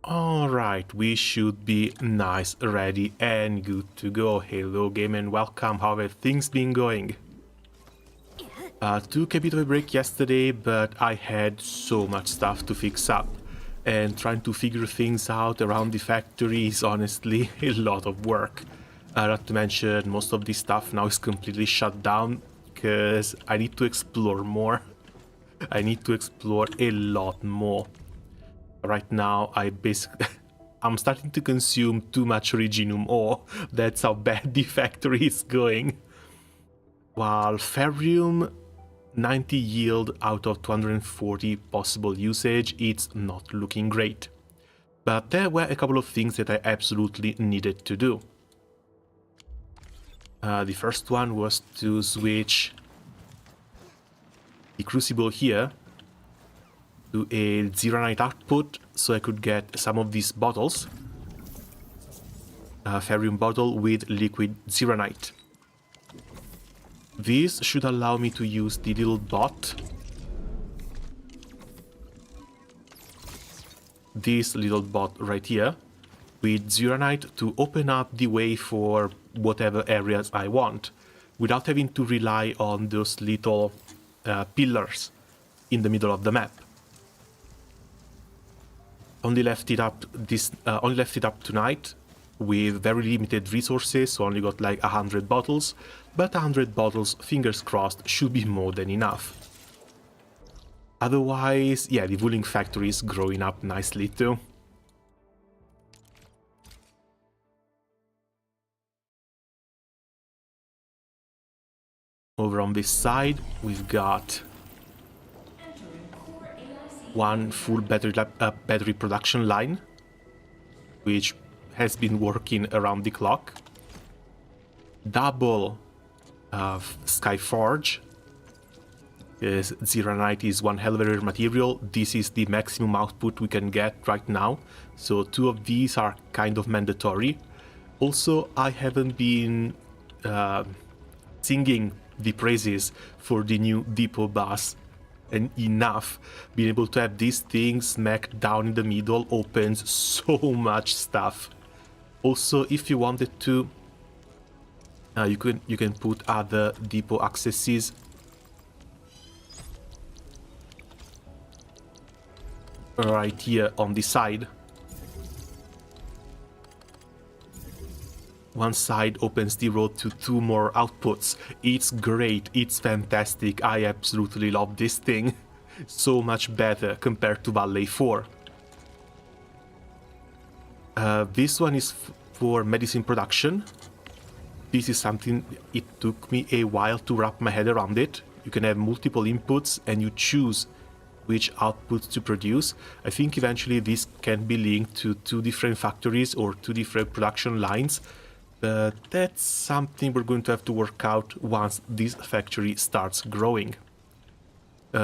Alright, we should be nice, ready and good to go. Hello game and welcome, how have things been going? Took a bit of a break yesterday, but I had so much stuff to fix up. And trying to figure things out around the factory is honestly a lot of work. Not to mention, most of this stuff now is completely shut down because I need to explore more. I need to explore a lot more. Right now, I'm starting to consume too much Reginum ore. That's how bad the factory is going. While Ferrium 90 yield out of 240 possible usage, it's not looking great. But there were a couple of things that I absolutely needed to do. The first one was to switch the crucible here to a Zeronite output so I could get some of these bottles. A ferrium bottle with liquid Zeronite. This should allow me to use the little bot. This little bot right here with Zeronite to open up the way for whatever areas I want without having to rely on those little pillars in the middle of the map. Only left it up tonight with very limited resources, so only got like 100 bottles, but 100 bottles, fingers crossed, should be more than enough. Otherwise, yeah, the Wuling factory is growing up nicely too. Over on this side, we've got one full battery production line, which has been working around the clock. Double Skyforge, because Zeronite is one hell of a rare material. This is the maximum output we can get right now, so two of these are kind of mandatory. Also, I haven't been singing the praises for the new depot bus and enough. Being able to have these things smack down in the middle opens so much stuff. Also, if you wanted to, you can put other depot accesses right here on the side. One side opens the road to two more outputs. It's great, it's fantastic, I absolutely love this thing. So much better compared to Valley 4. This one is for medicine production. This is something, it took me a while to wrap my head around it. You can have multiple inputs and you choose which outputs to produce. I think eventually this can be linked to two different factories or two different production lines. But that's something we're going to have to work out once this factory starts growing.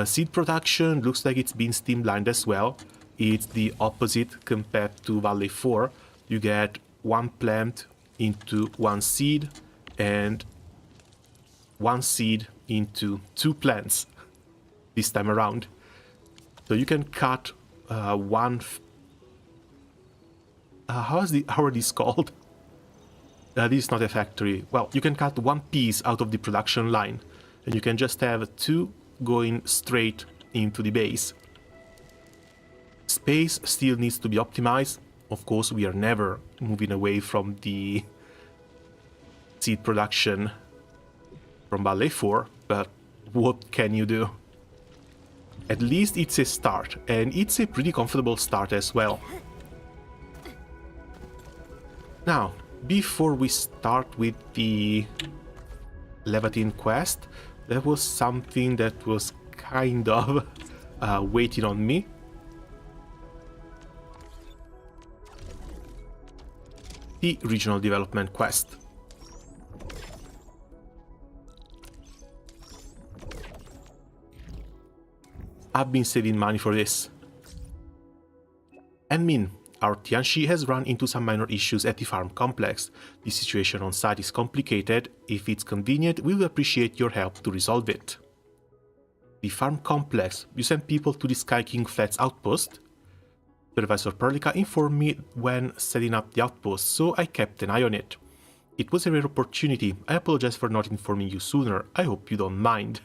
Seed production looks like it's been streamlined as well. It's the opposite compared to Valley 4. You get one plant into one seed and one seed into two plants this time around. So you can cut one... how are these called? This is not a factory. Well, you can cut one piece out of the production line and you can just have two going straight into the base. Space still needs to be optimized. Of course, we are never moving away from the seed production from Valley 4, but what can you do? At least it's a start, and it's a pretty comfortable start as well. Now, before we start with the Laevatain quest, there was something that was kind of waiting on me. The regional development quest. I've been saving money for this. Admin, our Tianxi has run into some minor issues at the farm complex. The situation on site is complicated. If it's convenient, we will appreciate your help to resolve it. The farm complex, you send people to the Sky King Flats outpost? Supervisor Perlica informed me when setting up the outpost, so I kept an eye on it. It was a rare opportunity. I apologize for not informing you sooner. I hope you don't mind.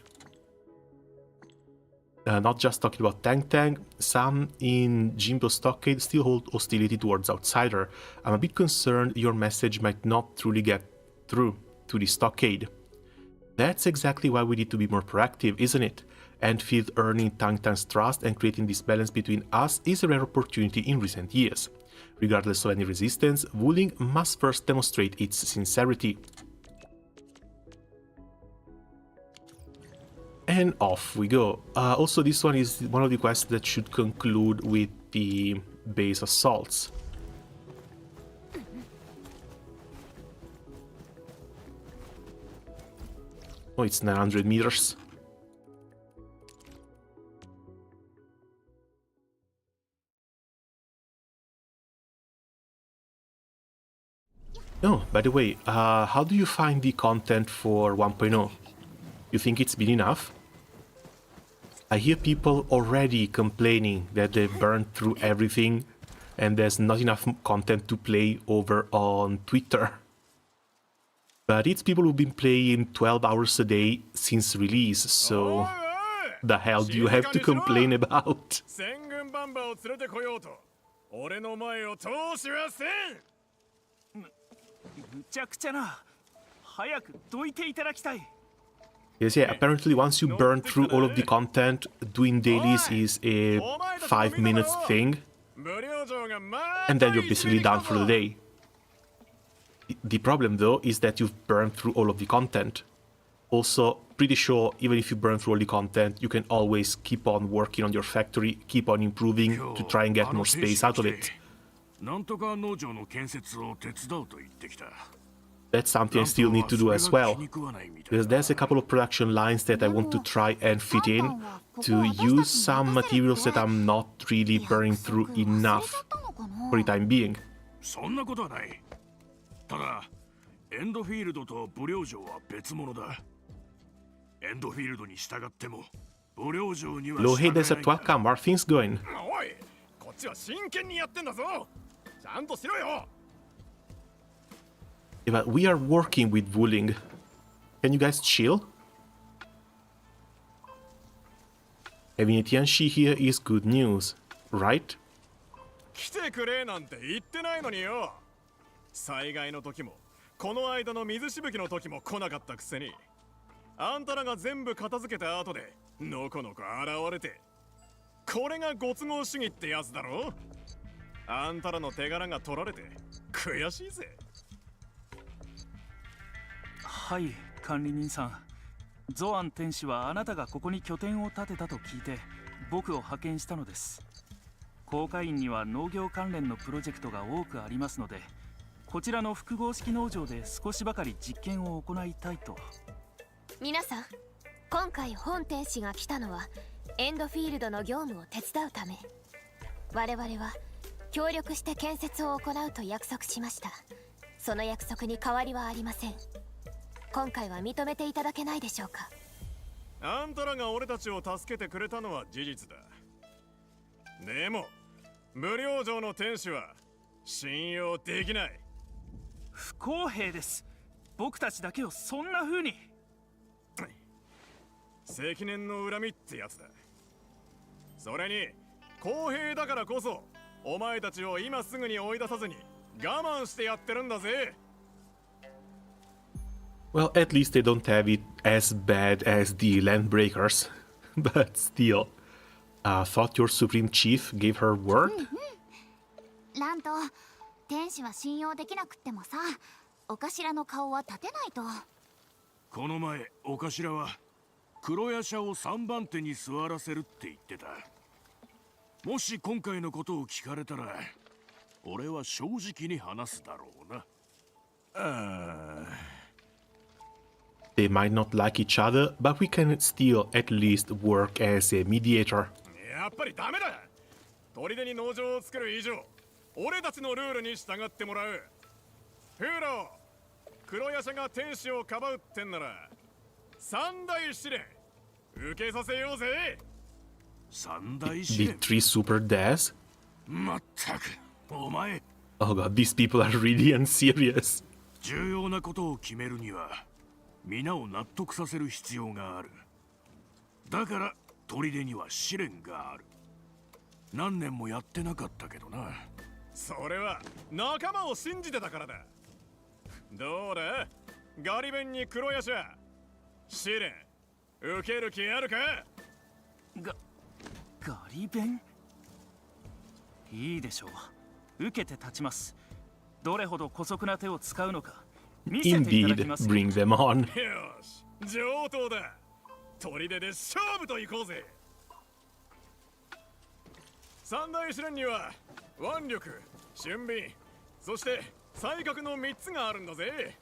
Not just talking about Tang, some in Jimbo Stockade still hold hostility towards Outsider. I'm a bit concerned your message might not truly get through to the Stockade. That's exactly why we need to be more proactive, isn't it? Endfield earning Tang's trust and creating this balance between us is a rare opportunity in recent years. Regardless of any resistance, Wuling must first demonstrate its sincerity. And off we go. Also, this one is one of the quests that should conclude with the base assaults. Oh, it's 900 meters. Oh, by the way, how do you find the content for 1.0? You think it's been enough? I hear people already complaining that they've burned through everything and there's not enough content to play over on Twitter. But it's people who've been playing 12 hours a day since release, so the hell do you have to complain about? Yes, yeah, apparently once you burn through all of the content, doing dailies is a 5-minute thing, and then you're basically done for the day. The problem, though, is that you've burned through all of the content. Also, pretty sure, even if you burn through all the content, you can always keep on working on your factory, keep on improving to try and get more space out of it. That's something I still need to do as well, because there's a couple of production lines that I want to try and fit in to use some materials that I'm not really burning through enough for the time being. Hello, hey, there's a 12-cam. How are things going? Yeah, but we are working with Wuling. Can you guys chill? Having a Tianxi here is good news, right? 来てくれなんて言ってないのによ。災害の時もこの間の水しぶきの時も来なかったくせに、あんたらが全部片付けた後でのこのこ現れて、これがご都合主義ってやつだろ。あんたらの手柄が取られて悔しいぜ。はい、管理人さん。ゾアン天使はあなたがここに拠点を建てたと聞いて僕を派遣したのです。公会員には農業関連のプロジェクトが多くありますので、こちらの複合式農場で少しばかり実験を行いたいと。皆さん、今回本天使が来たのはエンドフィールドの業務を手伝うため。我々は協力して建設を行うと約束しました。その約束に変わりはありません。今回は認めていただけないでしょうか。あんたらが俺たちを助けてくれたのは事実だ。でも無料城の天使は信用できない。不公平です。僕たちだけをそんな風に。積年の恨みってやつだ。それに公平だからこそお前たちを今すぐに追い出さずに我慢してやってるんだぜ。Well, at least they don't have it as bad as the Landbreakers. But still, thought your Supreme Chief gave her word? ラント、天使は信用できなくってもさ、お頭の顔は立てないと。この前、お頭は黒夜叉を3番手に座らせるって言ってた。もし今回のことを聞かれたら、俺は正直に話すだろうな。They might not like each other, but we can still at least work as a mediator. やっぱりダメだ。砦に農場を作る以上、俺たちのルールに従ってもらう。フーロー、黒夜叉が天使をかばうってんなら、三大試練受けさせようぜ。三大試 The 練。three super deaths? まったく、お前。 Oh god, these people are really unserious. 重要なことを決めるには皆を納得させる必要がある。だから砦には試練がある。何年もやってなかったけどな。それは仲間を信じてたからだ。どうだ、ガリ弁に黒ヤシャ、試練受ける気あるか？ガリ弁？いいでしょう。受けて立ちます。どれほど姑息な手を使うのか見せていただき Indeed, ます。 bring them on. よし、上等だ。砦で勝負と行こうぜ。三大試練には腕力、俊敏、そして才覚の3つがあるんだぜ。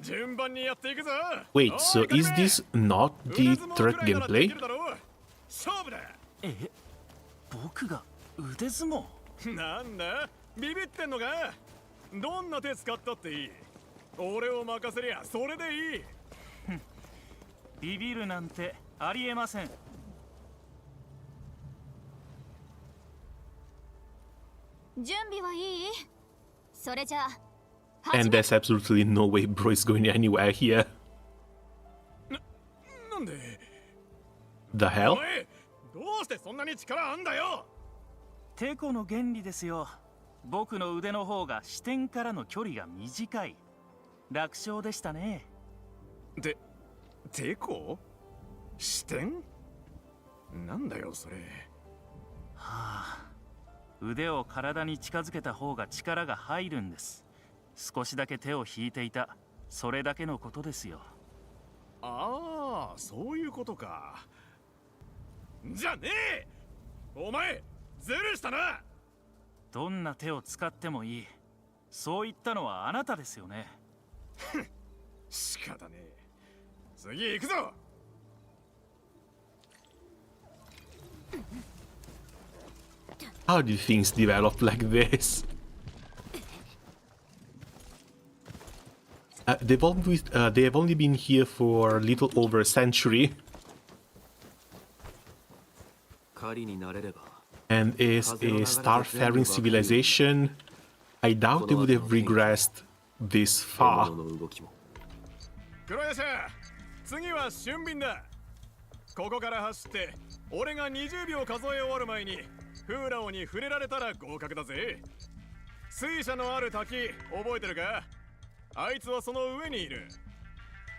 順番にやっていくぞ。 Wait, so is this not the threat gameplay? 勝負だ。僕が腕相撲？なんだ、ビビってんのか？どんな手使ったっていい。俺を任せりゃそれでいい。ビビるなんてありえません。準備はいい？それじゃあ And there's absolutely no way bro is going anywhere here. なんで The お hell? 前、どうしてそんなに力あんだよ。テコの原理ですよ。僕の腕の方が視点からの距離が短い。楽勝でしたね。テコ？視点？なんだよそれ。はあ、腕を体に近づけた方が力が入るんです。少しだけ手を引いていた、それだけのことですよ。ああ、そういうことか。じゃねえ、お前ずるしたな。どんな手を使ってもいい、そう言ったのはあなたですよね。仕方ねえ。次行くぞ。How do things develop like this? They have only been here for a little over a century. And is a starfaring civilization. I doubt they would have regressed this far. 黒ヤシャ、次は俊敏だ。ここから走って俺が20秒数え終わる前にフーラオに触れられたら合格だぜ。水車のある滝覚えてるか？あいつはその上にいる。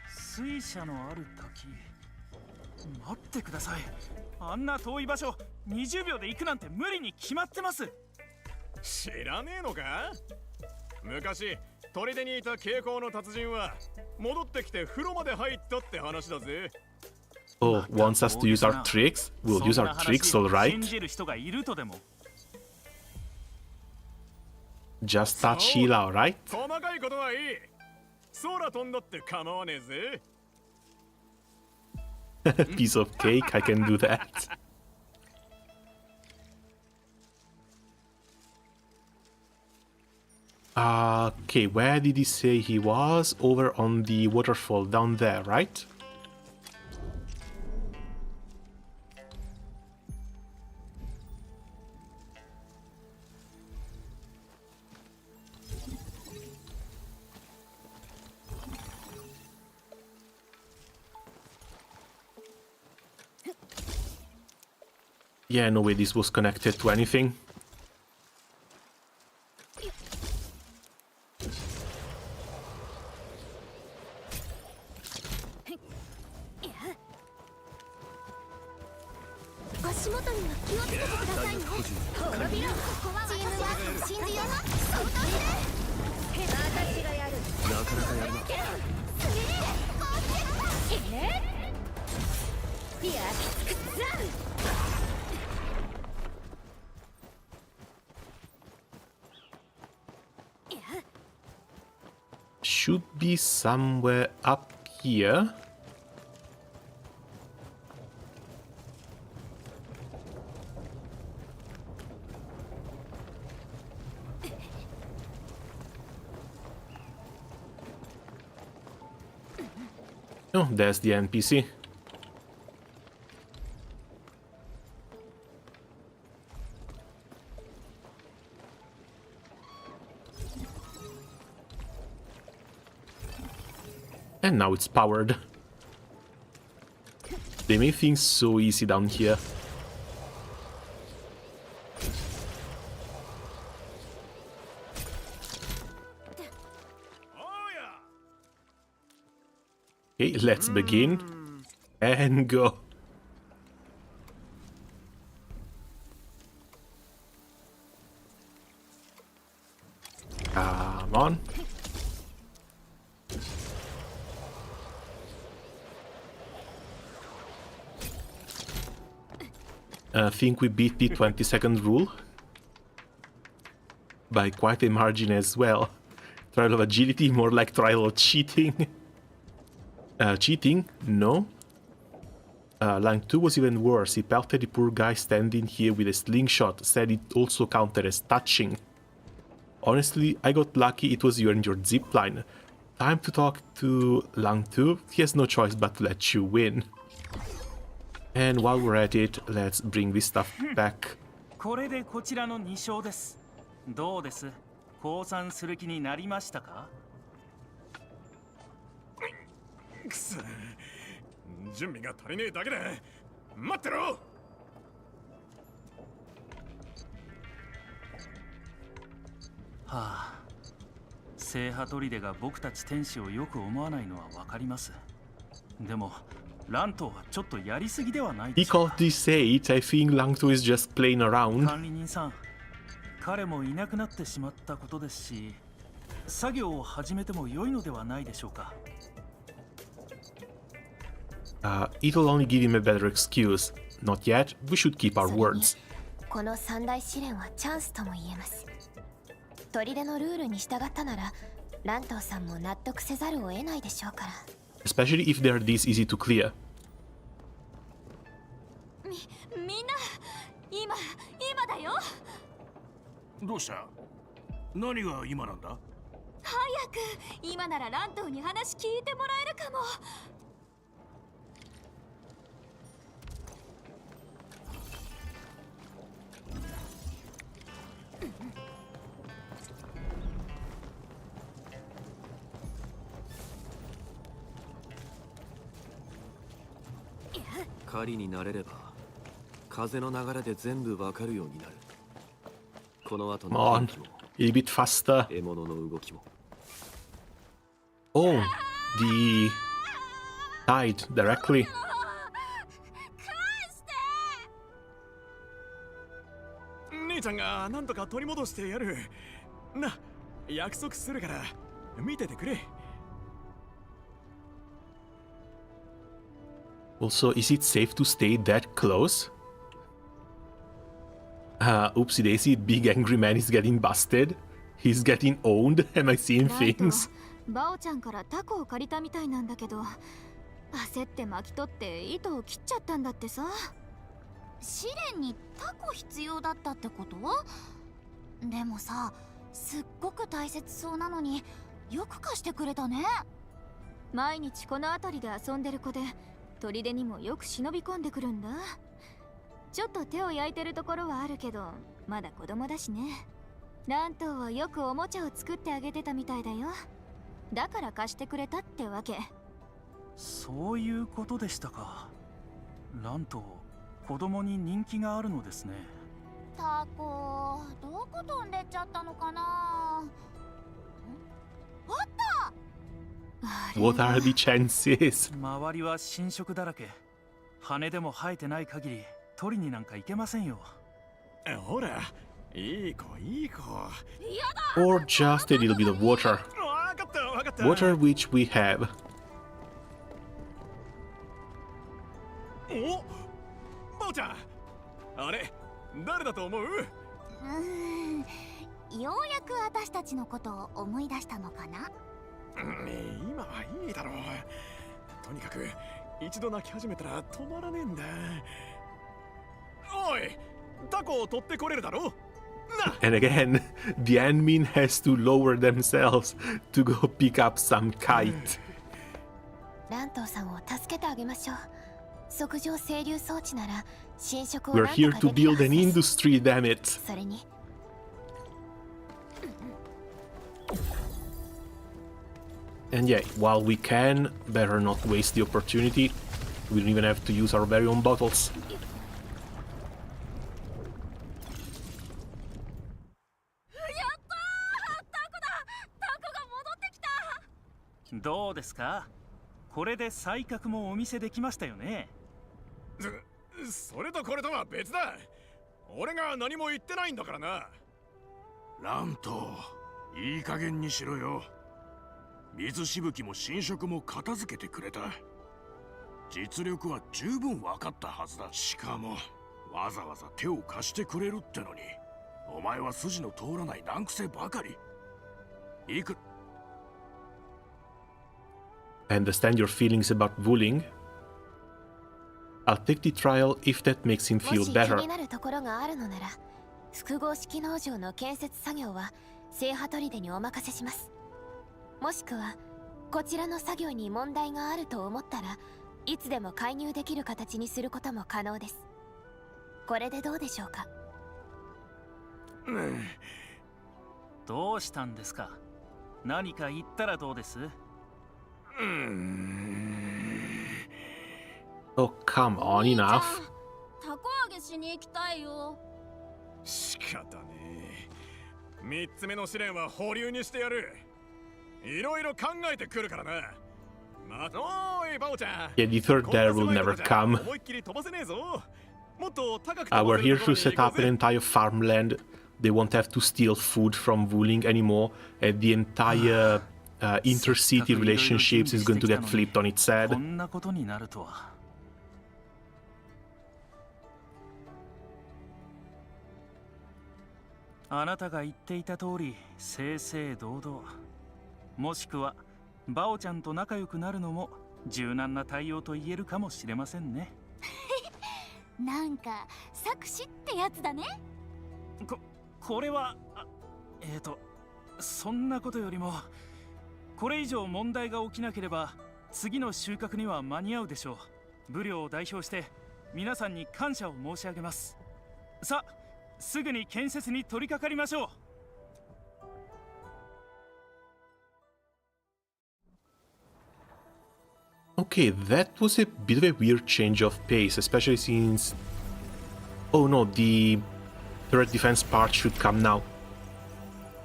水車のある滝。待ってください。あんな遠い場所20秒で行くなんて無理に決まってます。知らねえのか？昔砦にいた傾向の達人は戻ってきて風呂まで入ったって話だぜ。Oh, wants us to use our tricks? We'll use our tricks, alright? 信じる人がいるとでも。Just touch Sheila, alright? 細かいことはいい。空飛んだって構わねえぜ。Piece of cake, I can do that. Okay, where did he say he was? Over on the waterfall down there, right? Yeah, no way this was connected to anything. Should be somewhere up here. Oh, there's the NPC. And now it's powered. They make things so easy down here. Okay, let's begin. And go. Come on. I think we beat the 20-second rule by quite a margin as well. Trial of agility, more like trial of cheating. Cheating? No. Line 2 was even worse. He pelted the poor guy standing here with a slingshot, said it also counted as touching. Honestly, I got lucky it was you and your zipline. Time to talk to Line 2. He has no choice but to let you win. And while we're at it, let's bring this stuff back. これでこちらの2勝です。どうです？降参する気になりましたか？くそ、準備が足りねえだけで待ってろ。はあ、聖波砦が僕たち天使をよく思わないのはわかります。でもラントはちょっとやりすぎではないで He しょう called this 8. I think Langto is just playing か。 around. 管理人さん、彼もいなくなってしまったことですし、作業を始めても良いのではないでしょうか。It'll only give him a better excuse. Not yet. We should keep our words. この三大試練はチャンスとも言えます。砦のルールに従ったなら、ラントーさんも納得せざるを得ないでしょうから。Especially if they're this easy to clear. みんな今だよ。どうした？何が今なんだ？早く今ならラントーに話聞いてもらえるかも。狩りになれれば風の流れで全部わかるようになる。この後 Come の on. 天気も A bit faster. 獲物の動きも。 Oh, the tide directly. 兄ちゃんがなんとか取り戻してやる。な、約束するから見ててくれ。Also, is it safe to stay that close? Oopsie daisy, big angry man is getting busted. He's getting owned. Am I seeing things? バオちゃんからタコを借りたみたいなんだけど、焦って巻き取って糸を切っちゃったんだってさ。試練にタコ必要だったってこと？でもさ、すっごく大切そうなのによく貸してくれたね。毎日この辺りで遊んでる子で、砦にもよく忍び込んでくるんだ。ちょっと手を焼いてるところはあるけど、まだ子供だしね。ラントーはよくおもちゃを作ってあげてたみたいだよ。だから貸してくれたってわけ。そういうことでしたか。ラント、子供に人気があるのですね。タコ、どこ飛んでっちゃったのかな。あった。What are the chances? 周りは侵食だらけ。羽でも生えてない限り取りになんか行けませんよ。ほら、いい子いい子。 Or just a little bit of water. わかったわかった。 Water which we have. お、バオちゃん。あれ、誰だと思う？ようやく私たちのことを思い出したのかな。今はいいだろう。とにかく一度泣き始めたら止まらねえんだ。おい、タコを取ってこれるだろ？ And again, the admin has to lower themselves to go pick up some kite. ラントーさんを助けてあげましょう。測定整流装置なら侵食を We're なんと here か to できる build はず an です。 industry, damn it. それに And yeah, while we can, better not waste the opportunity. We don't even have to use our very own bottles. どうですか？これで才覚もお見せできましたよね。それとこれとは別だ。俺が何も言ってないんだからな。ラント、いい加減にしろよ。水しぶきも侵食も片付けてくれた。実力は十分分かったはずだ。しかもわざわざ手を貸してくれるってのに、お前は筋の通らない難癖ばかり。いく I understand your feelings about Wuling. I'll take the trial if that makes him も feel し気 better. になるところがあるのなら、複合式農場の建設作業は聖波砦にお任せします。もしくはこちらの作業に問題があると思ったらいつでも介入できる形にすることも可能です。これでどうでしょうか？どうしたんですか？何か言ったらどうです？ Oh, come on, enough. たこ揚げしに行きたいよ。仕方ねえ。3つ目の試練は保留にしてやる。いろいろ考えてくるからな。おーい、バオちゃん。 Yeah, the third dare will never come. 思いっきり飛ばせねえぞ。もっと高く We're 飛ばせ here るところ to に set 行こう up ぜ。 an entire farmland. They won't have to steal food from Wuling anymore, and the entire intercity relationships is going to get flipped on its こ head. んなことになるとは。あなたが言っていた通り正々堂々、もしくはバオちゃんと仲良くなるのも柔軟な対応と言えるかもしれませんね。なんか作詞ってやつだね。これはそんなことよりも、これ以上問題が起きなければ次の収穫には間に合うでしょう。部領を代表して皆さんに感謝を申し上げます。さあ、すぐに建設に取り掛かりましょう。 Okay, that was a bit of a weird change of pace, especially since... Oh no, the third defense part should come now.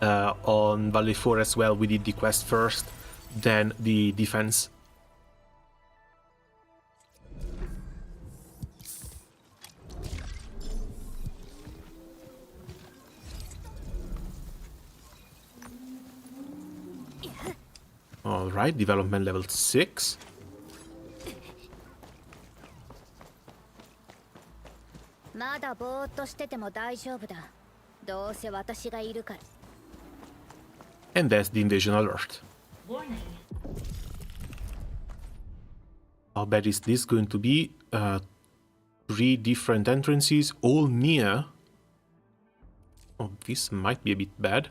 On Valley 4 as well, we did the quest first, then the defense. Alright, development level 6. まだぼーっとしてても大丈夫だ。どうせ私がいるから。 And that's the invasion alert. How bad is this going to be? 3 different entrances, all near. Oh, this might be a bit bad.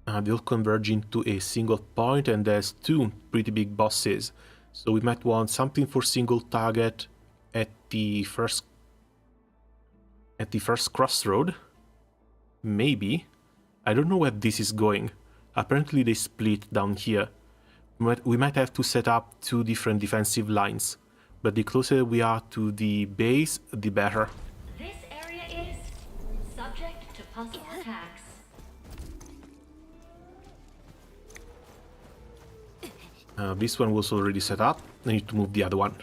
They'll converge into a single point, and there's 2 pretty big bosses. So we might want something for single target at the first crossroad. Maybe. I don't know where this is going. Apparently they split down here. We might have to set up 2 different defensive lines. But the closer we are to the base, the better. This area is subject to possible attacks. This one was already set up. I need to move the other one.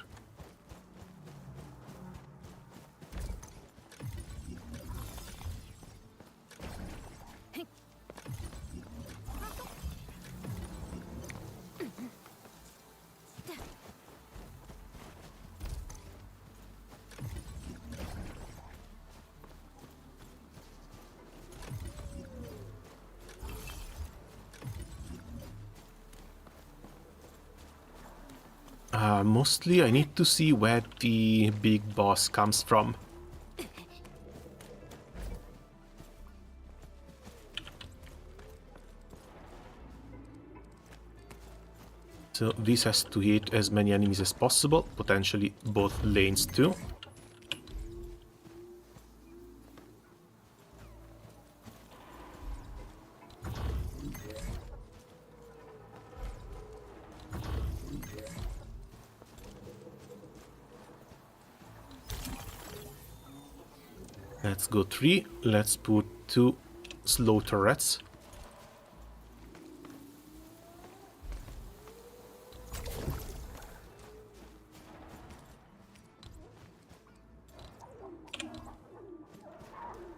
Mostly I need to see where the big boss comes from. So this has to hit as many enemies as possible, potentially both lanes too. Let's go 3. Let's put 2 slow turrets.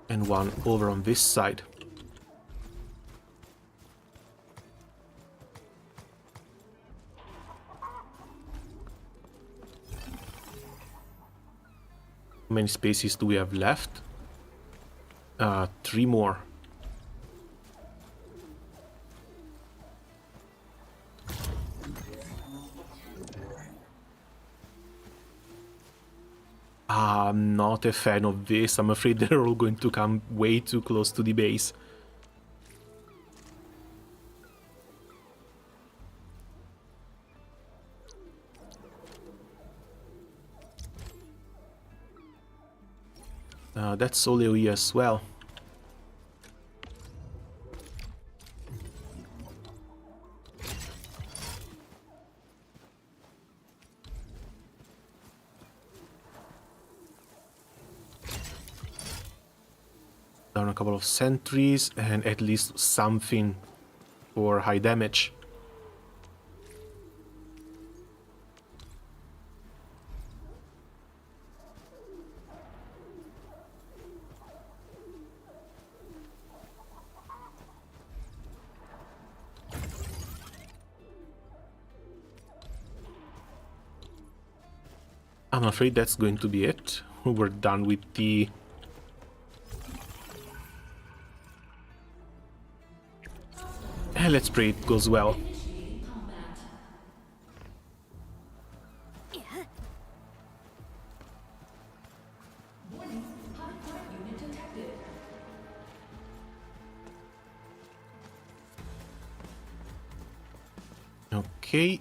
And 1 over on this side. How many spaces do we have left? 3 more. I'm not a fan of this. I'm afraid they're all going to come way too close to the base. That's all AoE as well. Down a couple of sentries and at least something for high damage. I'm afraid that's going to be it. We're done with the... Let's pray it goes well. Okay.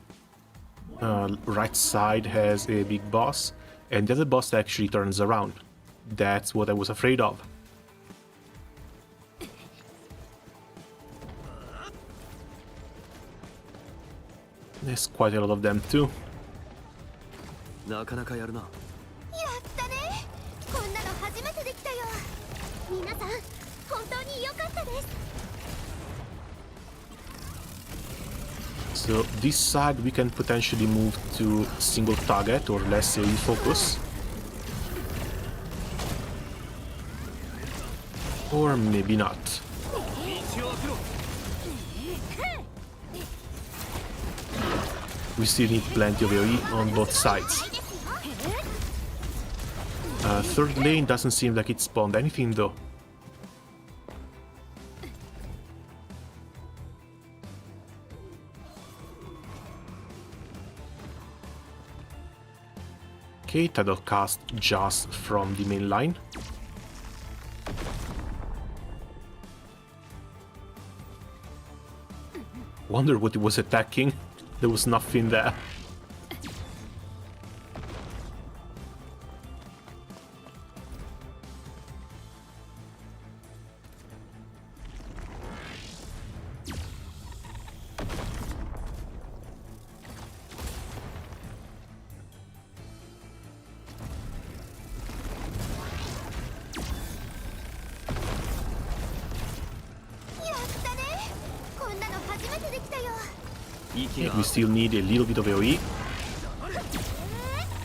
Right side has a big boss, and the other boss actually turns around. That's what I was afraid of. There's quite a lot of them too. なかなかやるな。やったね。こんなの初めてできたよ。皆さん、本当に良かったです。 So this side we can potentially move to single target or less AoE focus. Or maybe not. We still need plenty of AoE on both sides. Third lane doesn't seem like it spawned anything though. Okay, Tidal cast just from the main line. Wonder what it was attacking. There was nothing there. We still need a little bit of AoE.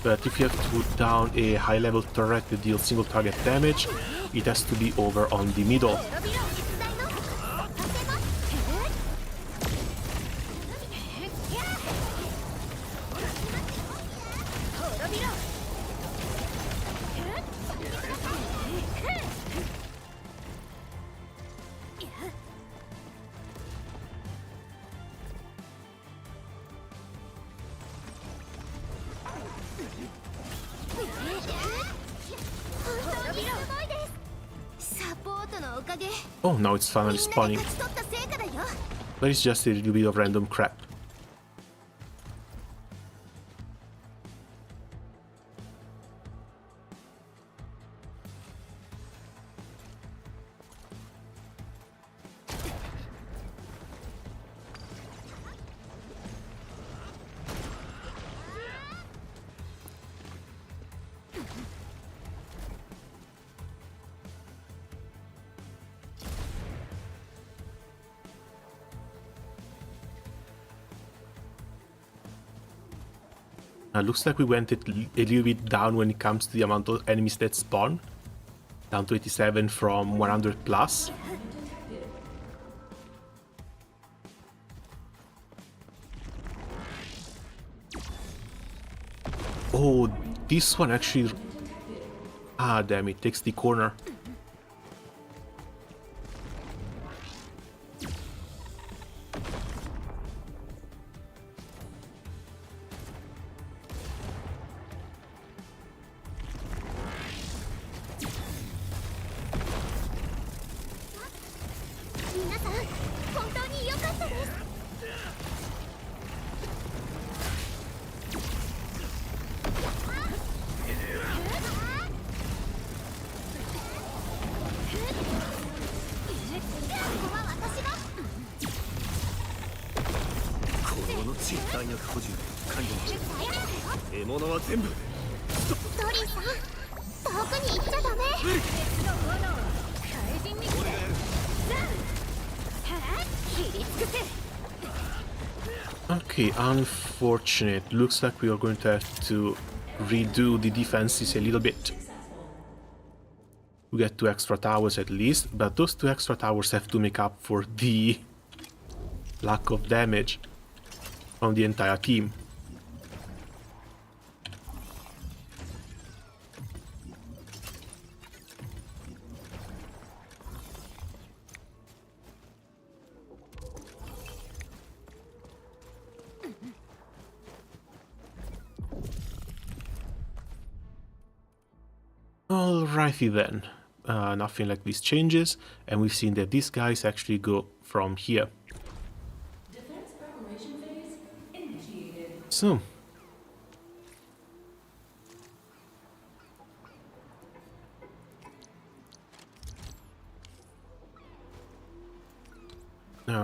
But if you have to put down a high level turret that deals single target damage, it has to be over on the middle. Oh, now it's finally spawning. But it's just a little bit of random crap. Looks like we went a little bit down when it comes to the amount of enemies that spawn. Down to 87 from 100 plus. Oh, this one actually... Ah, damn it, takes the corner. Okay, unfortunate. Looks like we are going to have to redo the defenses a little bit. We get 2 extra towers at least, but those 2 extra towers have to make up for the lack of damage from the entire team. Alrighty then, nothing like this changes, and we've seen that these guys actually go from here. Defense preparation phase initiated. So,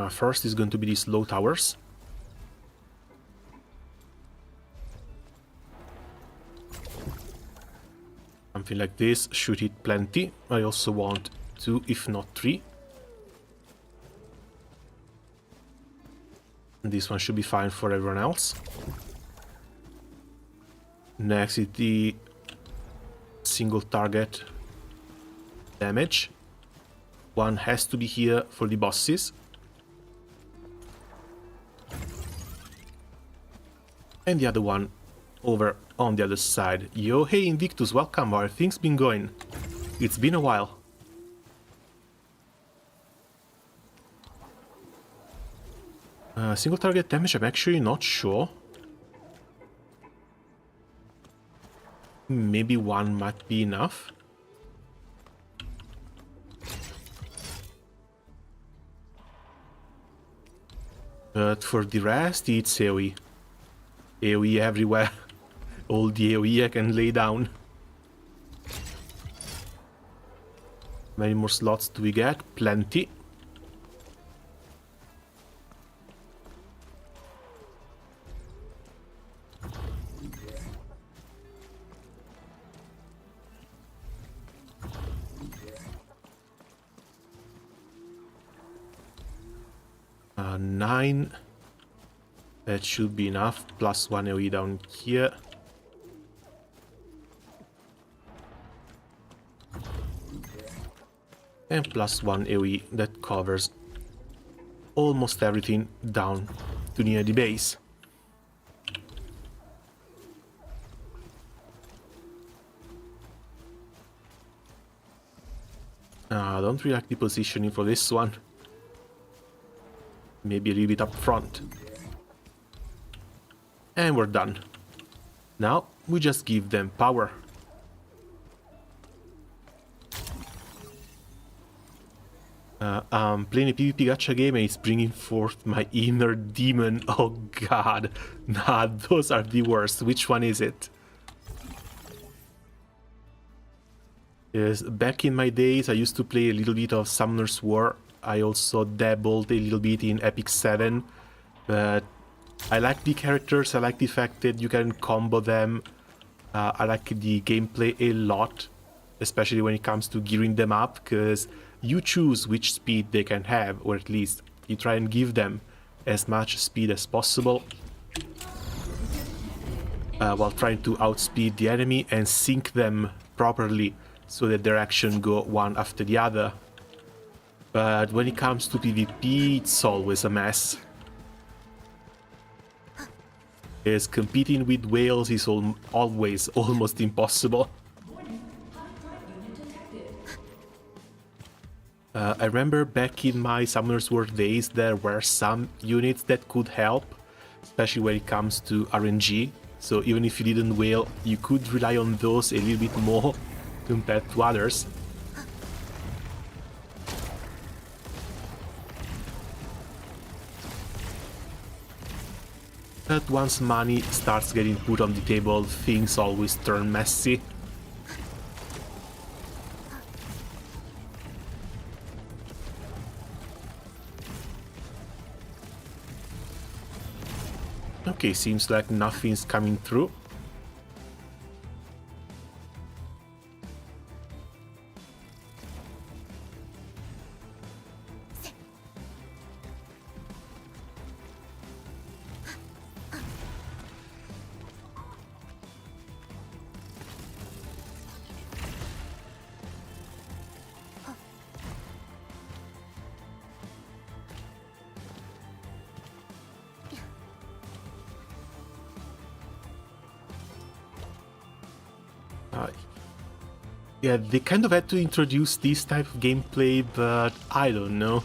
first is going to be these low towers. Something like this should hit plenty. I also want 2, if not 3. This one should be fine for everyone else. Next is the single target damage. One has to be here for the bosses. And the other one over on the other side. Yo, hey Invictus, welcome. How are things been going? It's been a while. Single target damage, I'm actually not sure. Maybe 1 might be enough. But for the rest, it's AoE. AoE everywhere. All the AoE I can lay down. Many more slots do we get? Plenty. Nine. That should be enough. Plus 1 AoE down here. And plus 1 AoE that covers almost everything down to near the base. I don't really like the positioning for this one. Maybe a little bit up front. And we're done. Now we just give them power. I'm playing a PvP gacha game and it's bringing forth my inner demon. Oh god. Nah, those are the worst. Which one is it? Yes, back in my days I used to play a little bit of Summoner's War. I also dabbled a little bit in Epic 7. But I like the characters, I like the fact that you can combo them. I like the gameplay a lot. Especially when it comes to gearing them up, because you choose which speed they can have, or at least you try and give them as much speed as possible. while trying to outspeed the enemy and sync them properly so that their actions go one after the other. But when it comes to PvP, it's always a mess. Because competing with whales is always almost impossible. I remember back in my Summoner's War days there were some units that could help, especially when it comes to RNG. So even if you didn't whale, you could rely on those a little bit more compared to others. But once money starts getting put on the table, things always turn messy. Okay, seems like nothing's coming through. Yeah, they kind of had to introduce this type of gameplay, but I don't know.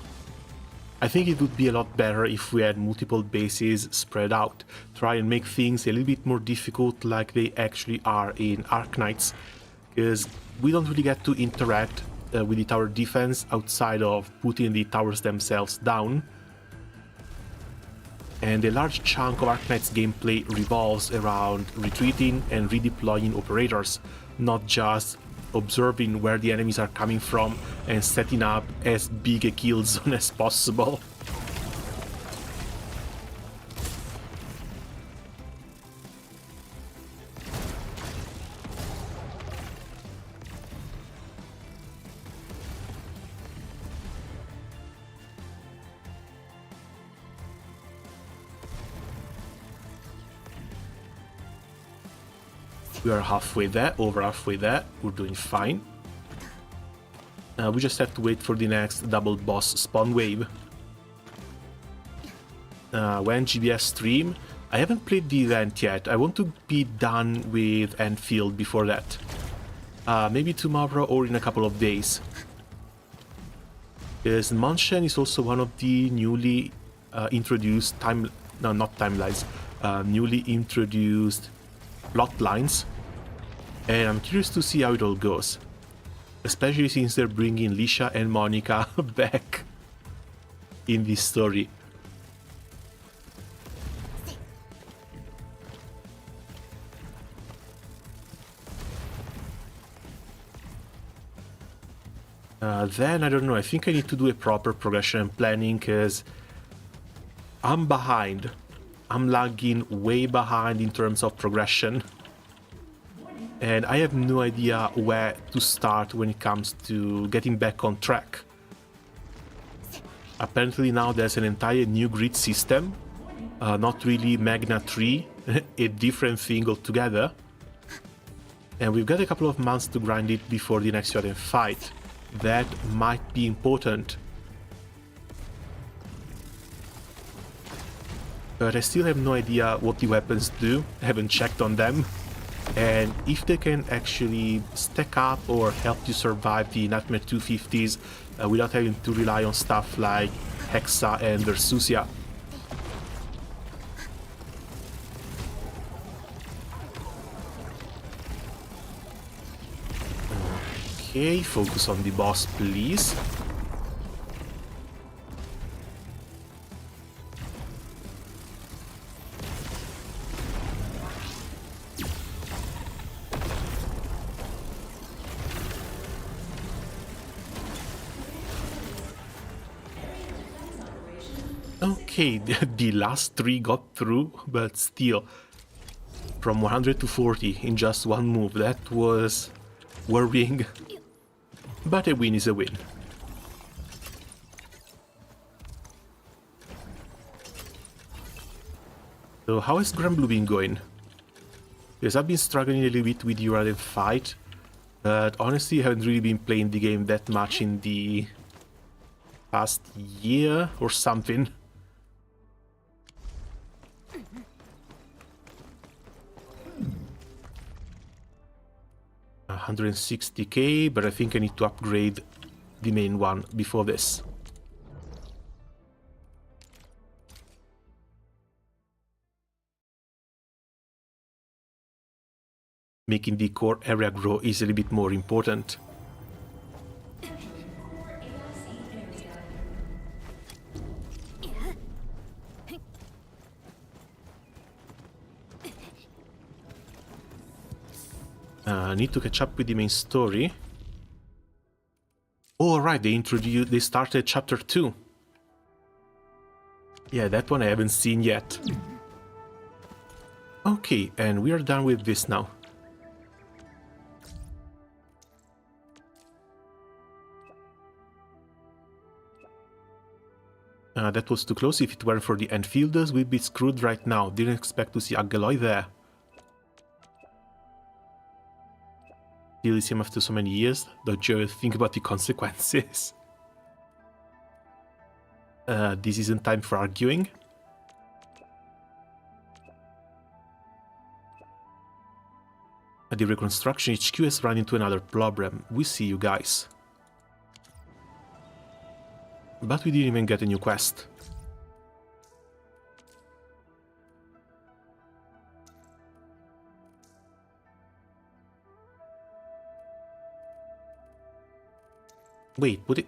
I think it would be a lot better if we had multiple bases spread out. Try and make things a little bit more difficult like they actually are in Arknights, because we don't really get to interact with the tower defense outside of putting the towers themselves down. And a large chunk of Arknights gameplay revolves around retreating and redeploying operators, not just observing where the enemies are coming from and setting up as big a kill zone as possible. We are halfway there, over halfway there, we're doing fine. We just have to wait for the next double boss spawn wave. When GBS stream, I haven't played the event yet. I want to be done with Endfield before that. Maybe tomorrow or in a couple of days. Because Monshen is also one of the newly introduced newly introduced plot lines. And I'm curious to see how it all goes. Especially since they're bringing Lisha and Monica back in this story. Then, I don't know, I think I need to do a proper progression planning, because I'm behind. I'm lagging way behind in terms of progression. And I have no idea where to start when it comes to getting back on track. Apparently now there's an entire new grid system, not really Magna 3, a different thing altogether. And we've got a couple of months to grind it before the next Jordan fight. That might be important. But I still have no idea what the weapons do, I haven't checked on them. And if they can actually stack up or help you survive the Nightmare 250s without having to rely on stuff like Hexa and Ursusia. Okay, focus on the boss, please. Okay, the last 3 got through, but still, from 100 to 40 in just one move, that was worrying. But a win is a win. So how has Granblue been going? Because I've been struggling a little bit with Uralian fight, but honestly I haven't really been playing the game that much in the past year or something. $160k, but I think I need to upgrade the main one before this. Making the core area grow is a little bit more important. I need to catch up with the main story. Oh, right, they started chapter 2. Yeah, that one I haven't seen yet. Okay, and we are done with this now. That was too close. If it weren't for the Endfielders, we'd be screwed right now. Didn't expect to see Agaloy there. Still see him after so many years. Don't you ever think about the consequences? This isn't time for arguing. The reconstruction HQ has run into another problem. We see you guys. But we didn't even get a new quest. Wait, what it...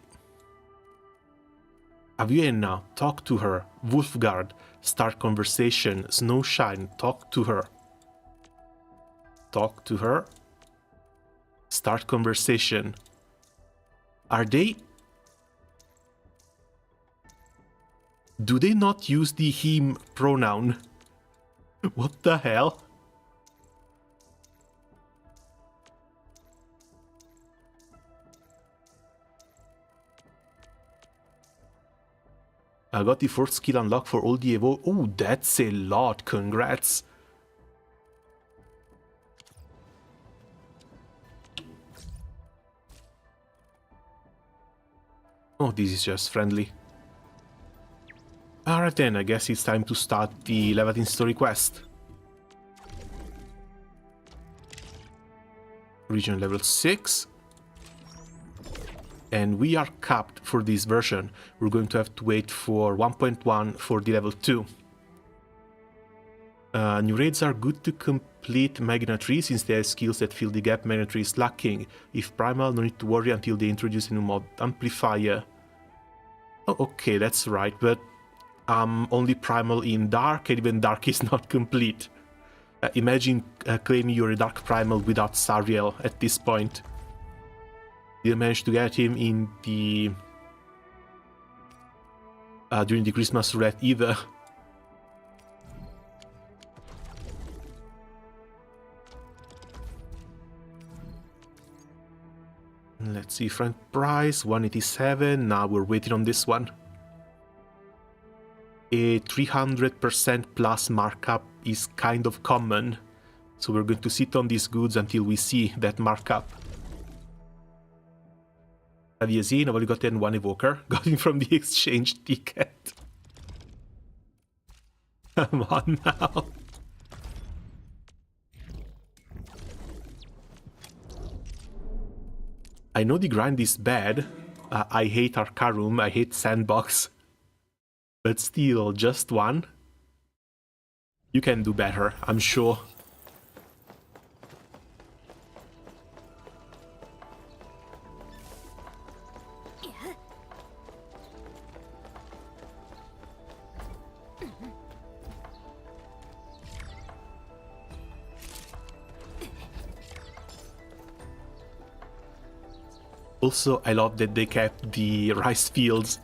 Avienna, talk to her. Wolfguard, start conversation. Snowshine, talk to her. Talk to her. Start conversation. Are they... Do they not use the him pronoun? What the hell? I got the fourth skill unlocked for all the evo. Oh, that's a lot. Congrats. Oh, this is just friendly. Alright then, I guess it's time to start the Laevatain story quest. Region level 6. And we are capped for this version. We're going to have to wait for 1.1 for the level 2. New raids are good to complete Magna Tree since they have skills that fill the gap Magna Tree is lacking. If primal, no need to worry until they introduce a new mod amplifier. Oh, okay, that's right, but only primal in dark, and even dark is not complete. Imagine claiming you're a dark primal without Sariel at this point. Didn't manage to get him in the during the Christmas roulette either. Let's see, front price 187. Now we're waiting on this one. A 300% plus markup is kind of common, so we're going to sit on these goods until we see that markup. Laevatain, I've only gotten one evoker, got him from the exchange ticket. Come on now. I know the grind is bad. I hate Arcarum, I hate Sandbox. But still, just one? You can do better, I'm sure. Also, I love that they kept the rice fields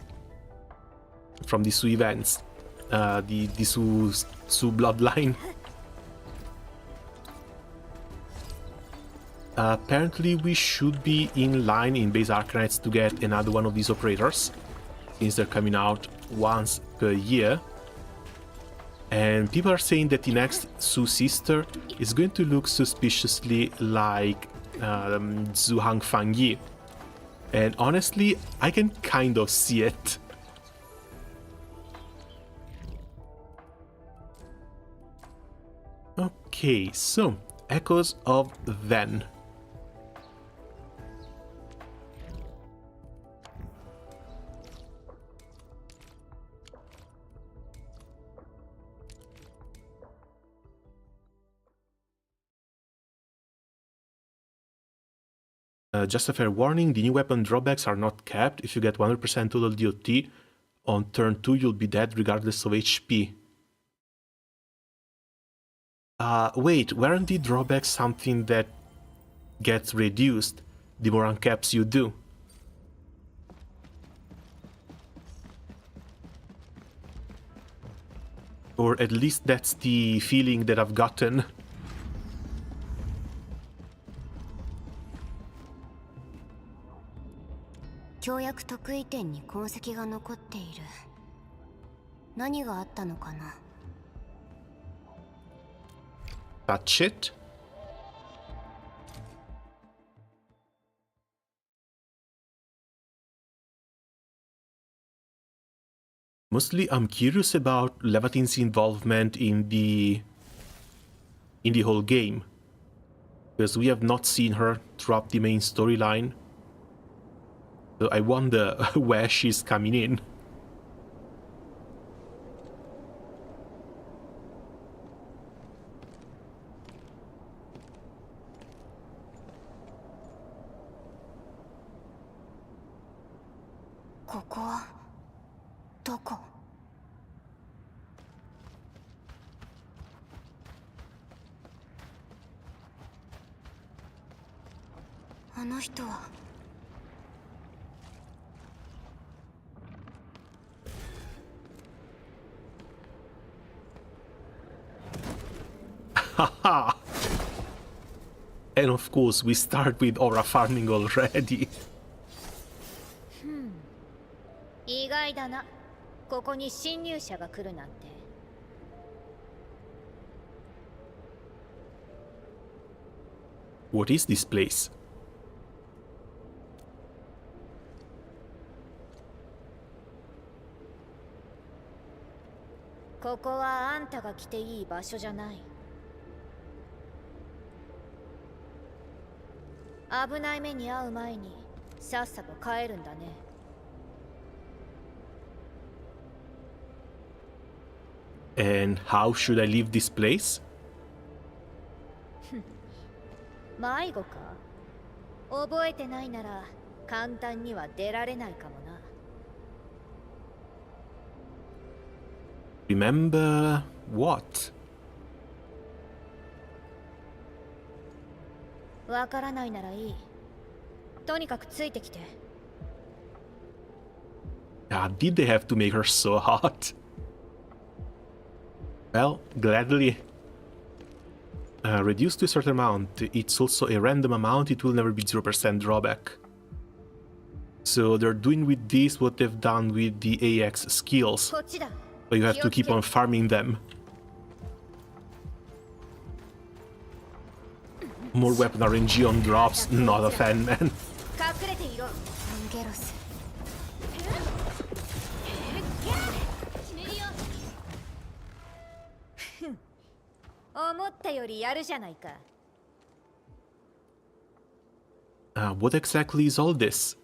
from the Su events, the Su bloodline. Apparently we should be in line in base Arknights to get another one of these operators, since they're coming out once per year. And people are saying that the next Su sister is going to look suspiciously like Zhuhang Fangyi. And honestly, I can kind of see it. Okay, so Echoes of Then. Just a fair warning, the new weapon drawbacks are not capped. If you get 100% total DOT, on turn 2 you'll be dead regardless of HP. Wait, weren't the drawbacks something that gets reduced the more uncaps you do? Or at least that's the feeling that I've gotten. Touch it. Mostly, I'm curious about Laevatain's involvement in the whole game, because we have not seen her throughout the main storyline. So I wonder where she's coming in. Haha! And of course, we start with aura farming already. 意外だな。ここに侵入者が来るなんて。What is this place? ここはあんたが来ていい場所じゃない。危ない目に遭う前にさっさと帰るんだね。And how should I leave this place? 迷子か？覚えてないなら簡単には出られないかもな。Remember what? わからないならいい。とにかくついてきて。Did they have to make her so hot? Well, gladly. Reduced to a certain amount. It's also a random amount. It will never be 0% drawback. So they're doing with this what they've done with the AX skills. But you have to keep on farming them. More weapon RNG on drops. Not a fan, man. 思ったよりやるじゃないか。What exactly is all this?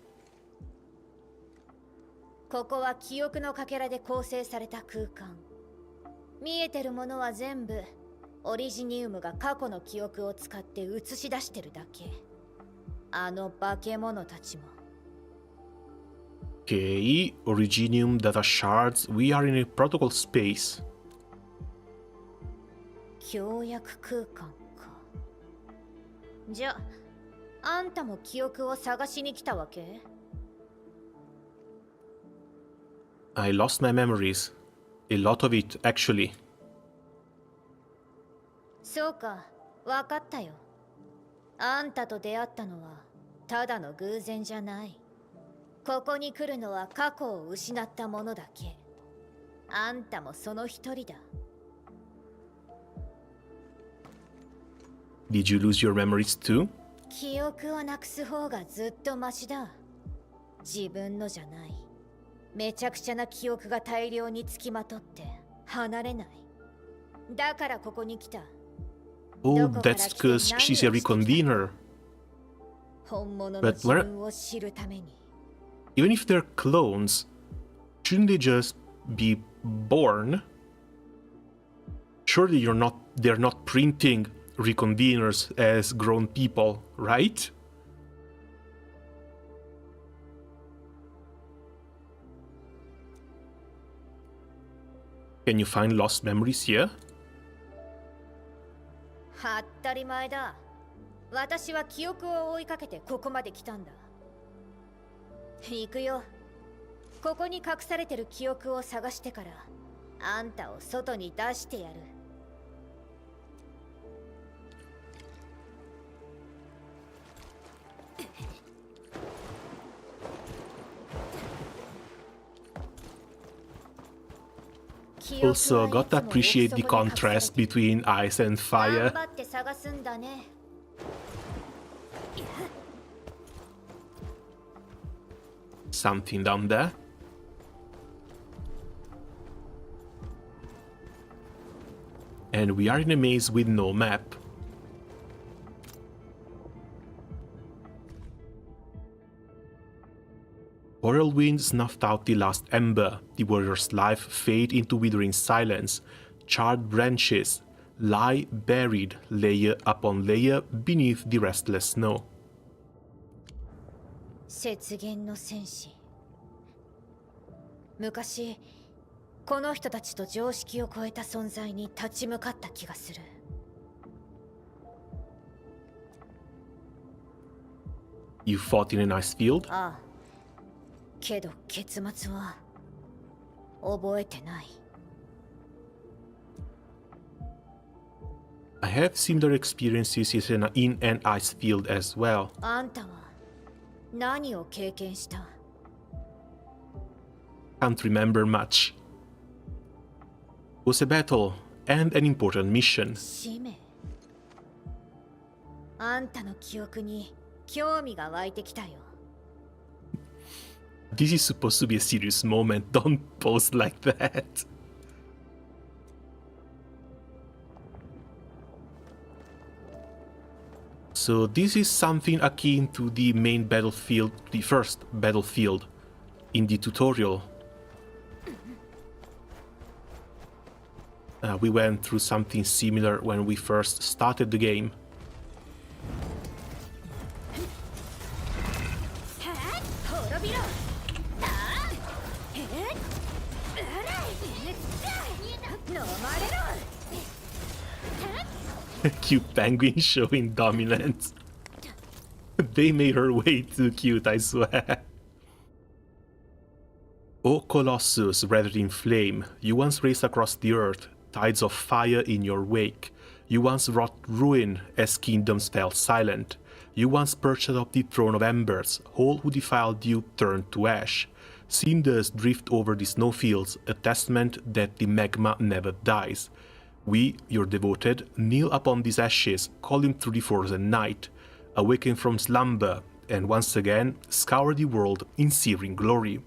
ここは記憶のかけらで構成された空間。見えてるものは全部オリジニウムが過去の記憶を使って映し出してるだけ。あの化け物たちも。Okay, Originium data shards. We are in a protocol space. 協約空間か。じゃあ、あんたも記憶を探しに来たわけ？ I lost my memories. A lot of it, actually. そうか、わかったよ。あんたと出会ったのはただの偶然じゃない。ここに来るのは過去を失った者だけ。あんたもその一人だ。Did you lose your memories too? 記憶をなくす方がずっとマシだ。自分のじゃない。めちゃくちゃな記憶が大量につきまとって離れない。だからここに来た。 Oh, that's because she's a reconvener. 本物の But 自分を知るために。 Even if they're clones, shouldn't they just be born? Surely they're not printing reconveners as grown people, right? Can you find lost memories here? 当たり前だ。私は記憶を追いかけてここまで来たんだ。行くよ。ここに隠されてる記憶を探してからあんたを外に出してやる。Also, got to appreciate the contrast between ice and fire. 頑張って探すんだね。 Something down there. And we are in a maze with no map. Whirlwind snuffed out the last ember, the warrior's life fade into withering silence. Charred branches lie buried layer upon layer beneath the restless snow. 雪原の戦士。昔この人たちと常識を超えた存在に立ち向かった気がする。 You fought in an ice field? ああ。けど結末は覚えてない。 I have similar experiences in an ice field as well. あんたは何を経験した？ Can't remember much. It was a battle and an important mission. 使命。あんたの記憶に興味が湧いてきたよ。 This is supposed to be a serious moment. Don't pose like that. So this is something akin to the main battlefield, the first battlefield in the tutorial. We went through something similar when we first started the game. Cute penguin showing dominance. They made her way too cute, I swear. O Colossus, wreathed in flame, you once raced across the earth, tides of fire in your wake. You once wrought ruin as kingdoms fell silent. You once perched atop the throne of embers, all who defiled you turned to ash. Cinders drift over the snowfields, a testament that the magma never dies. We, your devoted, kneel upon these ashes, calling through the frozen night, awaken from slumber, and once again scour the world in searing glory.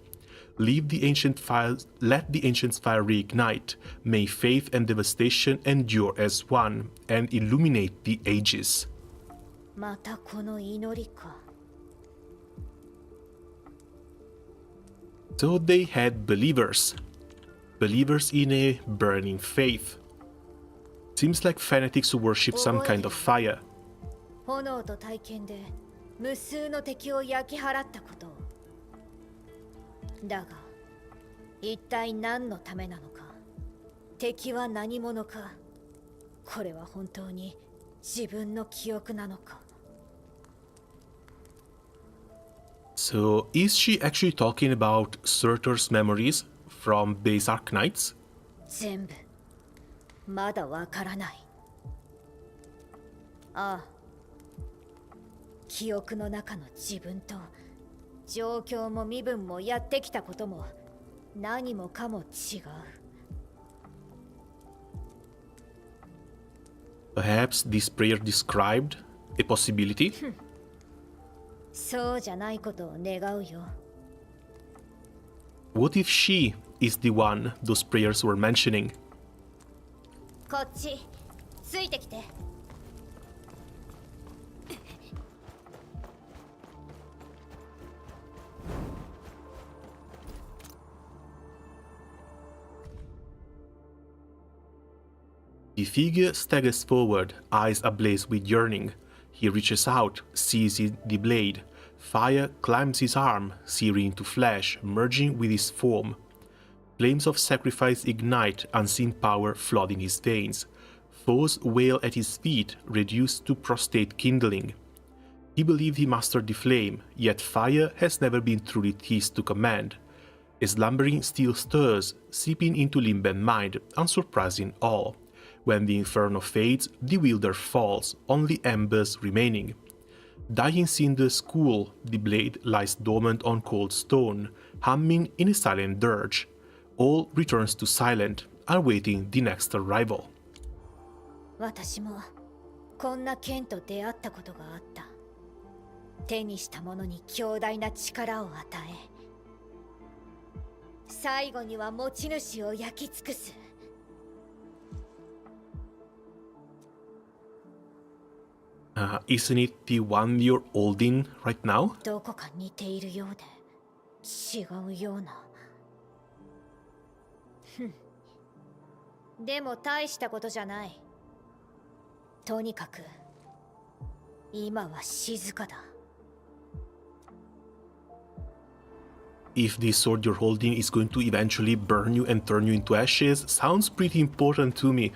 Let the ancient fire reignite. May faith and devastation endure as one, and illuminate the ages. またこの祈りか。 So they had believers. Believers in a burning faith. Seems like fanatics who worship some kind of fire. 炎と体験で無数の敵を焼き払ったこと。だが、一体何のためなのか。敵は何者か。これは本当に自分の記憶なのか。 So is she actually talking about Surtur's memories from base Arknights? 全部まだわからない。ああ、記憶の中の自分と状況も身分もやってきたことも何もかも違う。Perhaps this prayer described a possibility? そうじゃないことを願うよ。 What if she is the one those prayers were mentioning? こっちついてきて。The figure staggers forward, eyes ablaze with yearning. He reaches out, seizes the blade. Fire climbs his arm, searing into flesh, merging with his form. Flames of sacrifice ignite, unseen power flooding his veins. Foes wail at his feet, reduced to prostrate kindling. He believed he mastered the flame, yet fire has never been truly his to command. A slumbering steel stirs, seeping into limb and mind, unsurprising all. When the inferno fades, the wielder falls, only embers remaining. Dying cinders cool, the blade lies dormant on cold stone, humming in a silent dirge. All returns to silent, awaiting the next arrival. 私もこんな剣と出会ったことがあった。手にしたものに強大な力を与え、最後には持ち主を焼き尽くす。Isn't it the one you're holding right now? どこか似ているようで違うような。でも大したことじゃない。とにかく今は静かだ。If the sword you're holding is going to eventually burn you and turn you into ashes, sounds pretty important to me.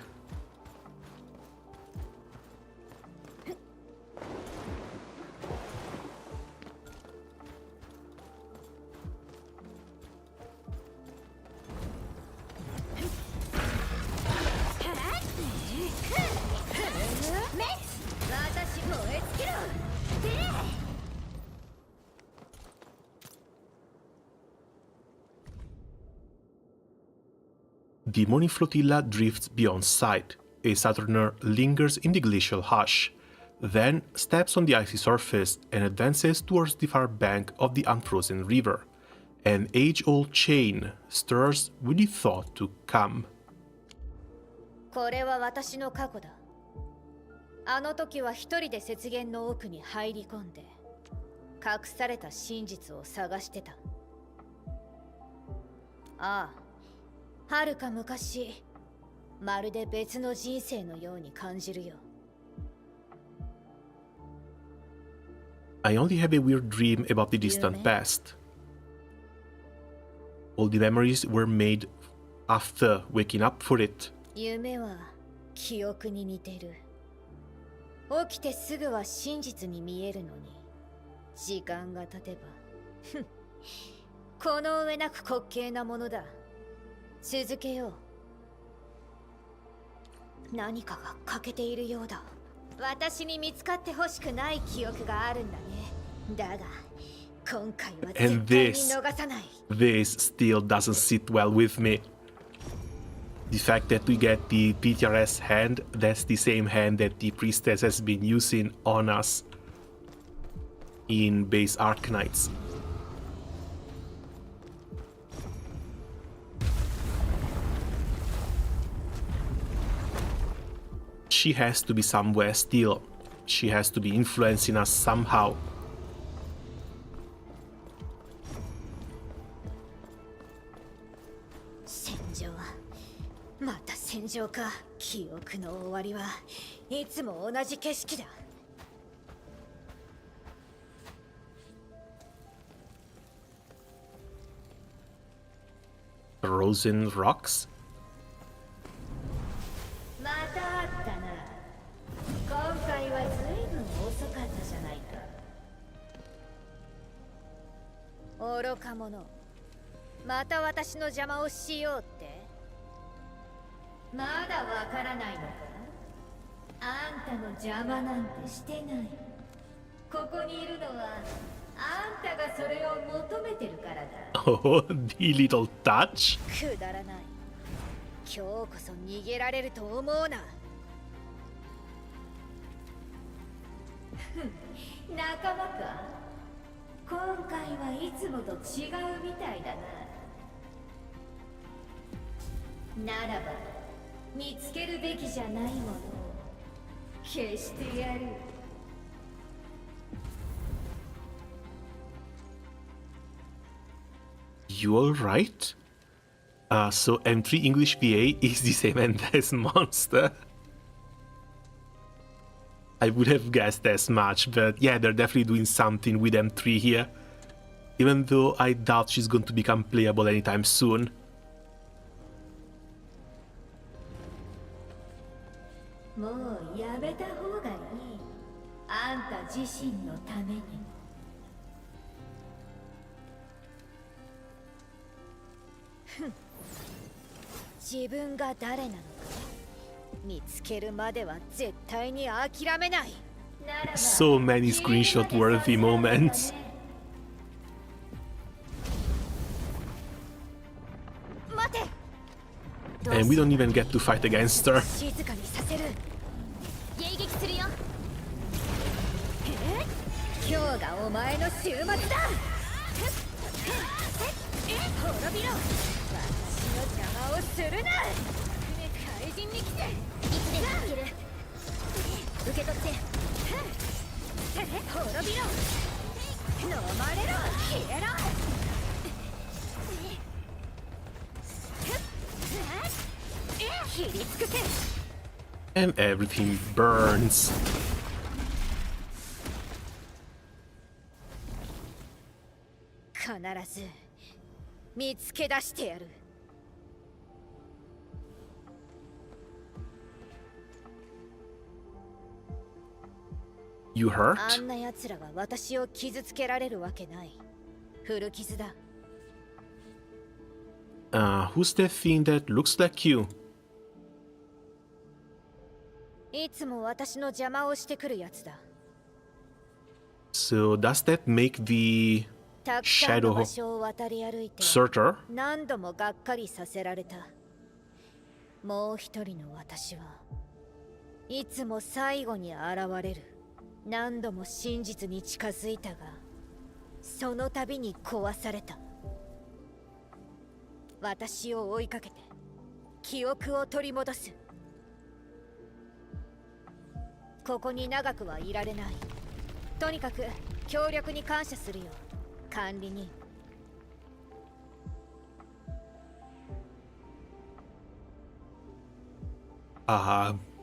The morning flotilla drifts beyond sight. A southerner lingers in the glacial hush, then steps on the icy surface and advances towards the far bank of the unfrozen river. An age-old chain stirs with the thought to come. これは私の過去だ。あの時は一人で雪原の奥に入り込んで隠された真実を探してた。ああ、はるか昔、まるで別の人生のように感じるよ。I only have a weird dream about the distant past. All the memories were made after waking up for it. 夢は記憶に似てる。起きてすぐは真実に見えるのに、時間が経てば、この上なく滑稽なものだ。続けよう。何かが欠けているようだ。私に見つかってほしくない記憶があるんだね。だが、今回は絶対に逃さない。This still doesn't sit well with me. The fact that we get the PTRS hand, that's the same hand that the priestess has been using on us in base Arknights. She has to be somewhere still. She has to be influencing us somehow. 戦場、また戦場か。記憶の終わりはいつも同じ景色だ。Frozen rocks? またあったな。今回は随分遅かったじゃないか。愚か者、また私の邪魔をしようって。まだわからないのか。あんたの邪魔なんてしてない。ここにいるのはあんたがそれを求めてるからだ。Oh, the little touch. くだらない。今日こそ逃げられると思うな。仲間か。今回はいつもと違うみたいだな。ならば見つけるべきじゃないものを消してやる。You alright? So M3 English VA is the same end as Monster. I would have guessed as much, but yeah, they're definitely doing something with M3 here. Even though I doubt she's going to become playable anytime soon. もうやめた方がいい。あんた自身のために。自分が誰なのか見つけるまでは絶対に諦めない。So many screenshot worthy moments. And we don't even get to fight against her. 静かにさせる。迎撃するよ。今日がお前の週末だ。滅びろ。私の邪魔をするな。怪人に来て。いつでもいける。受け取って。滅びろ。飲まれろ。消えろ。切り尽くせ。And everything burns. 必ず見つけ出してやる。You hurt? あんな奴らが私を傷つけられるわけない。古傷だ。Who's that thing that looks like you? いつも私の邪魔をしてくるやつだ。So does that make the たくさんの shadow 場所を渡り歩いて Surtur? 何度もがっかりさせられた。もう一人の私はいつも最後に現れる。何度も真実に近づいたが、その度に壊された。私を追いかけて記憶を取り戻す。ここに長くはいられない。とにかく協力に感謝するよ、管理人。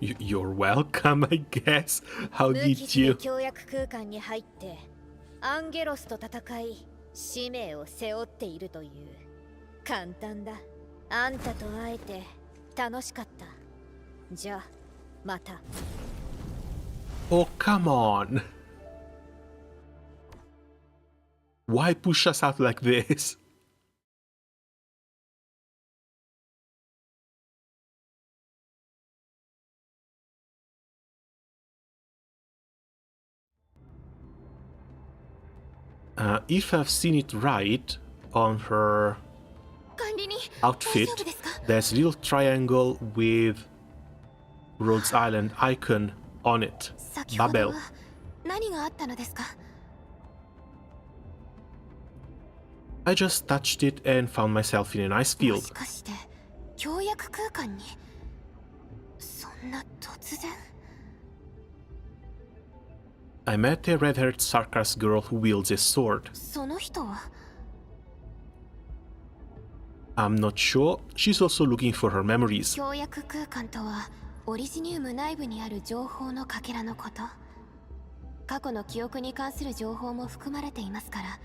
You're welcome, I guess. How 無 did 傷で you? 協約空間に入ってアンゲロスと戦い使命を背負っているという。簡単だ。あんたと会えて楽しかった。じゃあまた。Oh, come on. Why push us out like this? If I've seen it right, on her 管理人、 outfit, 大丈夫ですか？ there's a little triangle with Rhodes Island icon on it. 先ほど Babel. は何があったのですか？ I just touched it and found myself in an ice も field. しかして協約空間にそんな突然。 I met a red-haired sarcas girl who wields a sword. その人は I'm not sure. She's also looking for her memories. 協約空間とはオリジニウム内部にある情報のかけらのこと。過去の記憶に関する情報も含まれていますから、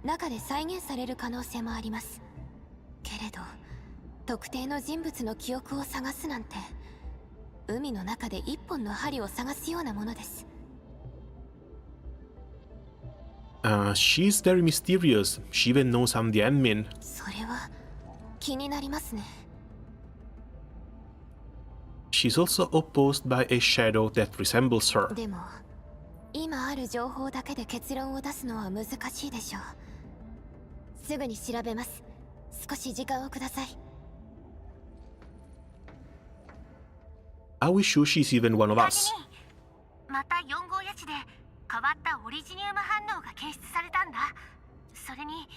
中で再現される可能性もあります。けれど特定の人物の記憶を探すなんて、海の中で一本の針を探すようなものです。 She's very mysterious. She even knows I'm the admin. それは気になりますね。 She's also opposed by a shadow that resembles her. でも今ある情報だけで結論を出すのは難しいでしょう。すぐに調べます。少し時間をください。 Are we sure she's even one of us? また4号谷地で変わったオリジニウム反応が検出されたんだ。それに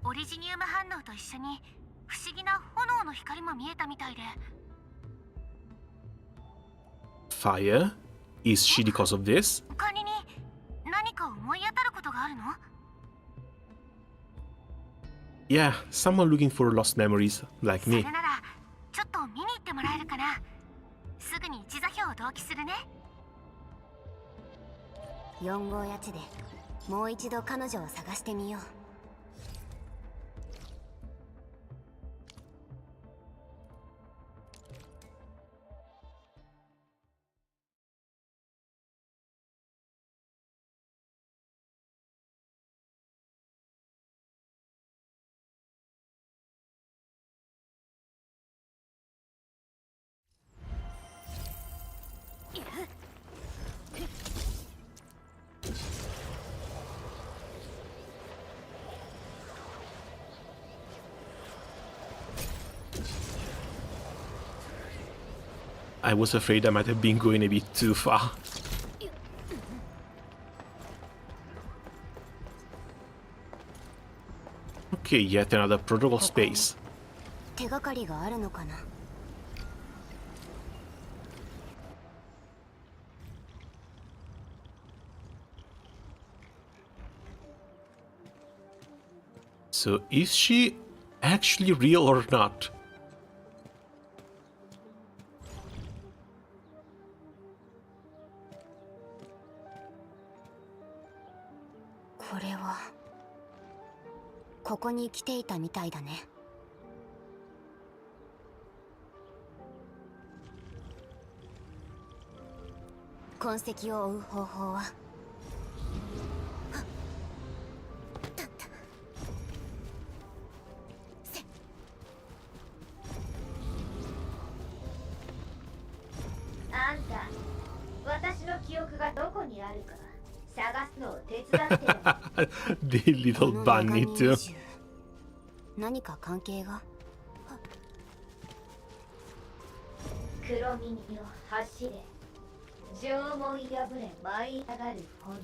オリジニウム反応と一緒に不思議な炎の光も見えたみたいで。 Fire? Is she the cause of this? 管理人、何か思い当たることがあるの？ Yeah, someone looking for lost memories, like そ me. れならちょっと見に行ってもらえるかな。すぐに一座標を同期するね。4号やちでもう一度彼女を探してみよう。I was afraid I might have been going a bit too far. Okay, yet another protocol space. 手がかりがあるのかな。So is she actually real or not? これはここに来ていたみたいだね。痕跡を追う方法は？あんた、私の記憶がどこにあるか探すのを手伝ってる。 The little bunny too. 何か関係が？黒耳よ走れ、縄文破れ舞い上がる炎。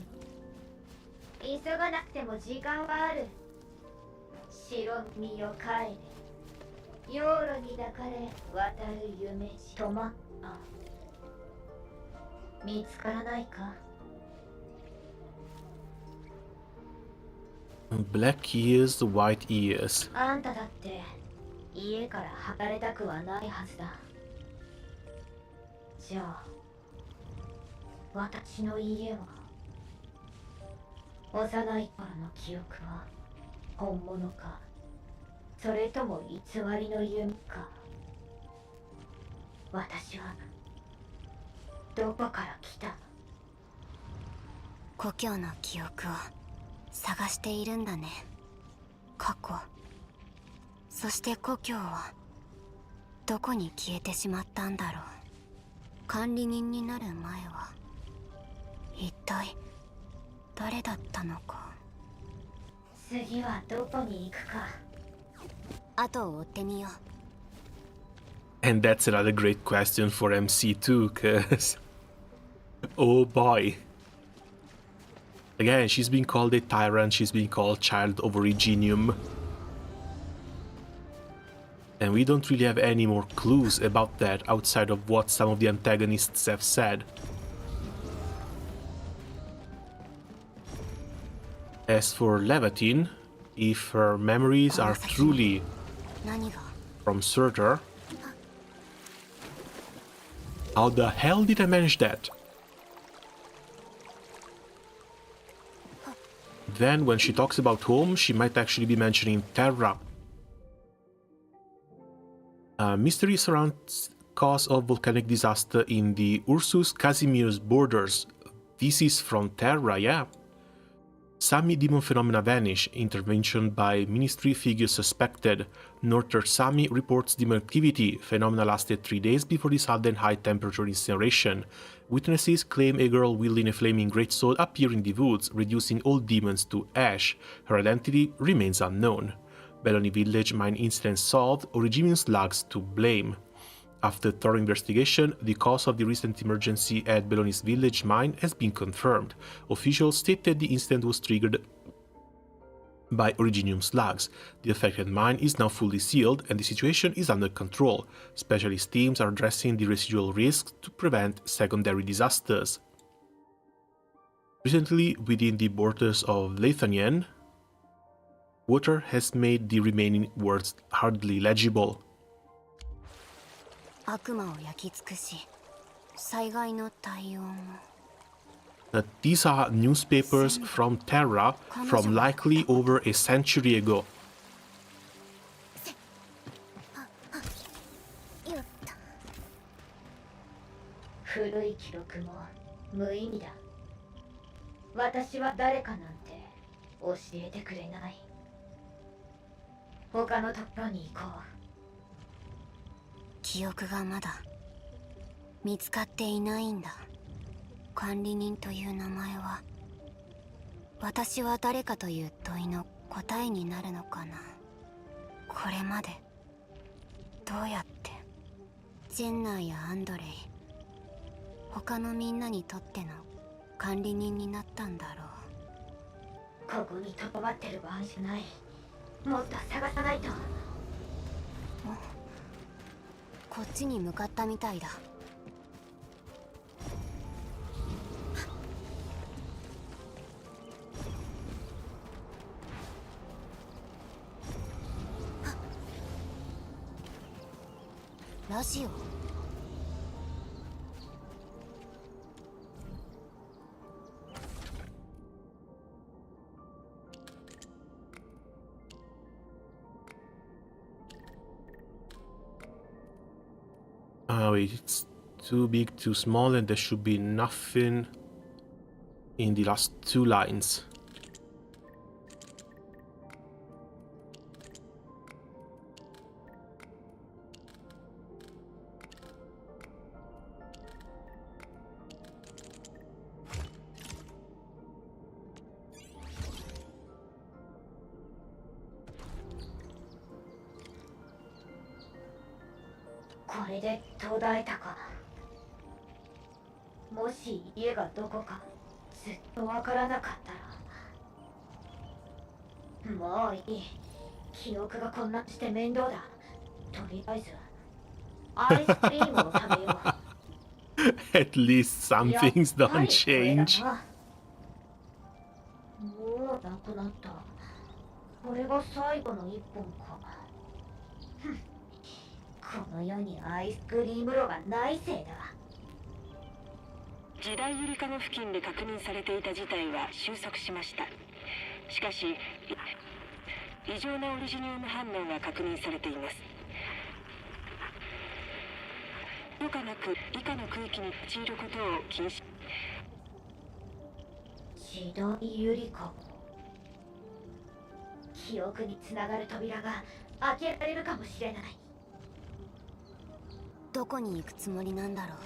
急がなくても時間はある。白身よ帰れ、養路に抱かれ渡る夢路。止まった。見つからないか？ Black ears, white ears. あんただって家から離れたくはないはずだ。じゃあ私の家は、幼い頃の記憶は本物か、それとも偽りの夢か。私はどこから来た？故郷の記憶を探しているんだね。過去、そして故郷はどこに消えてしまったんだろう。管理人になる前は一体誰だったのか。次はどこに行くか。後を追ってみよう。 And that's another great question for MC2, cause... oh boy. Again, she's been called a tyrant, she's been called child of Originium. And we don't really have any more clues about that outside of what some of the antagonists have said. As for Laevatain, if her memories are truly from Surtur, how the hell did I manage that? Then when she talks about home, she might actually be mentioning Terra. Mystery surrounds cause of volcanic disaster in the Ursus Casimir's borders. This is from Terra, yeah. Sami demon phenomena vanish. Intervention by ministry figures suspected. Northern Sami reports demon activity. Phenomena lasted 3 days before the sudden high temperature incineration. Witnesses claim a girl wielding a flaming greatsword appeared in the woods, reducing all demons to ash. Her identity remains unknown. Belloni village mine incident solved. Originian slugs to blame. After thorough investigation, the cause of the recent emergency at Belloni's village mine has been confirmed. Officials stated the incident was triggered by originium slugs. The affected mine is now fully sealed and the situation is under control. Specialist teams are addressing the residual risks to prevent secondary disasters. Recently, within the borders of Laevatain, water has made the remaining words hardly legible. These are newspapers from Terra from likely over a century ago. 古い記録も無意味だ。私は誰かなんて教えてくれない。他のところに行こう。記憶がまだ見つかっていないんだ。管理人という名前は私は誰かという問いの答えになるのかな。これまでどうやってジェンナーやアンドレイ、他のみんなにとっての管理人になったんだろう。ここにとどまってる場合じゃない。もっと探さないと。こっちに向かったみたいだ。ラジオ。Wait, it's too big, too small, and there should be nothing in the last two lines.これで途絶えたか。もし家がどこかずっとわからなかったら。もういい。記憶が混乱して面倒だ。とりあえずアイスクリームを食べよう。At least some things don't change. もうなくなった。これが最後の一本か。この世にアイスクリーム炉がないせいだ。時代ゆりかご付近で確認されていた事態は収束しました。しかし異常なオリジニウム反応が確認されています。許可なく以下の区域に立ち入ることを禁止。時代ゆりかご。記憶につながる扉が開けられるかもしれない。どこに行くつもりなんだろう。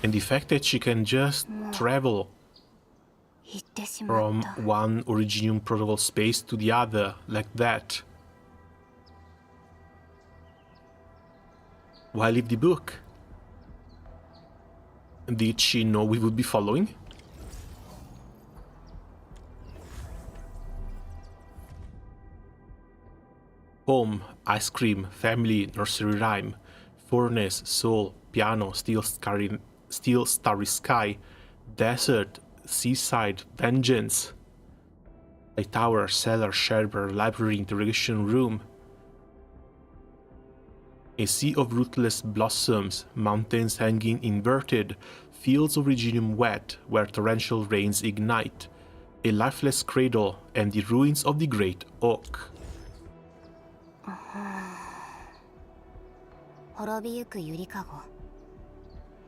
And the fact that she can just travel from one Originium protocol space to the other like that. Why leave the book? Did she know we would be following? Home, ice cream, family, nursery rhyme, furnace, soul, piano, steel starry sky, desert, seaside, vengeance, a tower, cellar, shelter, library, interrogation room. A sea of rootless blossoms, mountains hanging inverted, fields of Reginium wet where torrential rains ignite, a lifeless cradle, and the ruins of the great oak. 滅びゆくゆりか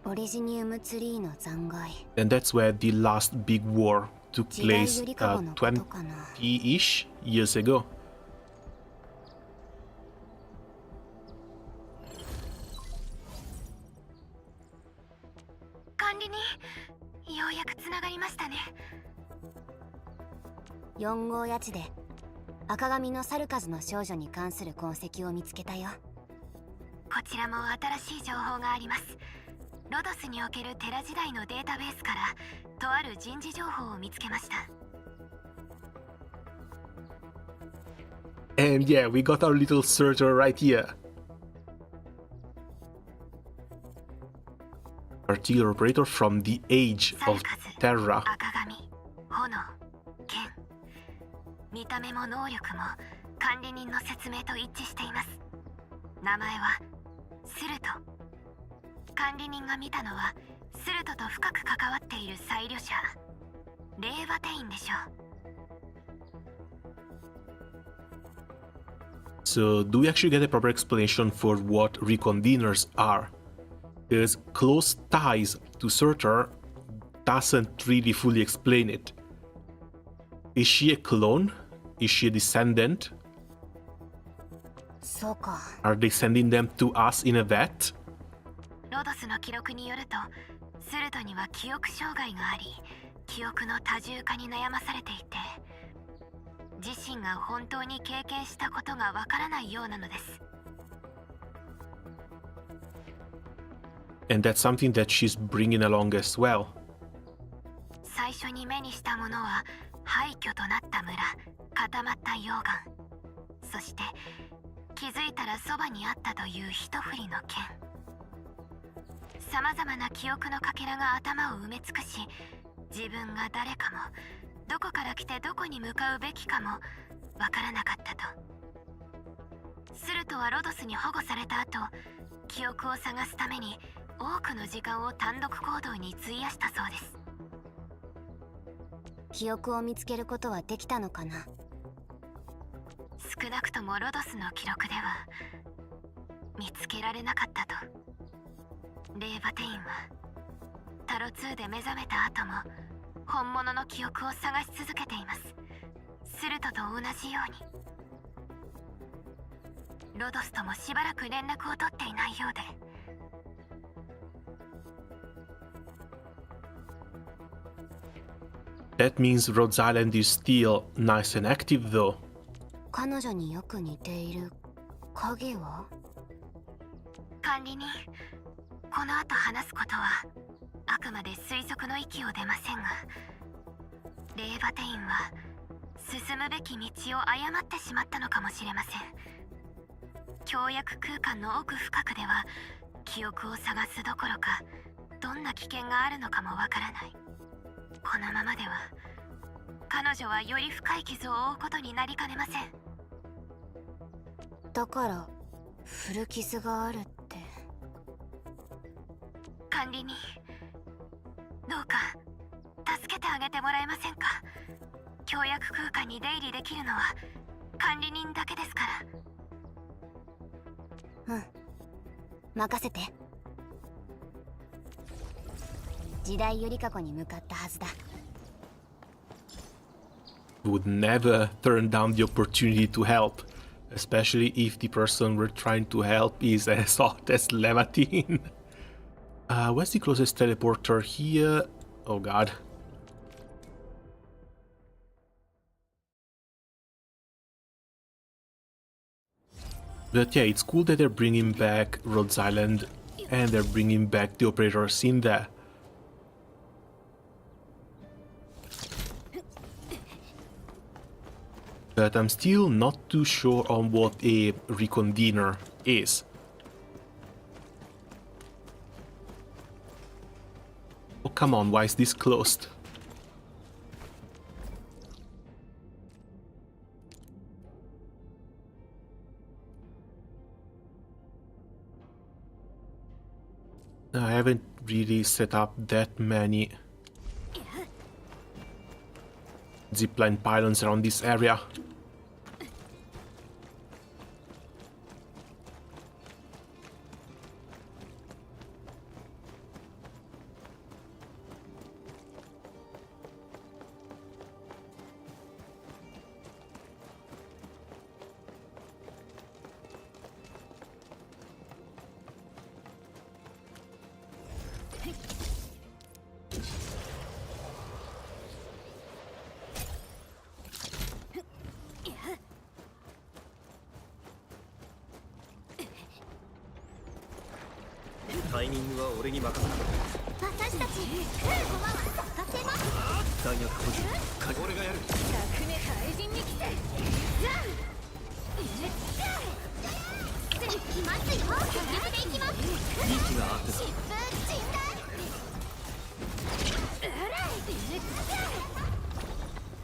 ご。オリジニウムツリーの残骸。 And that's where the last big war took 時代 place ゆりかごのことかな。 20-ish years ago. 管理人、ようやくつながりましたね。4号谷地で赤髪のサルカズの少女に関する痕跡を見つけたよ。こちらも新しい情報があります。ロドスにおけるテラ時代のデータベースからとある人事情報を見つけました。 And yeah, we got our little searcher right here. Particular operator from the age of Terra. 赤髪、炎、剣。見た目も能力も管理人の説明と一致しています。名前はスルト。管理人が見たのはスルトと深く関わっているサイリョ者レーバテインでしょう。 So, do we actually get a proper explanation for what reconveners are? Because close ties to Surtur doesn't really fully explain it. Is she a clone? Is she a descendant? そうか。 Are they sending them to us in a vet? ロドスの記録によるとスルトには記憶障害があり記憶の多重化に悩まされていて自身が本当に経験したことがわからないようなのです。 And that's something that she's bringing along as well. 最初に目にしたものは廃墟となった村、固まった溶岩、そして気づいたらそばにあったという一振りの剣。さまざまな記憶のかけらが頭を埋め尽くし、自分が誰かもどこから来てどこに向かうべきかもわからなかったと。スルトはロドスに保護された後、記憶を探すために多くの時間を単独行動に費やしたそうです。記憶を見つけることはできたのかな。少なくともロドスの記録では見つけられなかったと。レーバテインはタロ2で目覚めた後も本物の記憶を探し続けています。スルトと同じように。ロドスともしばらく連絡を取っていないようで。 That means Rhodes Island is still nice and active though. 彼女によく似ている影は？管理人、この後話すことはあくまで推測の域を出ませんが、レーバテインは進むべき道を誤ってしまったのかもしれません。協約空間の奥深くでは記憶を探すどころかどんな危険があるのかもわからない。このままでは彼女はより深い傷を負うことになりかねません。だから古傷があるって。管理人、どうか助けてあげてもらえませんか。協約空間に出入りできるのは管理人だけですから。うん、任せて。時代よりかごに向かったはずだ。 Would never turn down the opportunity to help, especially if the person we're trying to help is as hot as Laevatain. Where's the closest teleporter here? Oh god. But yeah, it's cool that they're bringing back Rhodes Island and they're bringing back the operators in there. But I'm still not too sure on what a reconvener is. Oh come on, why is this closed? I haven't really set up that many zipline pylons around this area.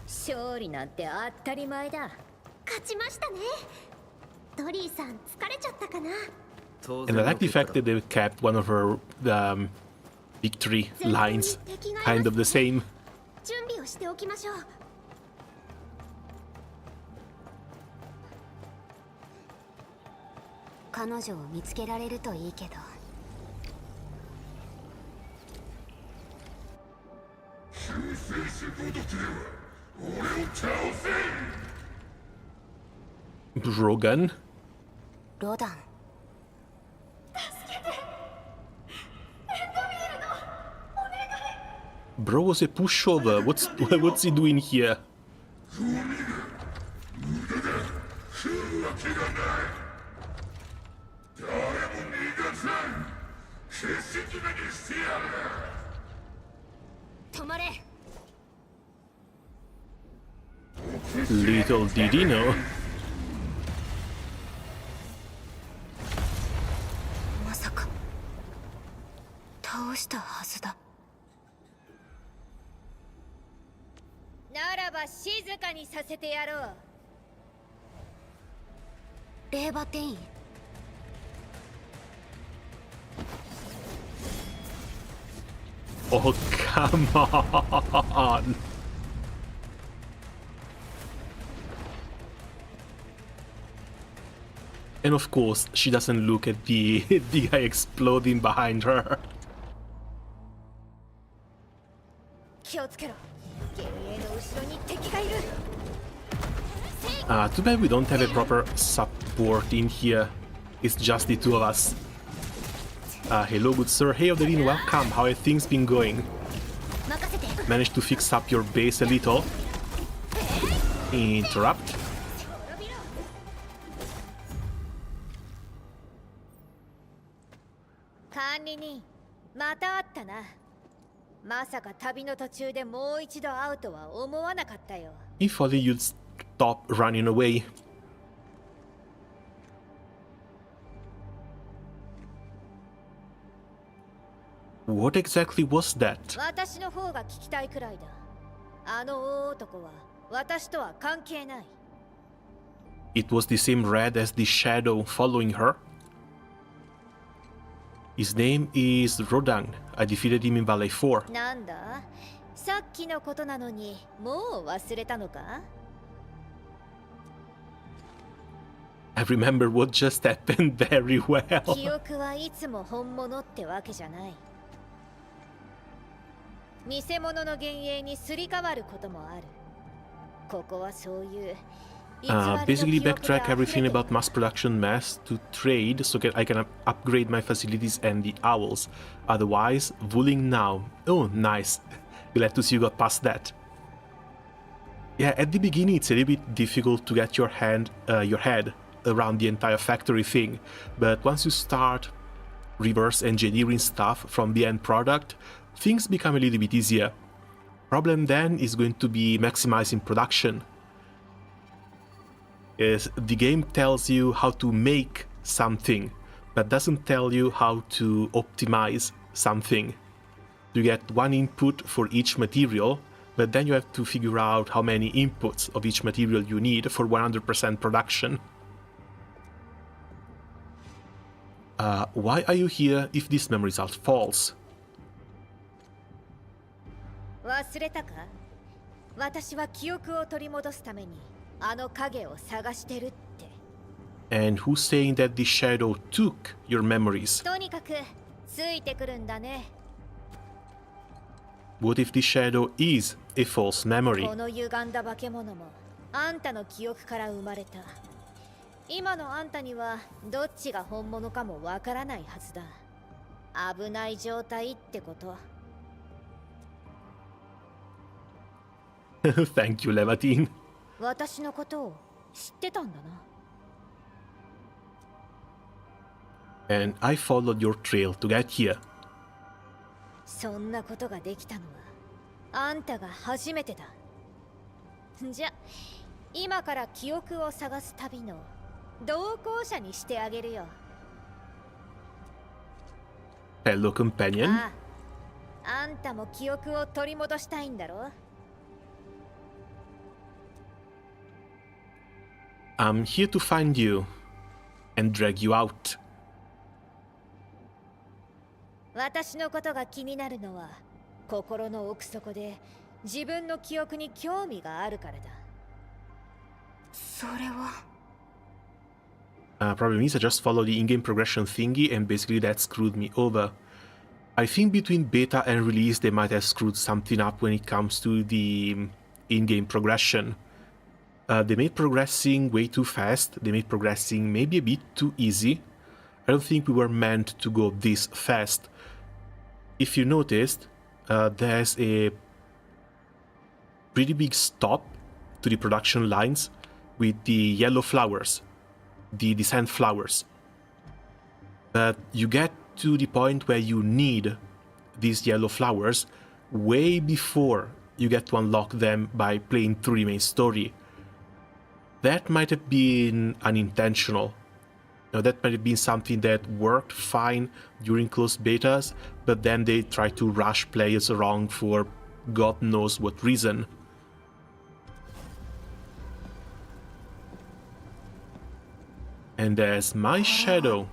勝利なんて当たり前だ。勝ちましたね。ドリーさん疲れちゃったかな。 And I like the fact that they kept one of her victory lines kind of the same. 準備をしておきましょう。彼女を見つけられるといいけど。Rogan? ロダン。 Bro was a pushover. What's he doing here? Little did he know. まさか倒したはずだ。ならば静かにさせてやろう。レーバテイン。 Oh, come on. And of course, she doesn't look at the guy exploding behind her. 気をつけろ。幻影の後ろに敵がいる。 Too bad we don't have a proper support in here. It's just the two of us. Hello, good sir. Hey, Oderin, welcome. How have things been going? Managed to fix up your base a little? Interrupt. 管理人、また会ったな。まさか旅の途中でもう一度会うとは思わなかったよ。 If only you'd stop running away. What exactly was that? 私の方が聞きたいくらいだ。あの大男は私とは関係ない。 It was the same red as the shadow following her. His name is Rodang. I defeated him in Valley 4. なんだ？さっきのことなのにもう忘れたのか？ I remember what just happened very well. 記憶はいつも本物ってわけじゃない。偽物の幻影にすり替わることもある。ここはそういう。 Basically backtrack everything about mass production mass to trade so I can upgrade my facilities and the owls. Otherwise, Wuling now. Oh, nice. Glad to see you got past that. Yeah, at the beginning it's a little bit difficult to get your head around the entire factory thing, but once you start reverse engineering stuff from the end product, things become a little bit easier. Problem then is going to be maximizing production. Is the game tells you how to make something, but doesn't tell you how to optimize something. You get one input for each material, but then you have to figure out how many inputs of each material you need for 100% production. Why are you here if this memory result false? 忘れたか？私は記憶を取り戻すためにあの影を探してるって。And who's saying that the shadow took your memories? とにかくついてくるんだね。What if the shadow is a false memory? この歪んだ化け物もあんたの記憶から生まれた。今のあんたにはどっちが本物かもわからないはずだ。危ない状態ってこと。Thank you, Laevatain. 私のことを知ってたんだな。And I followed your trail to get here. そんなことができたのはあんたが初めてだ。じゃ、今から記憶を探す旅の同行者にしてあげるよ。Fellow companion? ああ、あんたも記憶を取り戻したいんだろ。I'm here to find you and drag you out. 私のことが気になるのは心の奥底で自分の記憶に興味があるからだ。それは。Problem is I just followed the in-game progression thingy and basically that screwed me over. I think between beta and release they might have screwed something up when it comes to the in-game progression. They made progressing way too fast, they made progressing maybe a bit too easy. I don't think we were meant to go this fast. If you noticed, there's a pretty big stop to the production lines with the yellow flowers, the descent flowers. But you get to the point where you need these yellow flowers way before you get to unlock them by playing through the main story. That might have been unintentional. That might have been something that worked fine during closed betas, but then they tried to rush players around for God knows what reason. And there's my shadow.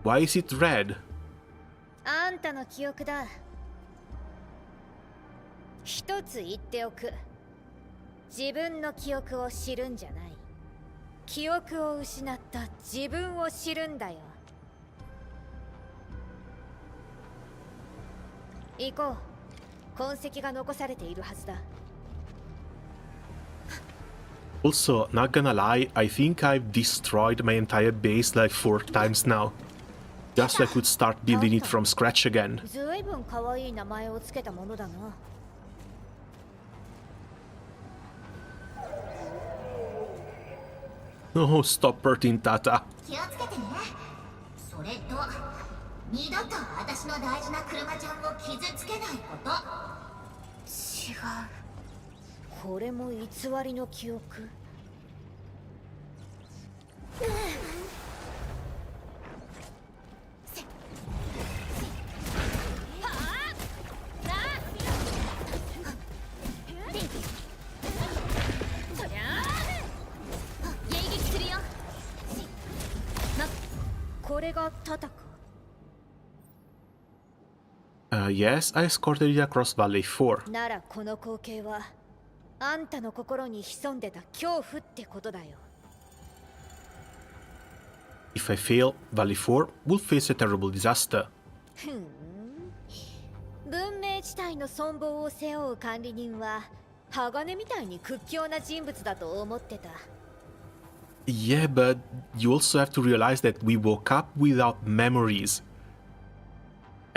Why is it red? あんたの記憶だ。一つ言っておく。自分の記憶を知るんじゃない。記憶を失った自分を知るんだよ。行こう。痕跡が残されているはずだ。Also, not gonna lie, I think I've destroyed my entire base like 4 times now. Just so I could start building it from scratch again. ずいぶん可愛い名前をつけたものだな。Oh, stop hurting Tata. 気をつけてね。それと二度と私の大事な車ちゃんを傷つけないこと。違う。これも偽りの記憶。これがタタか。Yes, I escorted it across Valley 4. ならこの光景はあんたの心に潜んでた恐怖ってことだよ。If I fail, Valley 4 will face a terrible disaster. 文明地帯の存亡を背負う管理人は鋼みたいに屈強な人物だと思ってた。Yeah, but you also have to realize that we woke up without memories.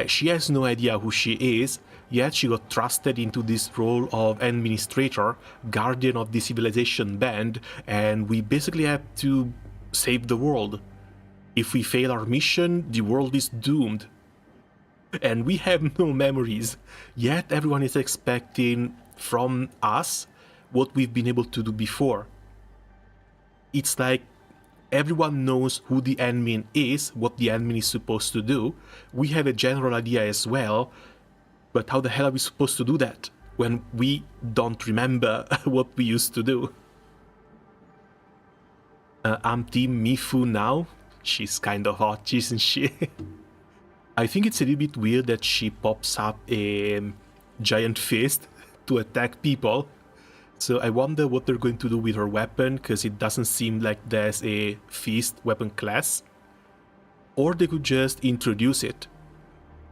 She has no idea who she is, yet she got thrusted into this role of administrator, guardian of the civilization band, and we basically have to save the world. If we fail our mission, the world is doomed. And we have no memories, yet everyone is expecting from us what we've been able to do before. It's like everyone knows who the admin is, what the admin is supposed to do. We have a general idea as well, but how the hell are we supposed to do that when we don't remember what we used to do? I'm Team Mifu now. She's kind of hot, isn't she? I think it's a little bit weird that she pops up a giant fist to attack people. So I wonder what they're going to do with her weapon, because it doesn't seem like there's a fist weapon class. Or they could just introduce it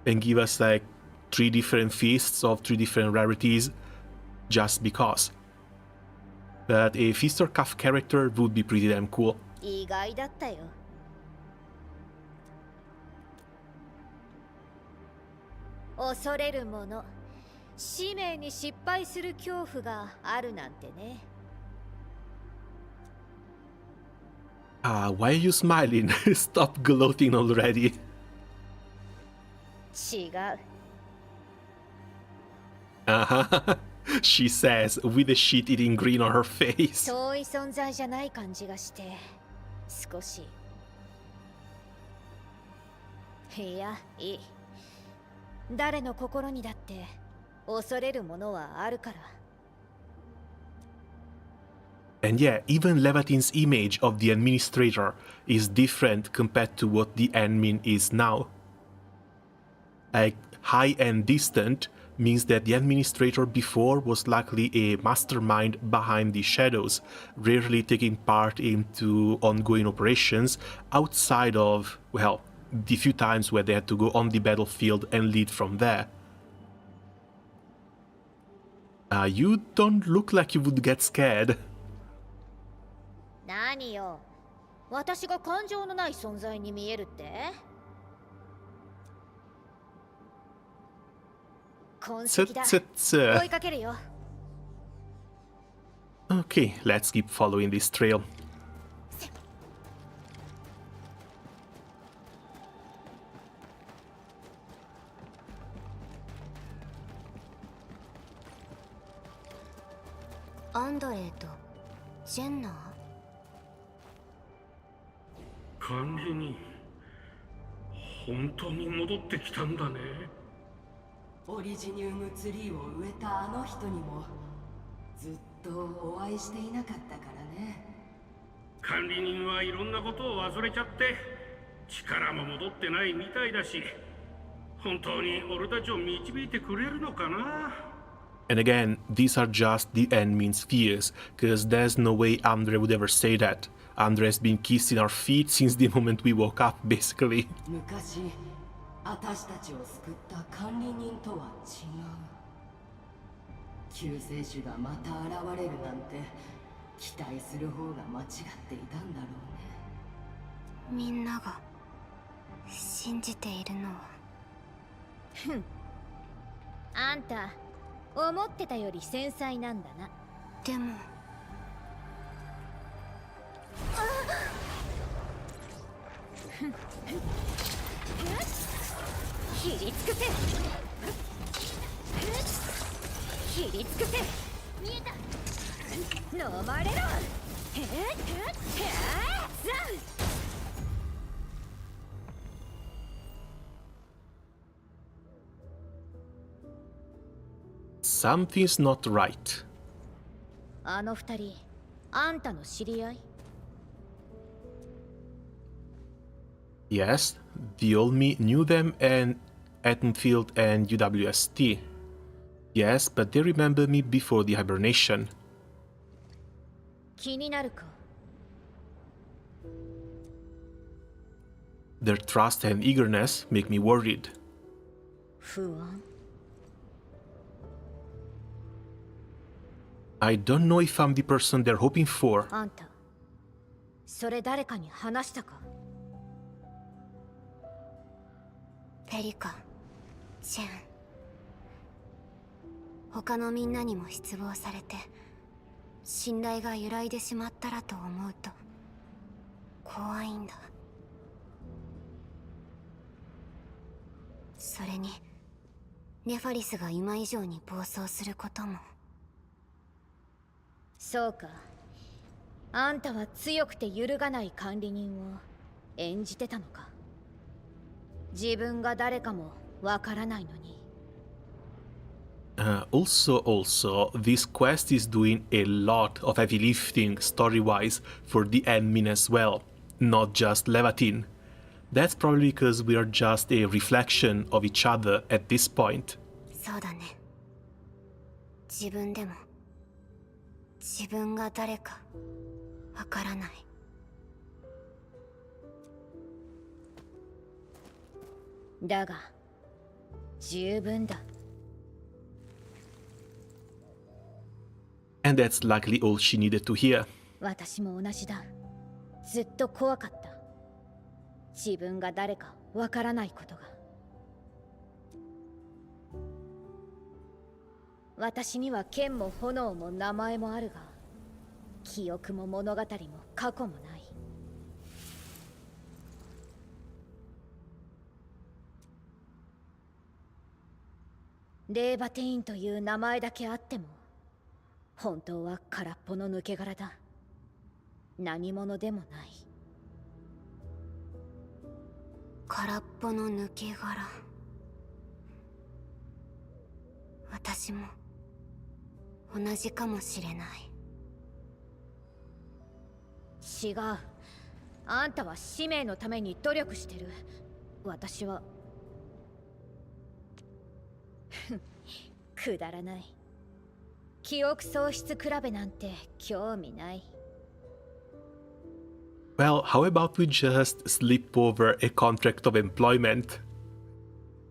and give us like 3 different fists of 3 different rarities just because. But a fist or cuff character would be pretty damn cool. 意外だったよ。恐れるもの、使命に失敗する恐怖があるなんてね。Why are you smiling? Stop gloating already. 違う。She says, with a shit-eating grin on her face. 遠い存在じゃない感じがして、少し。いや、いい。誰の心にだって恐れるものはあるから。And yeah, even Laevatain's image of the administrator is different compared to what the admin is now. Like, high and distant means that the administrator before was likely a mastermind behind the shadows, rarely taking part into ongoing operations outside of, well, the few times where they had to go on the battlefield and lead from there. You don't look like you would get scared. 何よ、私が感情のない存在に見えるって？痕跡だ。追いかけるよ。Okay, let's keep following this trail. Andreとジェンナー？管理人、本当に戻ってきたんだね。オリジニウムツリーを植えたあの人にもずっとお会いしていなかったからね。管理人はいろんなことを忘れちゃって力も戻ってないみたいだし、本当に俺たちを導いてくれるのかな。And again, these are just the admin's fears, because there's no way Andre would ever say that. Andre has been kissing our feet since the moment we woke up, basically. 昔、私たちを救った管理人とは違う。救世主がまた現れるなんて期待する方が間違っていたんだろうね。みんなが信じているのは。ふん。あんた。思ってたより繊細なんだな。でもひりつくせひりつくせ見えた飲まれろへっへっへっザンSomething's not right. あの二人、あんたの知り合い？ Yes, the old me knew them and Endfield and UWST. Yes, but they remember me before the hibernation. 気になるか？ Their trust and eagerness make me worried. 不安。I don't know if I'm the person they're hoping for. あんた、それ誰かに話したか？ペリカ、シェン、他のみんなにも失望されて信頼が揺らいでしまったらと思うと怖いんだ。それにネファリスが今以上に暴走することも。そうか。あんたは強くて揺るがない管理人を演じてたのか。自分が誰かもわからないのに。Also, this quest is doing a lot of heavy lifting story-wise for the admin as well, not just Laevatain. That's probably because we are just a reflection of each other at this point. そうだね。自分でも自分が誰かわからない。だが十分だ。And that's likely all she needed to hear. 私も同じだ。ずっと怖かった。自分が誰かわからないことが。私には剣も炎も名前もあるが、記憶も物語も過去もない。レーバテインという名前だけあっても、本当は空っぽの抜け殻だ。何者でもない。空っぽの抜け殻。私も同じかもしれない。違う。あんたは使命のために努力してる。私はくだらない。記憶喪失比べなんて興味ない。Well, how about we just slip over a contract of employment?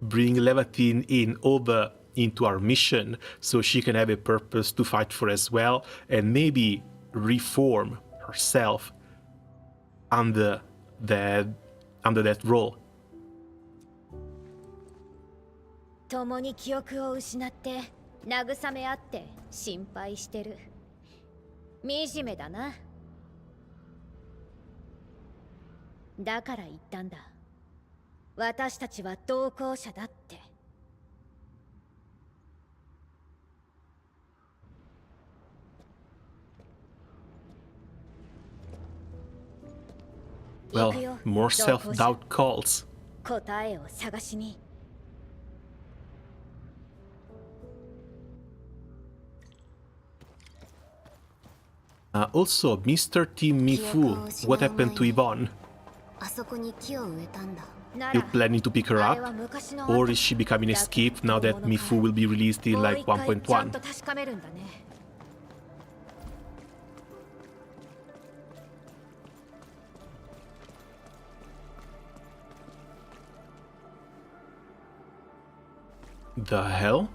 Bring Laevatain in over into our mission so she can have a purpose to fight for as well, and maybe reform herself under that role. 共に記憶を失って慰め合って心配してる。惨めだな。だから言ったんだ。私たちは同行者だって。Well, more self-doubt calls. 答えを探しに。Also, Mr. Team Mifu, what happened to Yvonne? あそこに木を植えたんだ。 You planning to pick her up? Or is she becoming a skip now that Mifu will be released in like 1.1? The hell?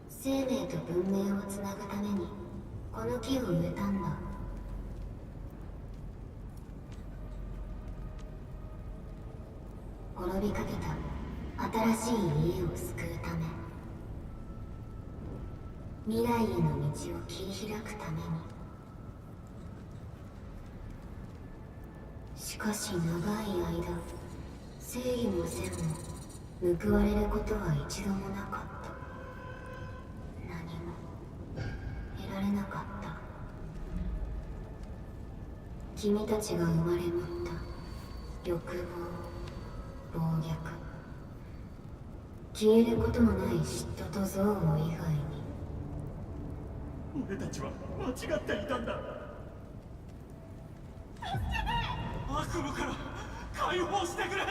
生命と文明をつなぐためにこの木を植えたんだ。滅びかけた新しい家を救うため、未来への道を切り開くために。しかし長い間、正義も善も報われることは一度もなかった。得られなかった。君たちが生まれ持った欲望、暴虐、消えることのない嫉妬と憎悪以外に。俺たちは間違っていたんだ。悪夢から解放してくれ。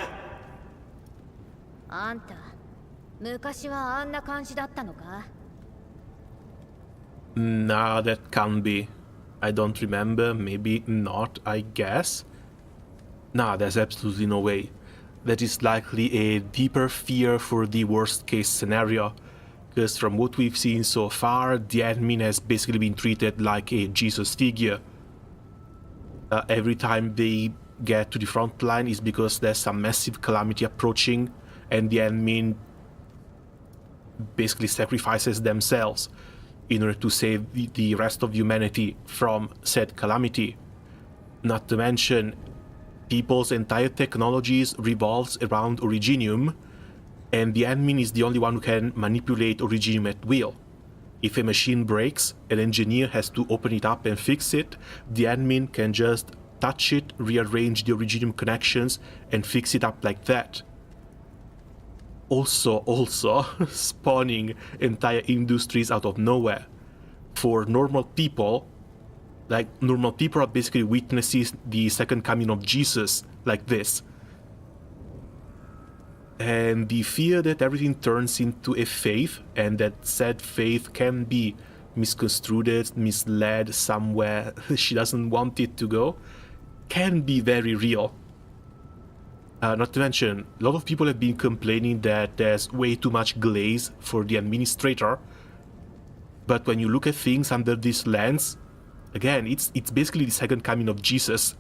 あんた、昔はあんな感じだったのかNah, that can't be. I don't remember. Maybe not, I guess. Nah, there's absolutely no way. That is likely a deeper fear for the worst case scenario. Because from what we've seen so far, the admin has basically been treated like a Jesus figure. Every time they get to the front line is because there's some massive calamity approaching, and the admin basically sacrifices themselves in order to save the rest of humanity from said calamity. Not to mention, people's entire technologies revolves around Originium, and the admin is the only one who can manipulate Originium at will. If a machine breaks, an engineer has to open it up and fix it, the admin can just touch it, rearrange the Originium connections, and fix it up like that. Also, spawning entire industries out of nowhere. For normal people, normal people are basically witnesses the second coming of Jesus, like this. And the fear that everything turns into a faith, and that said faith can be misconstrued, misled somewhere she doesn't want it to go, can be very real. Not to mention, a lot of people have been complaining that there's way too much glaze for the administrator. But when you look at things under this lens, again, it's basically the second coming of Jesus.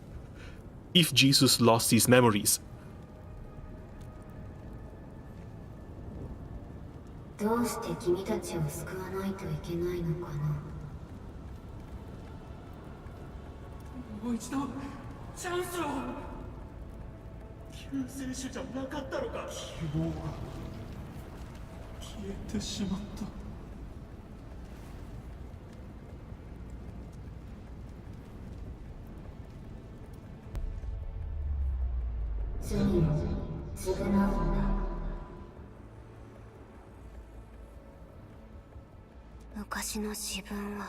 If Jesus lost his memories. どうして君たちを救わないといけないのかな。もう一度チャンスを。救世主じゃなかったのか。希望が消えてしまった。罪を償うんだ。昔の自分は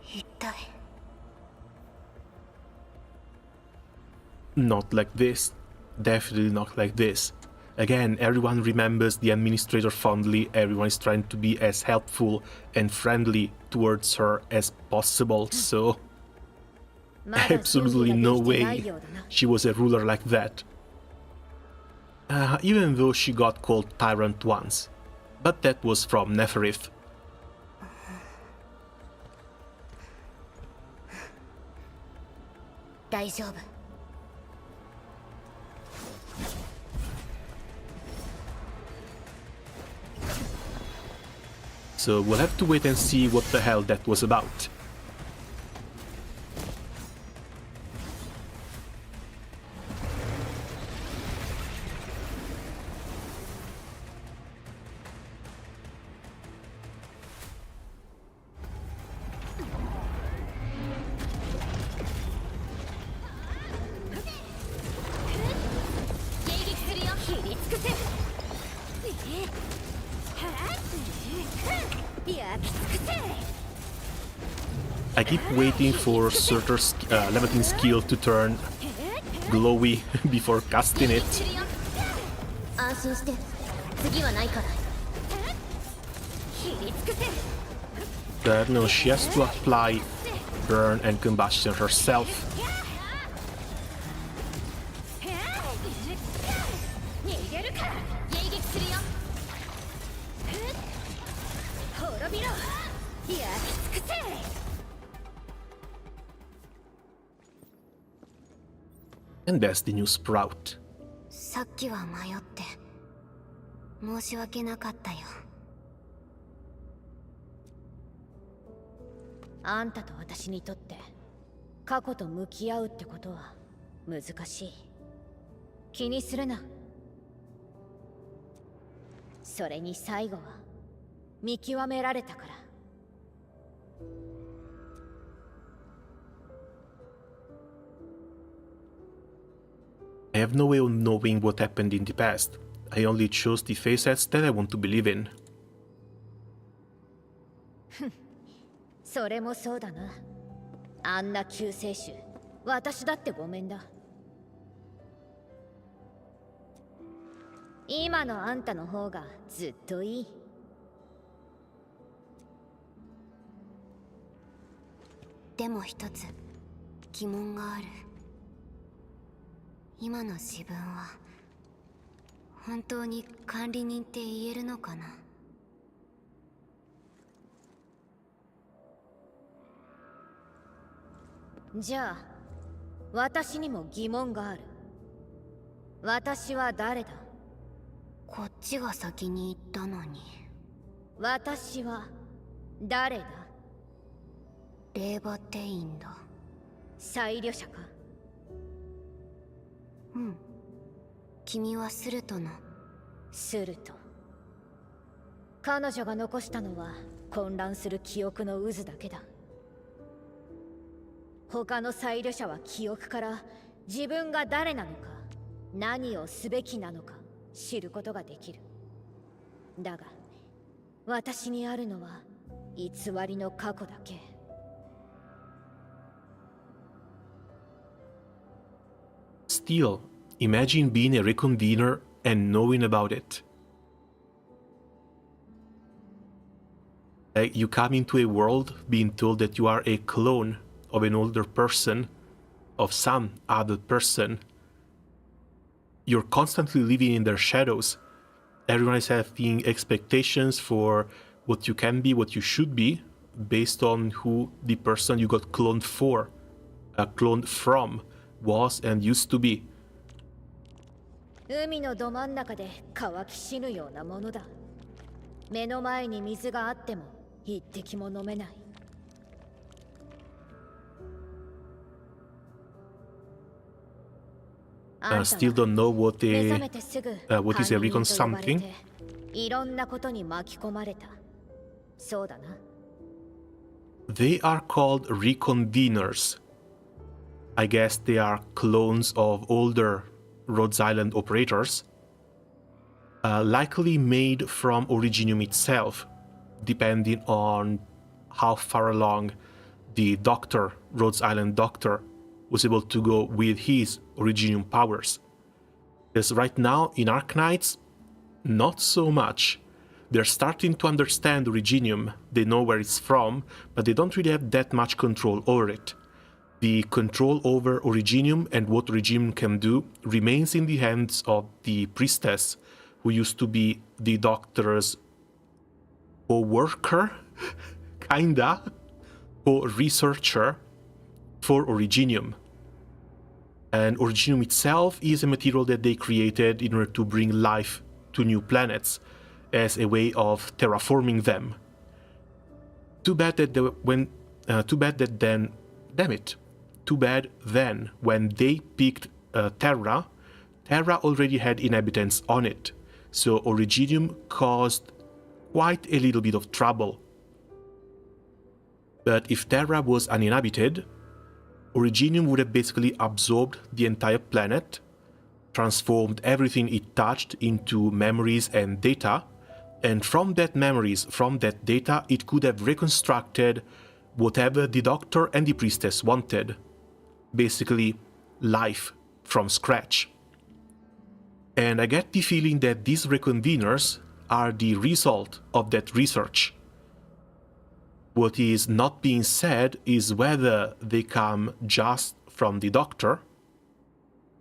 一体。 Not like this. Definitely not like this. Again, everyone remembers the administrator fondly, everyone is trying to be as helpful and friendly towards her as possible, so absolutely no way she was a ruler like that. Even though she got called Tyrant once. But that was from Neferith. So we'll have to wait and see what the hell that was about. I keep waiting for Surtur's Laevatain skill to turn glowy before casting it. But no, she has to apply burn and combustion herself. And there's the new sprout. さっきは迷って申し訳なかったよ。あんたと私にとって過去と向き合うってことは難しい。気にするな。それに最後は見極められたから。I have no way of knowing what happened in the past. I only chose the facets that I want to believe in. それもそうだな。あんな救世主、私だってごめんだ。今のあんたの方がずっといい。でも一つ疑問がある。今の自分は本当に管理人って言えるのかな。じゃあ私にも疑問がある。私は誰だ？こっちが先に言ったのに。私は誰だ？レーバテインだ。裁量者か？うん。君はスルトの。スルト。彼女が残したのは混乱する記憶の渦だけだ。他の裁量者は記憶から自分が誰なのか何をすべきなのか知ることができる。だが私にあるのは偽りの過去だけ。Still, imagine being a reconvener and knowing about it. Like you come into a world being told that you are a clone of an older person, of some other person. You're constantly living in their shadows. Everyone is having expectations for what you can be, what you should be, based on who the person you got cloned from was and used to be. 海のど真ん中で乾き死ぬようなものだ。目の前に水があっても一滴も飲めない。Still don't know what is a recon something. いろんなことに巻き込まれた。そうだな。They are called reconveners. I guess they are clones of older Rhodes Island operators, likely made from Originium itself, depending on how far along the Doctor, Rhodes Island Doctor, was able to go with his Originium powers. Because right now in Arknights, not so much. They're starting to understand Originium, they know where it's from, but they don't really have that much control over it. The control over Originium and what Originium can do remains in the hands of the priestess, who used to be the Doctor's co-worker, kinda, co-researcher for Originium. And Originium itself is a material that they created in order to bring life to new planets as a way of terraforming them. Too bad then, when they picked Terra already had inhabitants on it, so Originium caused quite a little bit of trouble. But if Terra was uninhabited, Originium would have basically absorbed the entire planet, transformed everything it touched into memories and data, and from that memories, from that data, it could have reconstructed whatever the Doctor and the Priestess wanted. Basically, life from scratch. And I get the feeling that these reconveners are the result of that research. What is not being said is whether they come just from the Doctor,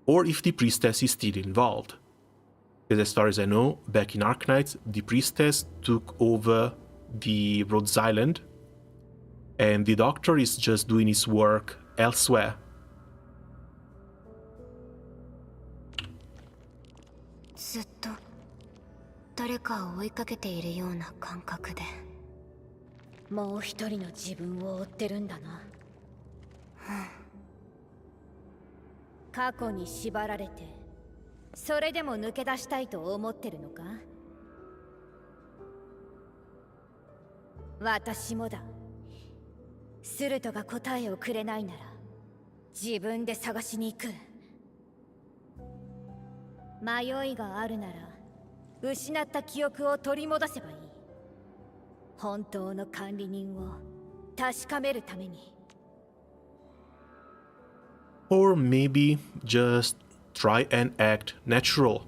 or if the Priestess is still involved. Because as far as I know, back in Arknights, the Priestess took over the Rhodes Island, and the Doctor is just doing his work elsewhere. ずっと誰かを追いかけているような感覚で。もう一人の自分を追ってるんだな。過去に縛られて、それでも抜け出したいと思ってるのか？私もだ。スルトが答えをくれないなら、自分で探しに行く。迷いがあるなら、失った記憶を取り戻せばいい。本当の管理人を確かめるために。Or maybe just try and act natural.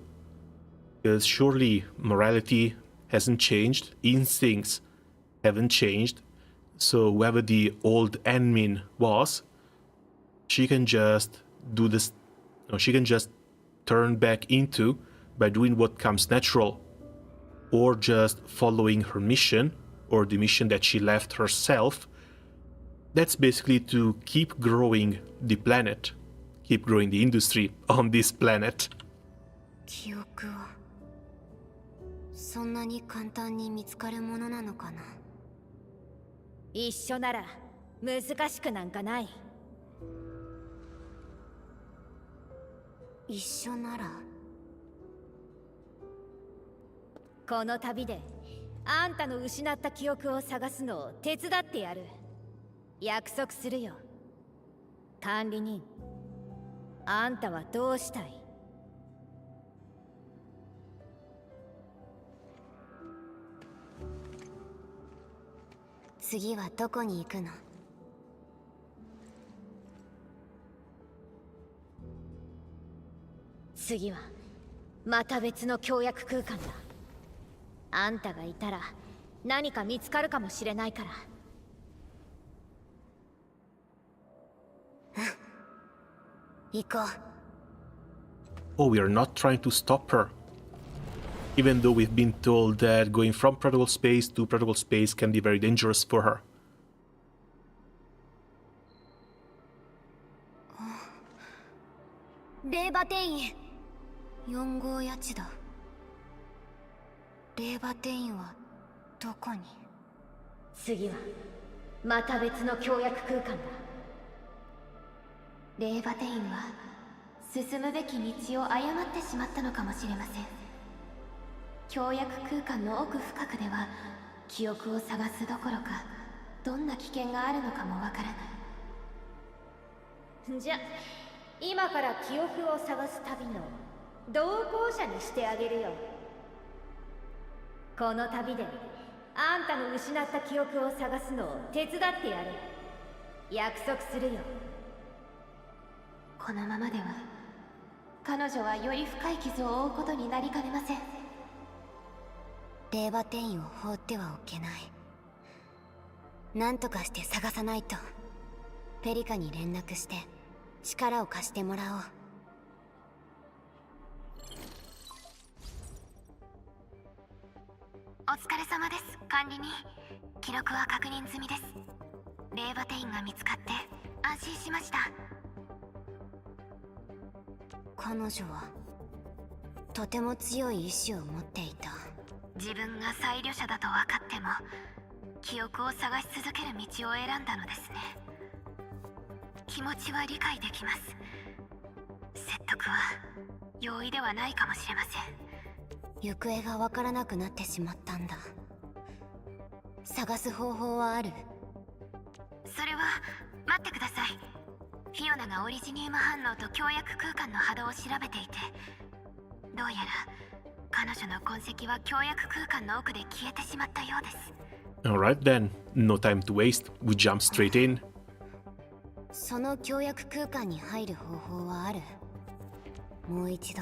Because surely morality hasn't changed, instincts haven't changed, so whoever the old admin was, she can just do this, she can just turn back into by doing what comes natural, or just following her mission, or the mission that she left herself. That's basically to keep growing the planet, keep growing the industry on this planet. 記憶はそんなに簡単に見つかるものなのかな。一緒なら難しくなんかない。一緒なら。この旅であんたの失った記憶を探すのを手伝ってやる。約束するよ。管理人、あんたはどうしたい？次はどこに行くの？次はまた別の協約空間だ。あんたがいたら何か見つかるかもしれないから。行こう。Oh, we are not trying to stop her. Even though we've been told that going from protocol space to protocol space can be very dangerous for her. レーバテイン4号谷地だ。レーバテインはどこに？次はまた別の協約空間だ。レーバテインは進むべき道を誤ってしまったのかもしれません。協約空間の奥深くでは記憶を探すどころかどんな危険があるのかもわからない。じゃ今から記憶を探す旅の同行者にしてあげるよ。この旅であんたの失った記憶を探すのを手伝ってやる。約束するよ。このままでは彼女はより深い傷を負うことになりかねません。レーバテインを放ってはおけない。なんとかして探さないと。ペリカに連絡して力を貸してもらおう。お疲れ様です、管理人。記録は確認済みです。レーバテインが見つかって安心しました。彼女はとても強い意志を持っていた。自分が再旅者だと分かっても記憶を探し続ける道を選んだのですね。気持ちは理解できます。説得は容易ではないかもしれません。行方がわからなくなってしまったんだ。探す方法はある？それは待ってください。フィオナがオリジニウム反応と協約空間の波動を調べていて、どうやら彼女の痕跡は協約空間の奥で消えてしまったようです。 Alright then, no time to waste, we jump straight in. その協約空間に入る方法はある？もう一度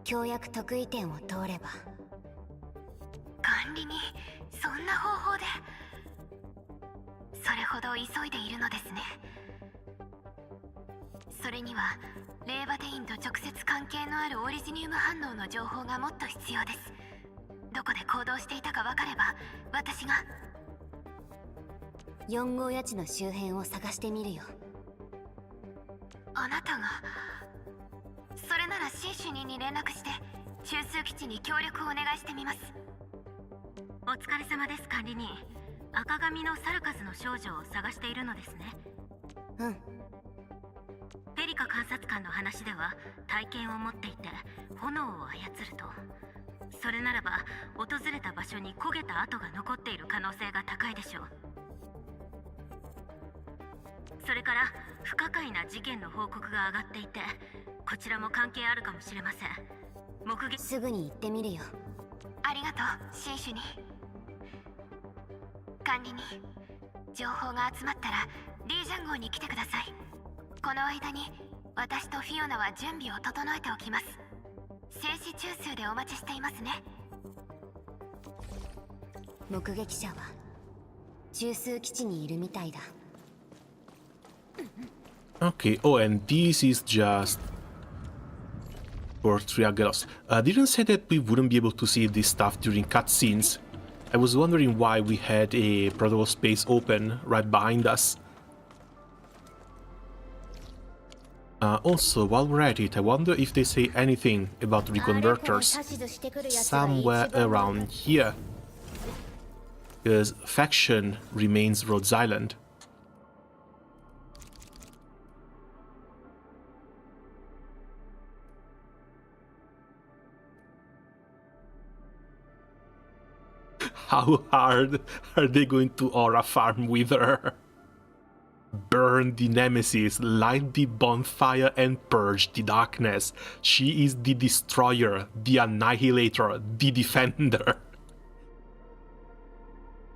協約特異点を通れば。管理にそんな方法で。それほど急いでいるのですね。それにはレーバテインと直接関係のあるオリジニウム反応の情報がもっと必要です。どこで行動していたか分かれば私が。4号谷地の周辺を探してみるよ。あなたが。それなら新主任に連絡して中枢基地に協力をお願いしてみます。お疲れ様です、管理人。赤髪のサルカスの少女を探しているのですね。うん。ペリカ監察官の話では体験を持っていて炎を操ると。それならば訪れた場所に焦げた跡が残っている可能性が高いでしょう。それから不可解な事件の報告が上がっていて、こちらも関係あるかもしれません。目撃。すぐに行ってみるよ。ありがとう、新主任。管理人、情報が集まったらリージャン号に来てください。この間に私とフィオナは準備を整えておきます。静止中枢でお待ちしていますね。目撃者は中枢基地にいるみたいだ。Okay, oh, and this is just for Triagelos. Didn't say that we wouldn't be able to see this stuff during cutscenes. I was wondering why we had a protocol space open right behind us. Also, while we're at it, I wonder if they say anything about reconverters somewhere around here. Because faction remains Rhodes Island. How hard are they going to aura farm with her? Burn the nemesis, light the bonfire and purge the darkness. She is the destroyer, the annihilator, the defender.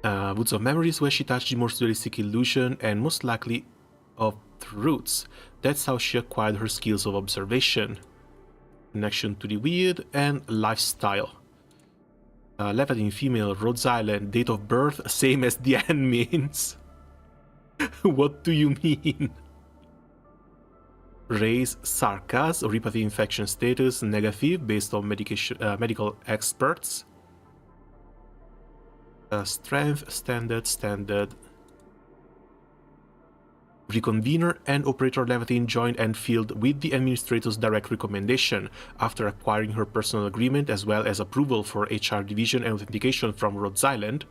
Woods of Memories, where she touched the most realistic illusion and most likely of roots. That's how she acquired her skills of observation, connection to the weird, and lifestyle. Laevatain female, Rhodes Island, date of birth, same as the end means. What do you mean? Race, Sarkas, Repathy infection status, negative, based on medical experts. Strength, standard. Reconvener and Operator Laevatain joined Endfield with the Administrator's direct recommendation after acquiring her personal agreement as well as approval for HR division and authentication from Rhodes Island.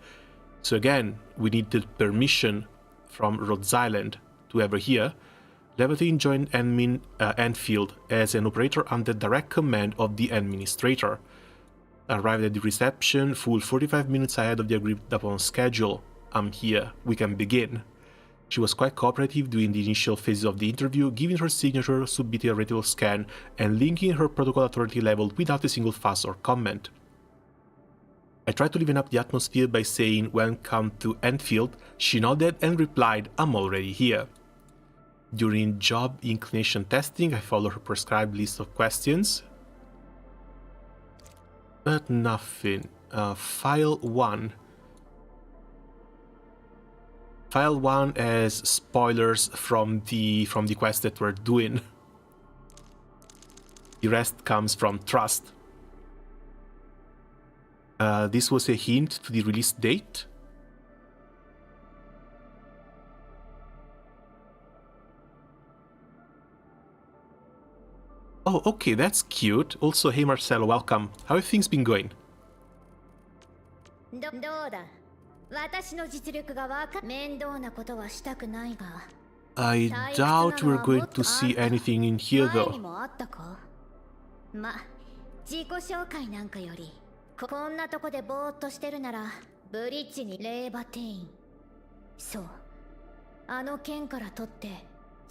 So again, we need the permission from Rhodes Island to ever here. Laevatain joined Endfield as an operator under direct command of the Administrator. Arrived at the reception, full 45 minutes ahead of the agreed upon schedule. I'm here, we can begin. She was quite cooperative during the initial phases of the interview, giving her signature, submitting a retinal scan, and linking her protocol authority level without a single fuss or comment. I tried to liven up the atmosphere by saying, "Welcome to Endfield." She nodded and replied, "I'm already here." During job inclination testing, I followed her prescribed list of questions. But nothing. File 1. File 1 has spoilers from the quest that we're doing. The rest comes from Trust. This was a hint to the release date. Oh, okay, that's cute. Also, hey Marcelo, welcome. How have things been going? I doubt we're going to see anything in here though. 自己紹介なんかよりこんなとこでぼーっとしてるならブリッジにレーバテイン。そう、あの剣から取って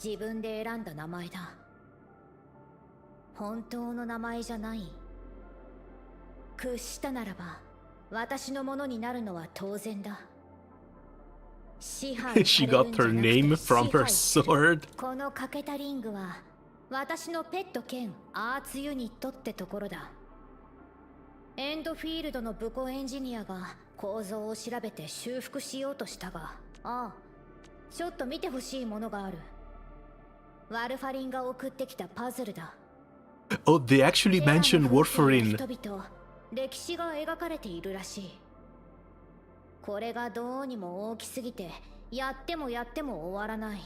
自分で選んだ名前だ。本当の名前じゃない。屈したならば私のものになるのは当然だ。支配 She got her name from her sword. この欠けたリングは私のペット兼アーツユニットってところだ。エンドフィールドの武庫エンジニアが構造を調べて修復しようとしたが、ああ、ちょっと見てほしいものがある。ワルファリンが送ってきたパズルだ。Oh, they actually mentioned Warfarin. 歴史が描かれているらしい。これがどうにも大きすぎてやっても終わらない。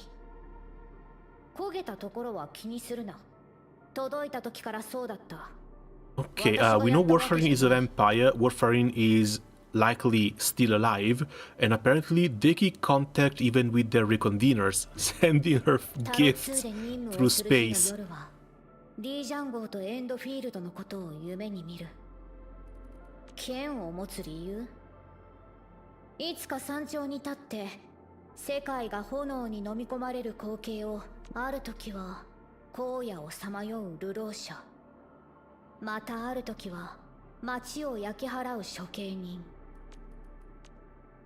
焦げたところは気にするな。届いた時からそうだった。Okay, we know Warfarin is a vampire. Warfarin is likely still alive, and apparently they keep contact even with their reconveners, sending her gifts through space. リージャン号とエンドフィールドのことを夢に見る。剣を持つ理由？いつか山頂に立って世界が炎に飲み込まれる光景を、ある時は荒野をさまよう流浪者、またある時は街を焼き払う処刑人。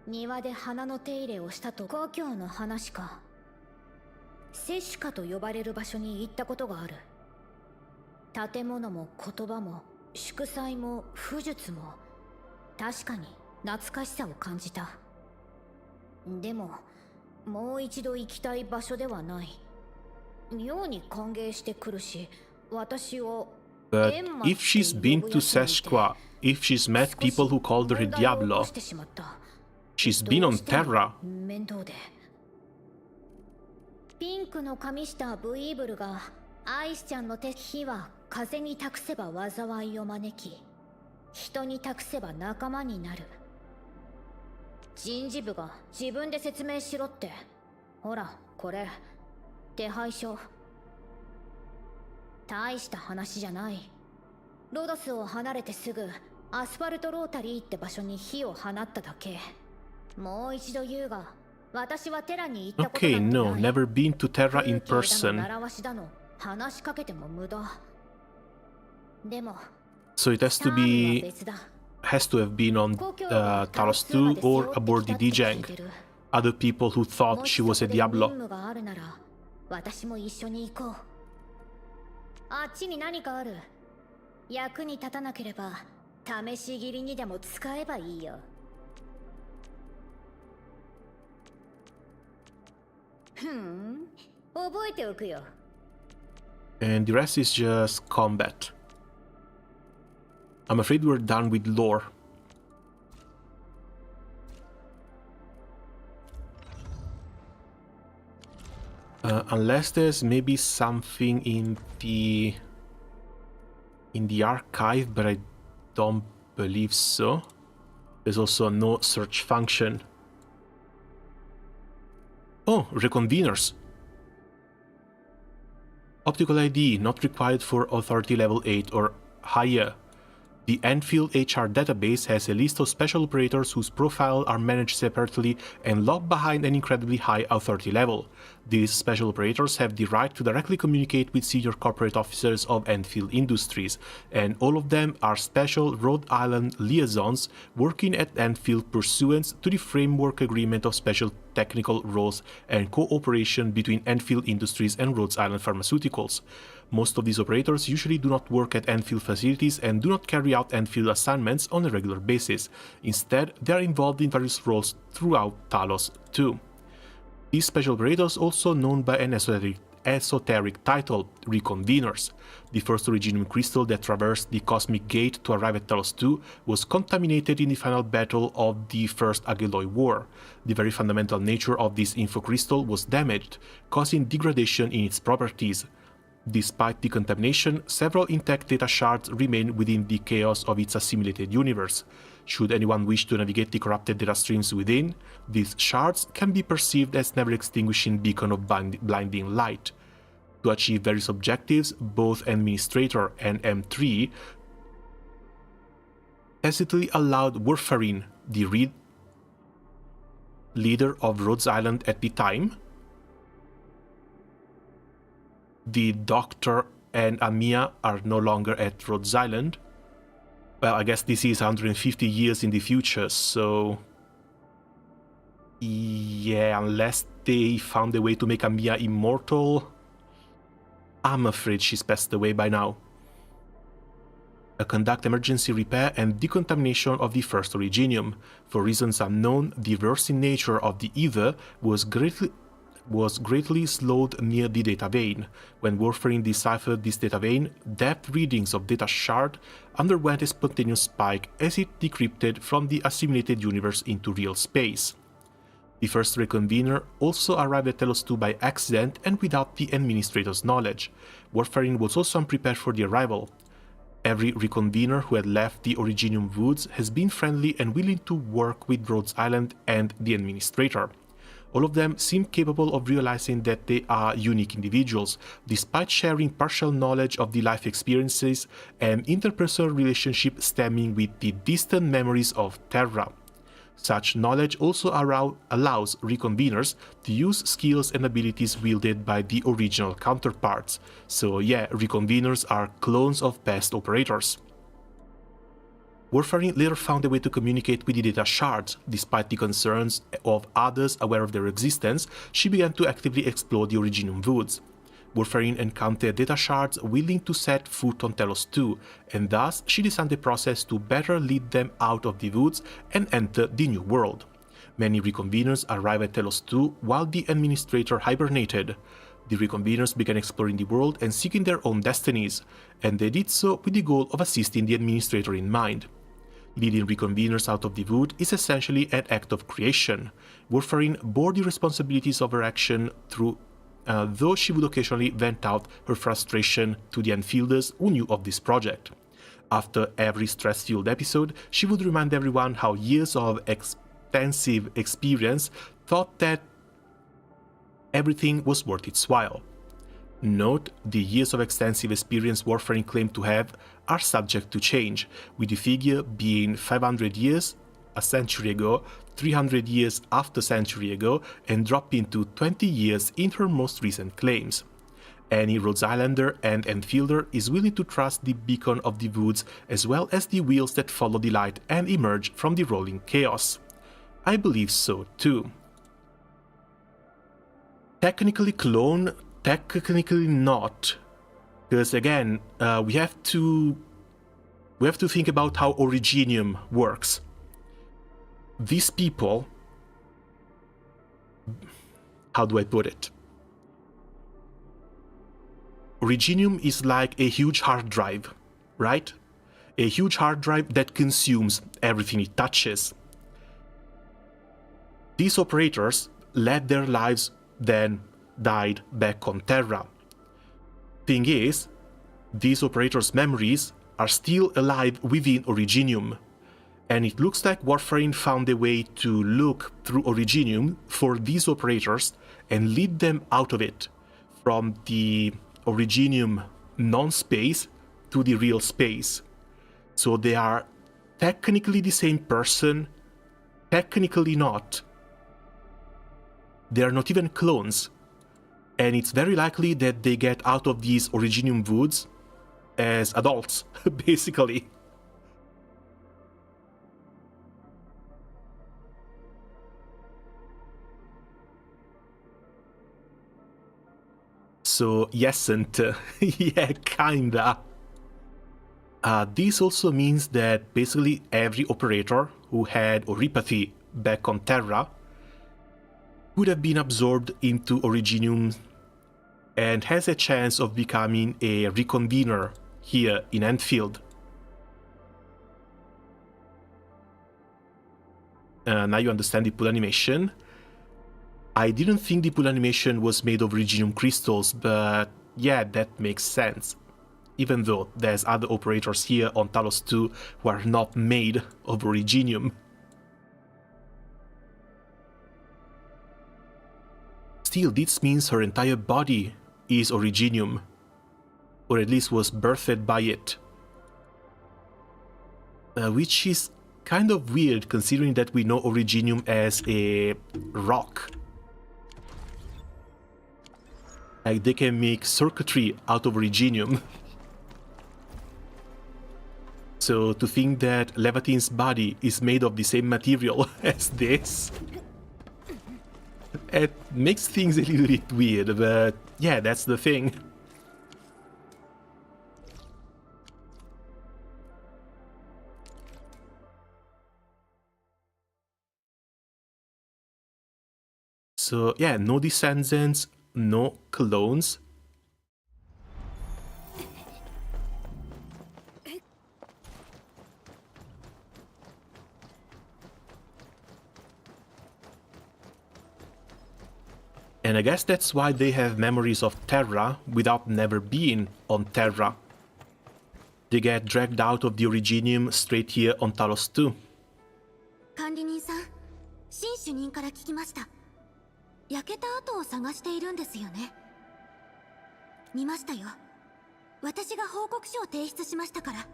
庭で花の手入れをしたと故郷の話か。セシカと呼ばれる場所に行ったことがある。建物も言葉も祝祭も巫術も確かに懐かしさを感じた。でももう一度行きたい場所ではない。妙に歓迎してくるし、私を But if she's been to Seshqua, if she's met people who called her Diablo, she's been on Terra. 面倒で。ピンクの髪したブイーブルがアイスちゃんの手火は風に託せば災いを招き、人に託せば仲間になる。人事部が自分で説明しろって。ほらこれ手配書。大した話じゃない。ロドスを離れてすぐアスファルトロータリーって場所に火を放っただけ。もう一度言うが、Okay, no, never been to Terra in person. So it has to have been on Talos 2 or aboard the Dijang. Other people who thought she was a Diablo. あっちに何かある。役に立たなければ試し切りにでも使えばいいよ。覚えておくよ。And the rest is just combat. I'm afraid we're done with lore. Unless there's maybe something in the archive, but I don't believe so. There's also no search function. Oh, reconveners. Optical ID not required for authority level 8 or higher. The Endfield HR database has a list of special operators whose profiles are managed separately and locked behind an incredibly high authority level. These special operators have the right to directly communicate with senior corporate officers of Endfield Industries, and all of them are special Rhode Island liaisons working at Endfield pursuant to the Framework Agreement of Special Technical Roles and Cooperation between Endfield Industries and Rhode Island Pharmaceuticals. Most of these operators usually do not work at Endfield facilities and do not carry out Endfield assignments on a regular basis. Instead, they are involved in various roles throughout Talos 2. These special operators are also known by an esoteric title, Reconveners. The first Originium crystal that traversed the Cosmic Gate to arrive at Talos 2 was contaminated in the final battle of the First Ageloi War. The very fundamental nature of this info crystal was damaged, causing degradation in its properties. Despite the contamination, several intact data shards remain within the chaos of its assimilated universe. Should anyone wish to navigate the corrupted data streams within, these shards can be perceived as never-extinguishing beacon of blinding light. To achieve various objectives, both Administrator and M3 tacitly allowed Warfarin, the leader of Rhodes Island at the time. The Doctor and Amia are no longer at Rhodes Island. Well, I guess this is 150 years in the future, so... yeah, unless they found a way to make Amia immortal... I'm afraid she's passed away by now. Conduct emergency repair and decontamination of the first Originium. For reasons unknown, the reversing nature of the ether was greatly slowed near the data vein. When Warfarin deciphered this data vein, depth readings of data shard underwent a spontaneous spike as it decrypted from the assimilated universe into real space. The first Reconvener also arrived at Talos 2 by accident and without the Administrator's knowledge. Warfarin was also unprepared for the arrival. Every Reconvener who had left the Originium Woods has been friendly and willing to work with Rhodes Island and the Administrator. All of them seem capable of realizing that they are unique individuals, despite sharing partial knowledge of the life experiences and interpersonal relationship stemming with the distant memories of Terra. Such knowledge also allows Reconveners to use skills and abilities wielded by the original counterparts. So yeah, Reconveners are clones of past operators. Warfarin later found a way to communicate with the data shards. Despite the concerns of others aware of their existence, she began to actively explore the Originium Woods. Warfarin encountered data shards willing to set foot on Talos 2, and thus she designed the process to better lead them out of the woods and enter the new world. Many Reconveners arrived at Talos 2 while the Administrator hibernated. The Reconveners began exploring the world and seeking their own destinies, and they did so with the goal of assisting the Administrator in mind. Leading Reconveners out of the wood is essentially an act of creation. Warfarin bore the responsibilities of her action through, though she would occasionally vent out her frustration to the Enfielders who knew of this project. After every stress-fueled episode, she would remind everyone how years of extensive experience taught that everything was worth its while. Note, the years of extensive experience Warfarin claimed to have are subject to change, with the figure being 500 years, a century ago, 300 years half a century ago and dropping to 20 years in her most recent claims. Any Rhodes Islander and Endfielder is willing to trust the beacon of the woods as well as the wheels that follow the light and emerge from the rolling chaos. I believe so too. Technically clone, technically not, because again, we have to think about how Originium works. These people, how do I put it? Originium is like a huge hard drive, right? A huge hard drive that consumes everything it touches. These operators led their lives, then died back on Terra. Thing is, these operators' memories are still alive within Originium, and it looks like Warfarin found a way to look through Originium for these operators and lead them out of it, from the Originium non-space to the real space. So they are technically the same person, technically not. They are not even clones, and it's very likely that they get out of these Originium woods as adults, basically. So, yesn't, yeah, kinda. This also means that basically every operator who had Oripathy back on Terra would have been absorbed into Originium and has a chance of becoming a reconvener here in Endfield. Now you understand the pull animation. I didn't think the pull animation was made of Originium crystals, but yeah, that makes sense. Even though there's other operators here on Talos 2 who are not made of Originium. Still, this means her entire body is Originium, or at least was birthed by it. Which is kind of weird considering that we know Originium as a rock. Like, they can make circuitry out of Originium. So to think that Laevatain's body is made of the same material as this, it makes things a little bit weird, but yeah, that's the thing. So yeah, no descendants, no clones. And I guess that's why they have memories of Terra without never being on Terra. They get dragged out of the Originium straight here on Talos 2. 管理人さん、新主任から聞きました。焼けた跡を探しているんですよね。見ましたよ。私が報告書を提出しましたから。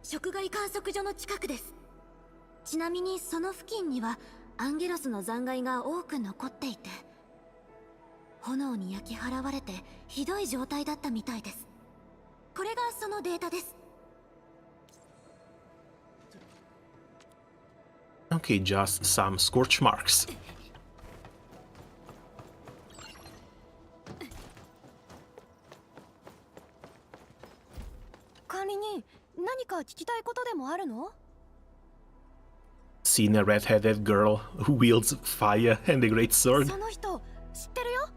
触害観測所の近くです。ちなみにその付近にはアンゲロスの残骸が多く残っていて、炎に焼き払われてひどい状態だったみたいです。これがそのデータです。Okay, just some scorch marks. 管理人、何か聞きたいことでもあるの？ Seen a red-headed girl who wields fire and a great sword. その人知ってるよ。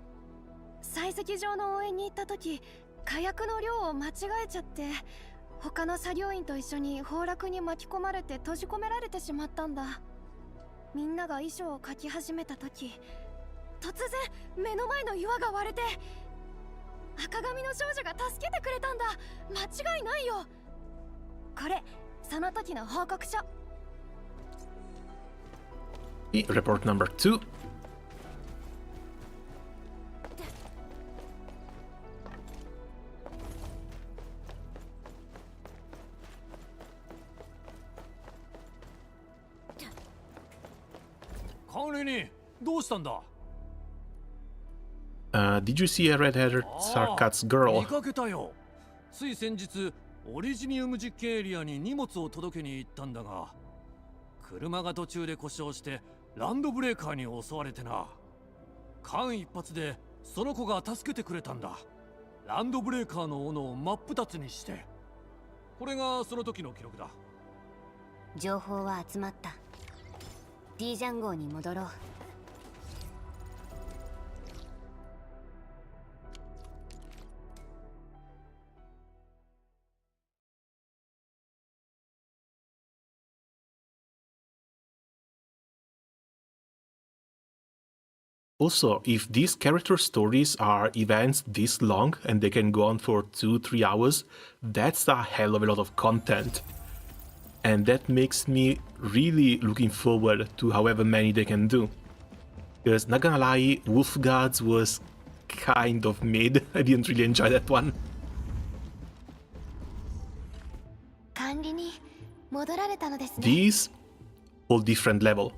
採石場の応援に行った時、火薬の量を間違えちゃって、他の作業員と一緒に崩落に巻き込まれて閉じ込められてしまったんだ。みんなが遺書を書き始めた時、突然目の前の岩が割れて、赤髪の少女が助けてくれたんだ。間違いないよ。これ、その時の報告書。Report number 2. 管理人、どうしたんだ？ Did you see a red-haired Sarkat's girl? 見かけたよ。つい先日、オリジニウム実験エリアに荷物を届けに行ったんだが、車が途中で故障してランドブレーカーに襲われてな。間一髪でその子が助けてくれたんだ。ランドブレーカーの斧を真っ二つにして。これがその時の記録だ。情報は集まった。 D ジャン号に戻ろう。Also, if these character stories are events this long and they can go on for 2-3 hours, that's a hell of a lot of content. And that makes me really looking forward to however many they can do. Because not gonna lie, Wolf Guards was kind of mid. I didn't really enjoy that one. 管理に戻られたのですね。 These, all different level.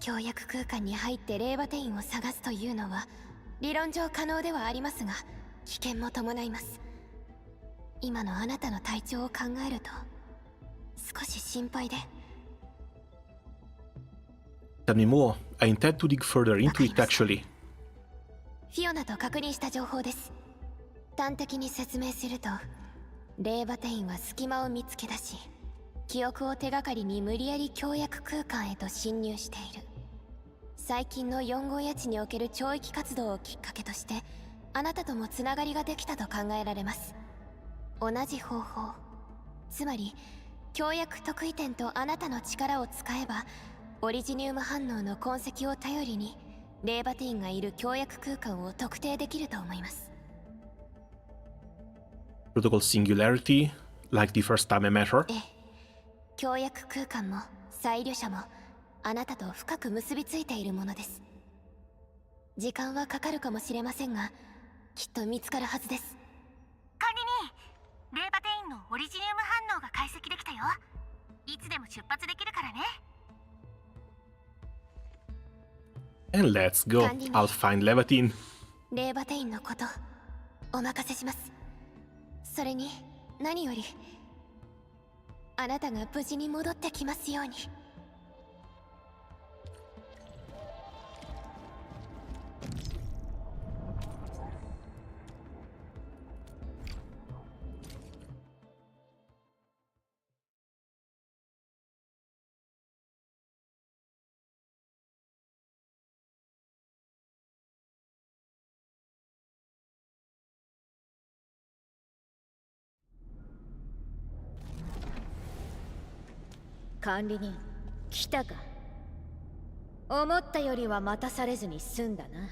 協約空間に入ってレーバテインを探すというのは理論上可能ではありますが危険も伴います。今のあなたの体調を考えると少し心配で。 Tell me more. I intend to dig further into it actually. フィオナと確認した情報です。端的に説明するとレーバテインは隙間を見つけ出し記憶を手がかりに無理やり協約空間へと侵入している。最近の4号谷地における懲役活動をきっかけとしてあなたともつながりができたと考えられます。同じ方法、つまり協約得意点とあなたの力を使えばオリジニウム反応の痕跡を頼りにレーバテインがいる協約空間を特定できると思います。 Protocol Singularity, like the first time I met her. ええ、協約空間も再旅者もあなたと深く結びついているものです。時間はかかるかもしれませんがきっと見つかるはずです。管理人、レーバテインのオリジニウム反応が解析できたよ。いつでも出発できるからね。 And let's go. I'll find Laevatain. レーバテインのことお任せします。それに何よりあなたが無事に戻ってきますように。 管理人、来たか。思ったよりは待たされずに済んだな。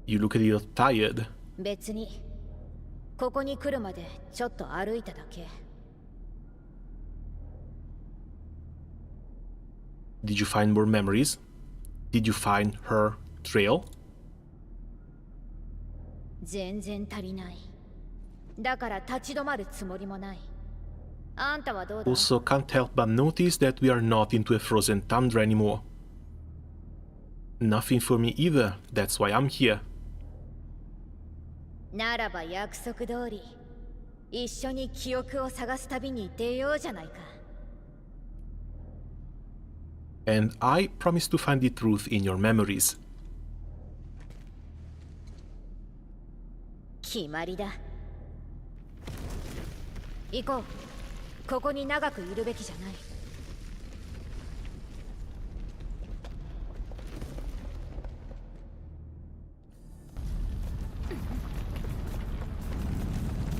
You look a little tired. 別にここに来るまでちょっと歩いただけ。 Did you find more memories? Did you find her trail? 全然足りない。だから立ち止まるつもりもない。あんたはどうだ? Also can't help but notice that we are not into a frozen tundra anymore. Nothing for me either, that's why I'm here. ならば約束通り一緒に記憶を探す旅に出ようじゃないか。 And I promise to find the truth in your memories. 決まりだ。行こう。ここに長くいるべきじゃない。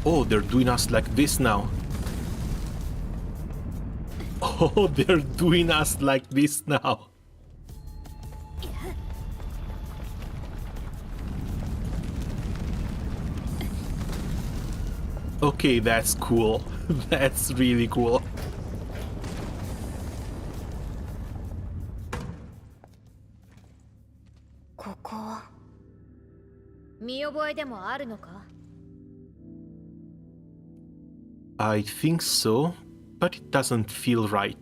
Oh, they're doing us like this now. Oh, they're doing us like this now. Okay, that's cool. That's really cool. ここは見覚えでもあるのか? I think so, but it doesn't feel right.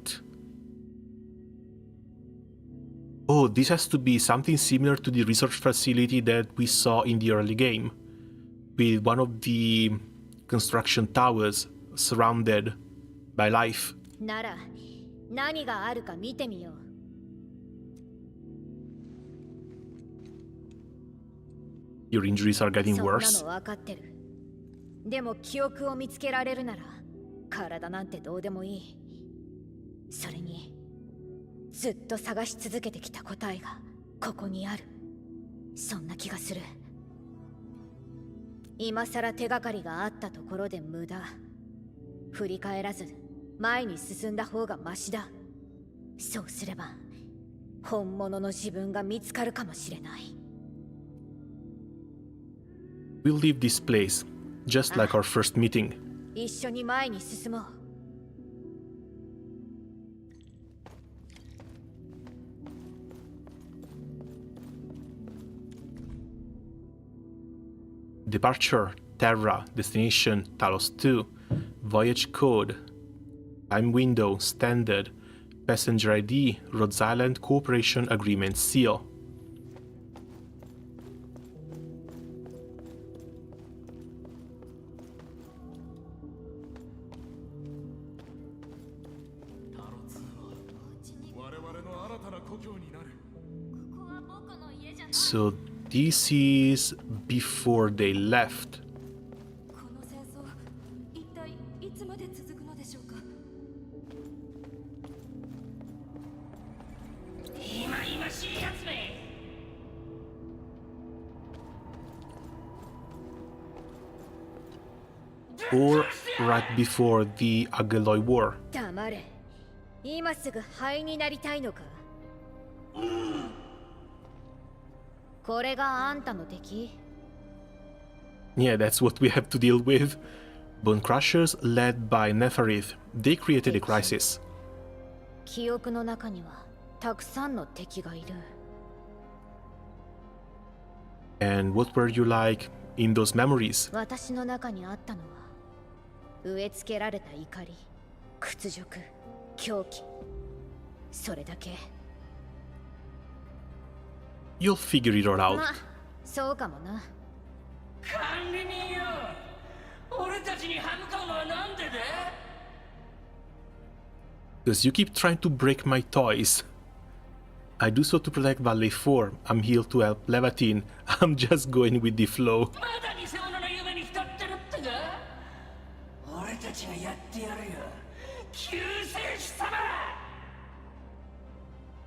Oh, this has to be something similar to the research facility that we saw in the early game, with one of the construction towers surrounded by life. なら何があるか見てみよう。Your injuries are getting そんな worse. の分かってる。でも記憶を見つけられるなら体なんてどうでもいい。それにずっと探し続けてきた答えがここにある。そんな気がする。今さら手がかりがあったところで無駄。振り返らず前に進んだ方がマシだ。そうすれば本物の自分が見つかるかもしれない。We'll leave this place, just like our first meeting. 一緒に前に進もう。Departure, Terra, destination, Talos 2, voyage code, time window, standard, passenger ID, Rhodes Island Cooperation Agreement seal. So this is before they left. この戦争一体いつまで続くのでしょうか。今しいやつめ。Or right before the Ageloy War. 黙れ。今すぐ灰になりたいのか。これがあんたの敵？ Yeah, that's what we have to deal with. Bone Crushers led by Neferith. They created a crisis. 記憶の中にはたくさんの敵がいる。And what were you like in those memories? 私の中にあったのは植え付けられた怒り、屈辱、狂気。それだけ。You'll figure it all out. まあ、そうかもな。管理人よ、俺たちに歯向かうのはなんでだ？ Because you keep trying to break my toys. I do so to protect Valley 4. I'm here to help Laevatain. I'm just going with the flow. まだ偽物の夢に浸ってるってか？俺たちがやってやるよ、救世主様！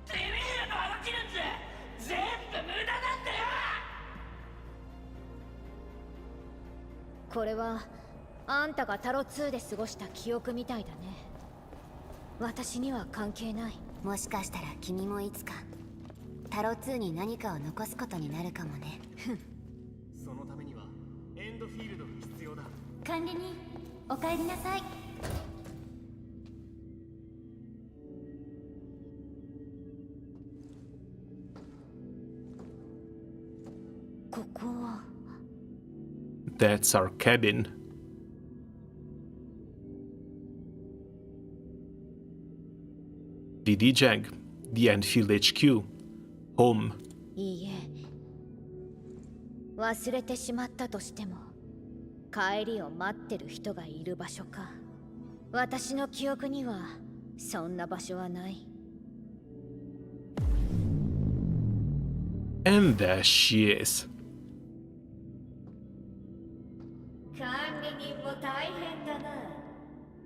てめえらのあがきなんざ全部無駄なんだよ！これはあんたがタロ2で過ごした記憶みたいだね。私には関係ない。もしかしたら君もいつかタロ2に何かを残すことになるかもね。そのためにはエンドフィールドが必要だ。管理人、お帰りなさい。ここは That's our cabin. DD Jag, the Endfield HQ. Home. いいえ。忘れてしまったとしても帰りを待ってる人がいる場所か。私の記憶にはそんな場所はない。And there she is. 管理人も大変だな。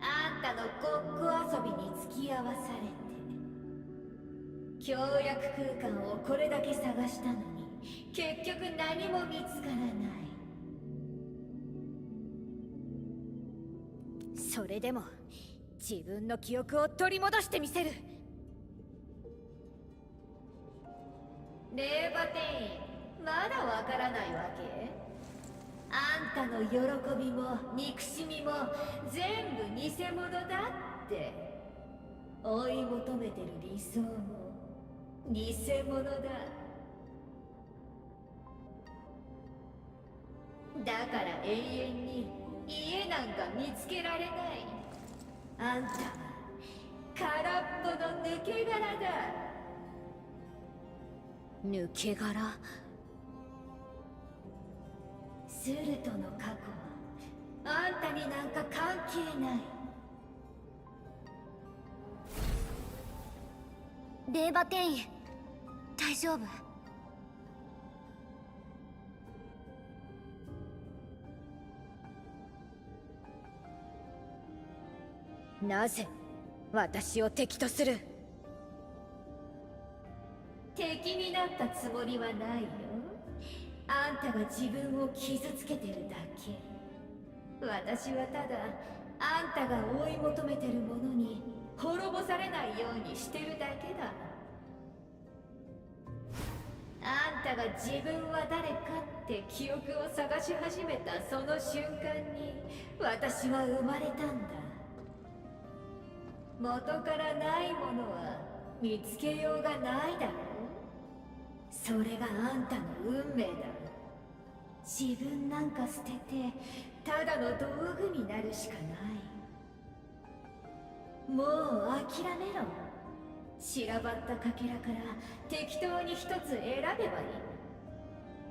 あんたのごっこ遊びに付き合わされて。協約空間をこれだけ探したのに結局何も見つからない。それでも自分の記憶を取り戻してみせる。レーバテイン、まだわからないわけ？あんたの喜びも憎しみも全部偽物だって追い求めてる理想も偽物だ。だから永遠に家なんか見つけられない。あんたは空っぽの抜け殻だ。抜け殻。スルトの過去はあんたになんか関係ない。レーバテイン、大丈夫？なぜ私を敵とする？敵になったつもりはないよ。あんたが自分を傷つけてるだけ。私はただあんたが追い求めてるものに滅ぼされないようにしてるだけだ。あんたが自分は誰かって記憶を探し始めたその瞬間に私は生まれたんだ。元からないものは見つけようがないだろう。それがあんたの運命だ。自分なんか捨ててただの道具になるしかない。もう諦めろ。散らばったかけらから適当に一つ選べばいい。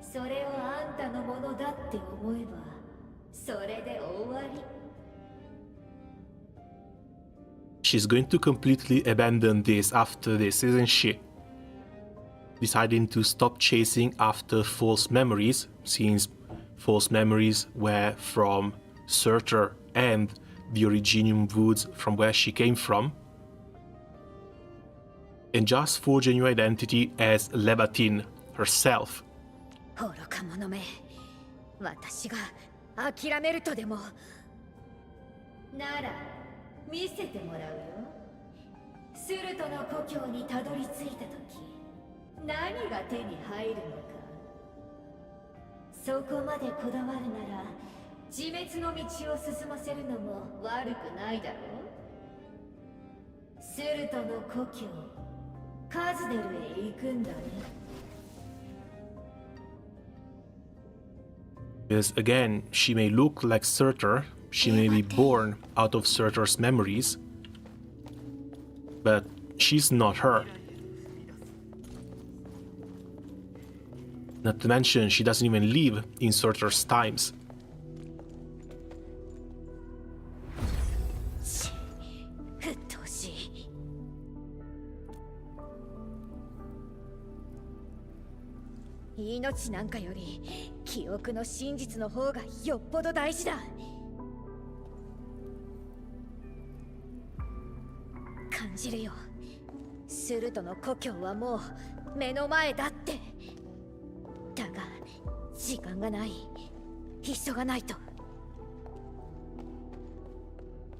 それをあんたのものだって思えばそれで終わり。She's going to completely abandon this after this, isn't she? Deciding to stop chasing after false memories, since false memories were from Surtur and the Originium Woods from where she came from, and just forge a new identity as Laevatain herself. 愚か者め、私が諦めるとでも。なら見せてもらうよ。スルトの故郷にたどり着いた時何が手に入るのか。そこまでこだわるなら自滅の道を進ませるのも悪くないだろう。スルトの故郷カズデルへ行くんだね。Because again, she may look like Surtur, she may be born out of Surtur's memories, but she's not her. Not to mention, she doesn't even live in Surtur's times. うっとうしい。命なんかより記憶の真実の方がよっぽど大事だ。感じるよ。スルトの故郷はもう目の前だって。だが時間がない。急がないと。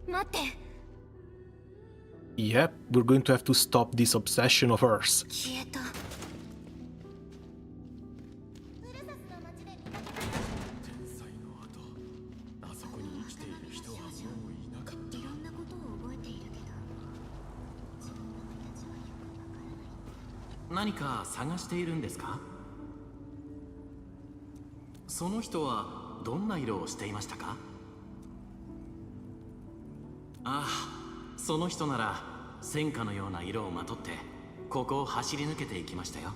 待って。Yep, we're going to have to stop this obsession of hers. 消えた。何か探しているんですか？その人はどんな色をしていましたか？ああ、その人なら戦火のような色をまとってここを走り抜けていきましたよ。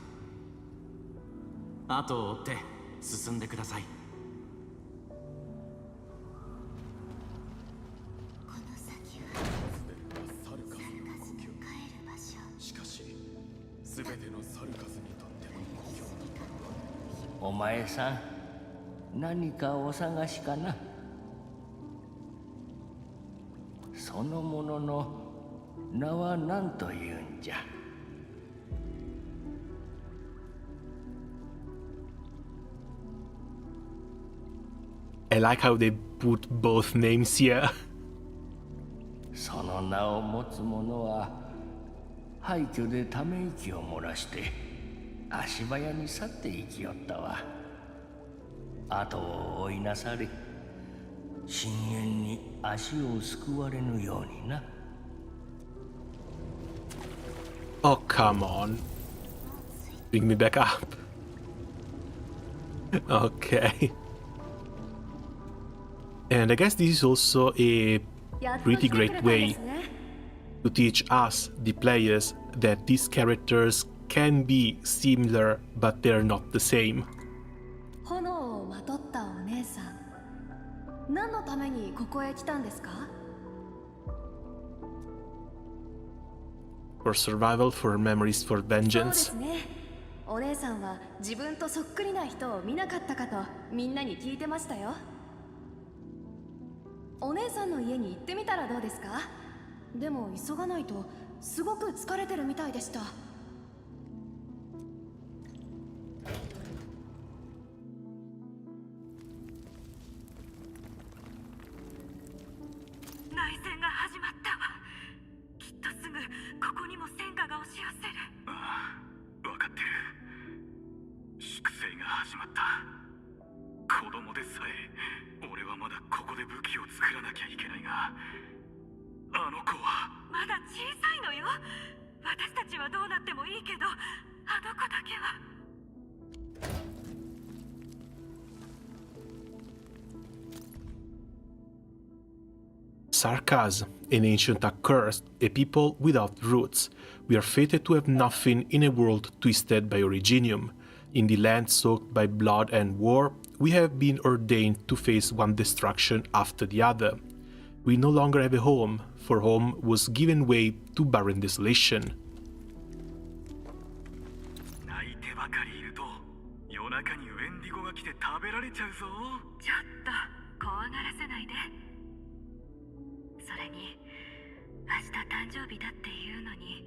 後を追って進んでください。この先はサルカズに帰る場所。しかし全てのサルカズにとっての故郷お前さん、何かお探しかな。そのものの名は何というんじゃ。I like how they put both names here. その名を持つ者は廃墟でため息を漏らして足早に去っていきよったわ。後を追いなされ、深淵に足をすくわれぬようにな。Oh, come on. Bring me back up. Okay. And I guess this is also a pretty great way to teach us, the players, that these characters can be similar, but they're not the same. 炎をまとったお姉さん、何のためにここへ来たんですか？ For survival, for memories, for そうで vengeance. すね。お姉さんは自分とそっくりな人を見なかったかとみんなに聞いてましたよ。お姉さんの家に行ってみたらどうですか？でも急がないとすごく疲れてるみたいでした。内戦が始まったわ。きっとすぐここにも戦火が押し寄せる。ああ、分かってる。粛清が始まった。子供でさえ俺はまだここで武器を作らなきゃいけないが、あの子はまだ小さいのよ。私たちはどうなってもいいけど、あの子だけは。Sarkaz, an ancient accursed, a people without roots. We are fated to have nothing in a world twisted by Originium. In the land soaked by blood and war, we have been ordained to face one destruction after the other. We no longer have a home, for home was given way to barren desolation. 泣いてばかりいると夜中にウェンディゴが来て食べられちゃうぞ。ちょっと怖がらせないで。それに明日誕生日だっていうのに、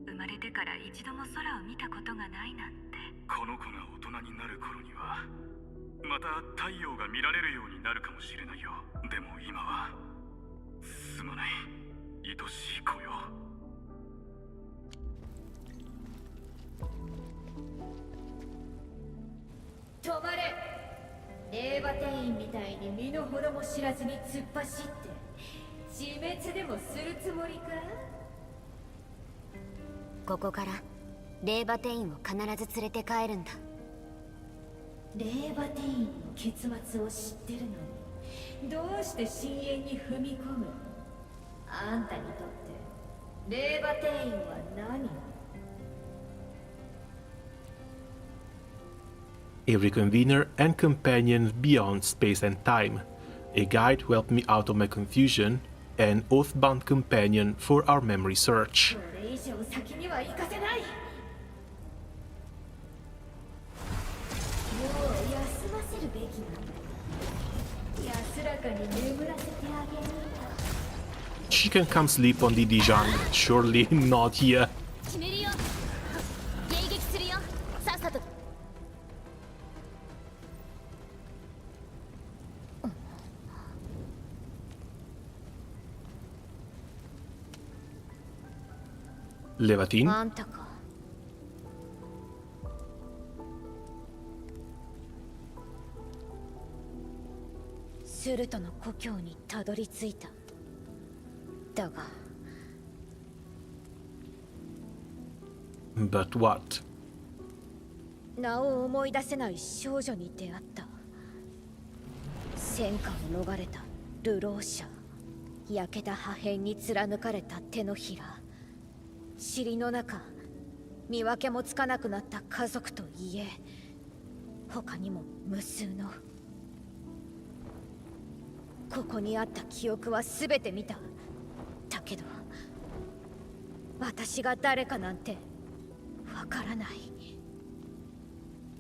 生まれてから一度も空を見たことがないなんて。この子が大人になる頃にはまた太陽が見られるようになるかもしれないよ。でも今はすまない、愛しい子よ。止まれ。レーバテインみたいに身の程も知らずに突っ走って自滅でもするつもりか？ここからレーバテインを必ず連れて帰るんだ。レーバテインの結末を知ってるのにどうして深淵に踏み込む？あんたにとってレーバテインは何A reconvener and companion beyond space and time, a guide who helped me out of my confusion, an oath-bound companion for our memory search. これ以上先には行かせない。もう休ませるべきなんだ。安らかに眠らせてあげる。 She can come sleep on the Dijon, surely not here. 決めるよ。迎撃するよ。さっさと。Laevatain? あんたか。スルトの故郷にたどり着いた。だが But what? 名を思い出せない少女に出会った。戦火を逃れた流浪者、焼けた破片に貫かれた手のひら、塵の中、見分けもつかなくなった家族と家、他にも無数の。ここにあった記憶は全て見た。だけど私が誰かなんてわからない。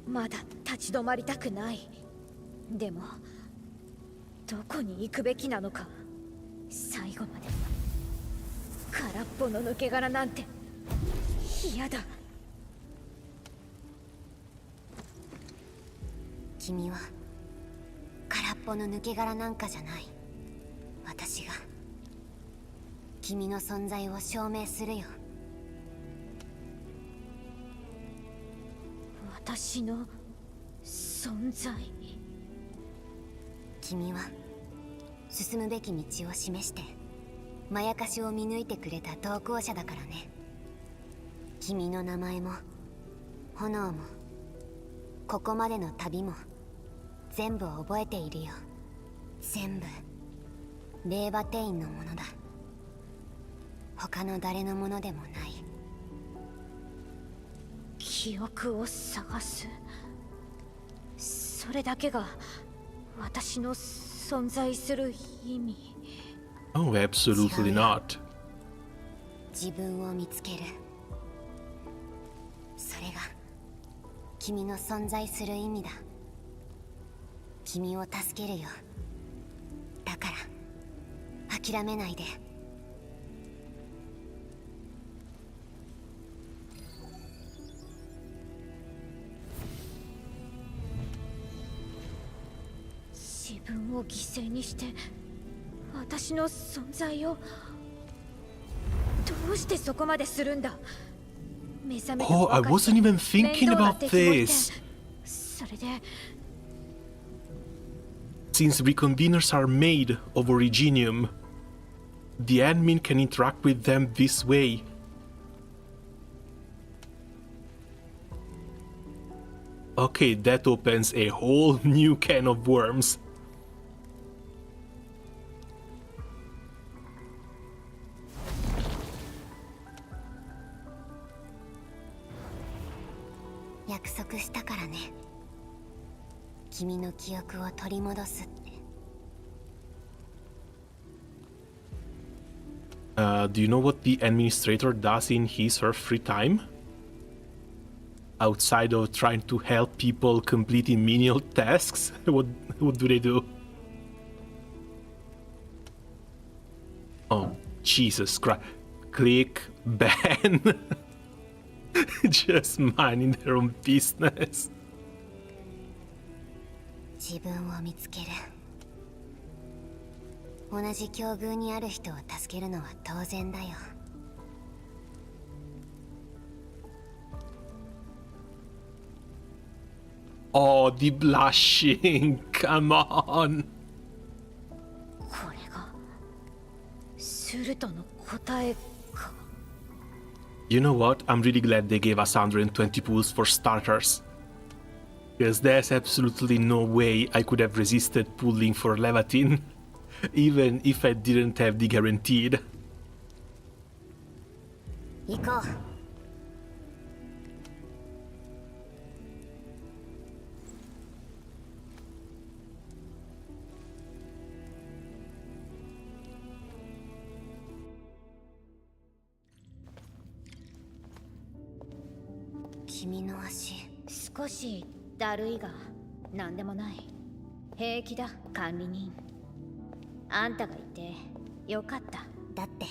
まだ立ち止まりたくない。でもどこに行くべきなのか。最後まで空っぽの抜け殻なんて嫌だ。君は空っぽの抜け殻なんかじゃない。私が君の存在を証明するよ。私の存在。君は進むべき道を示してまやかしを見抜いてくれた同行者だからね。君の名前も炎もここまでの旅も全部覚えているよ。全部レーバテインのものだ。他の誰のものでもない。記憶を探す。それだけが私の存在する意味。 Oh, absolutely not. 自分を見つける。それが君の存在する意味だ。君を助けるよ。だから諦めないで。自分を犠牲にして私の存在を。どうしてそこまでするんだ。目覚めて Oh, I wasn't even thinking about this. それで Since reconveners are made of originium, the admin can interact with them this way. Okay, that opens a whole new can of worms. Do you know what the administrator does in his or her free time? Outside of trying to help people completing menial tasks, what do they do? Oh, Jesus Christ. Click, ban. Just minding their own business. 自分を見つける。同じ境遇にある人を助けるのは当然だよ。Oh, the blushing. Come on. これがスルトの答えか。 You know what? I'm really glad they gave us 120 pools for starters. Because there's absolutely no way I could have resisted pulling for Laevatain, even if I didn't have the guaranteed. 行こう。君の足。少しだるいが何でもない。平気だ、管理人。あんたがいてよかった。だって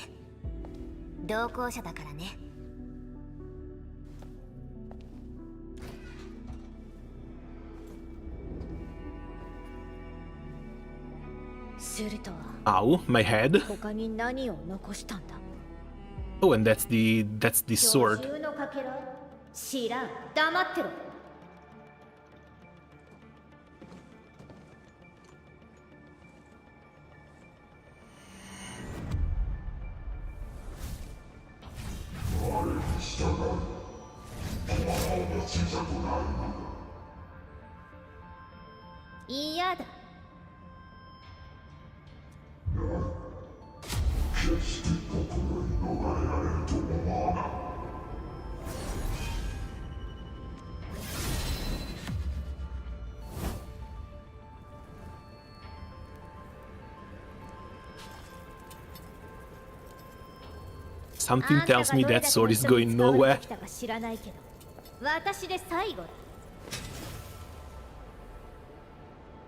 同行者だからね。するとは Ow, my head. 他に何を残したんだ。 Oh, and that's the sword. 巨獣のかけら。知らん。黙ってろ。嫌だ。決して僕の逃れられると思わない。Something tells me that sword is going nowhere. 知らないけど、私で最後だ。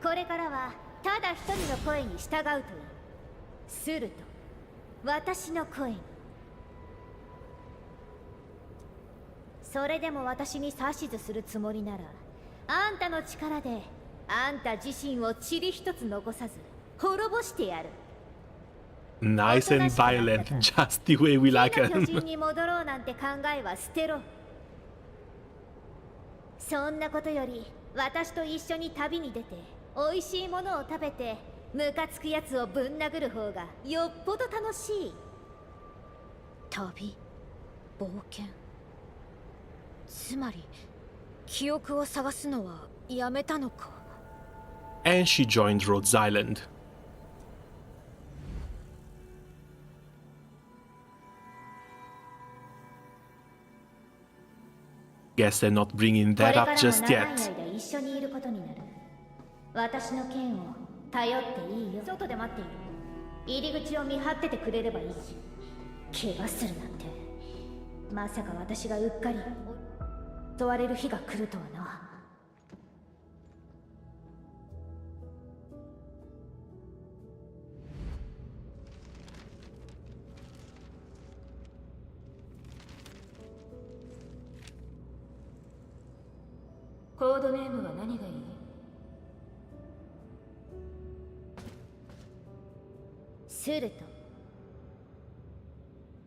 これからはただ一人の声に従うといい。すると私の声に。それでも私に指図するつもりなら、あんたの力であんた自身を塵一つ残さず滅ぼしてやる。Nice and violent, just the way we like 巨人 them. に戻ろうなんて考えは捨てろ。そんなことより私と一緒に旅に出て美味しいものを食べてムカつくやつをぶん殴る方がよっぽど楽しい。旅、冒険。つまり記憶を探すのはやめたのか。 And she joined Rhodes Island. Guess they're not bringing that up just これから yet. も長い間一緒にいることになる。私の剣を頼っていいよ。外で待っている。入り口を見張っててくれればいい。怪我するなんて。まさか私がうっかり襲われる日が来るとはな。コードネームは何がいい？スルト。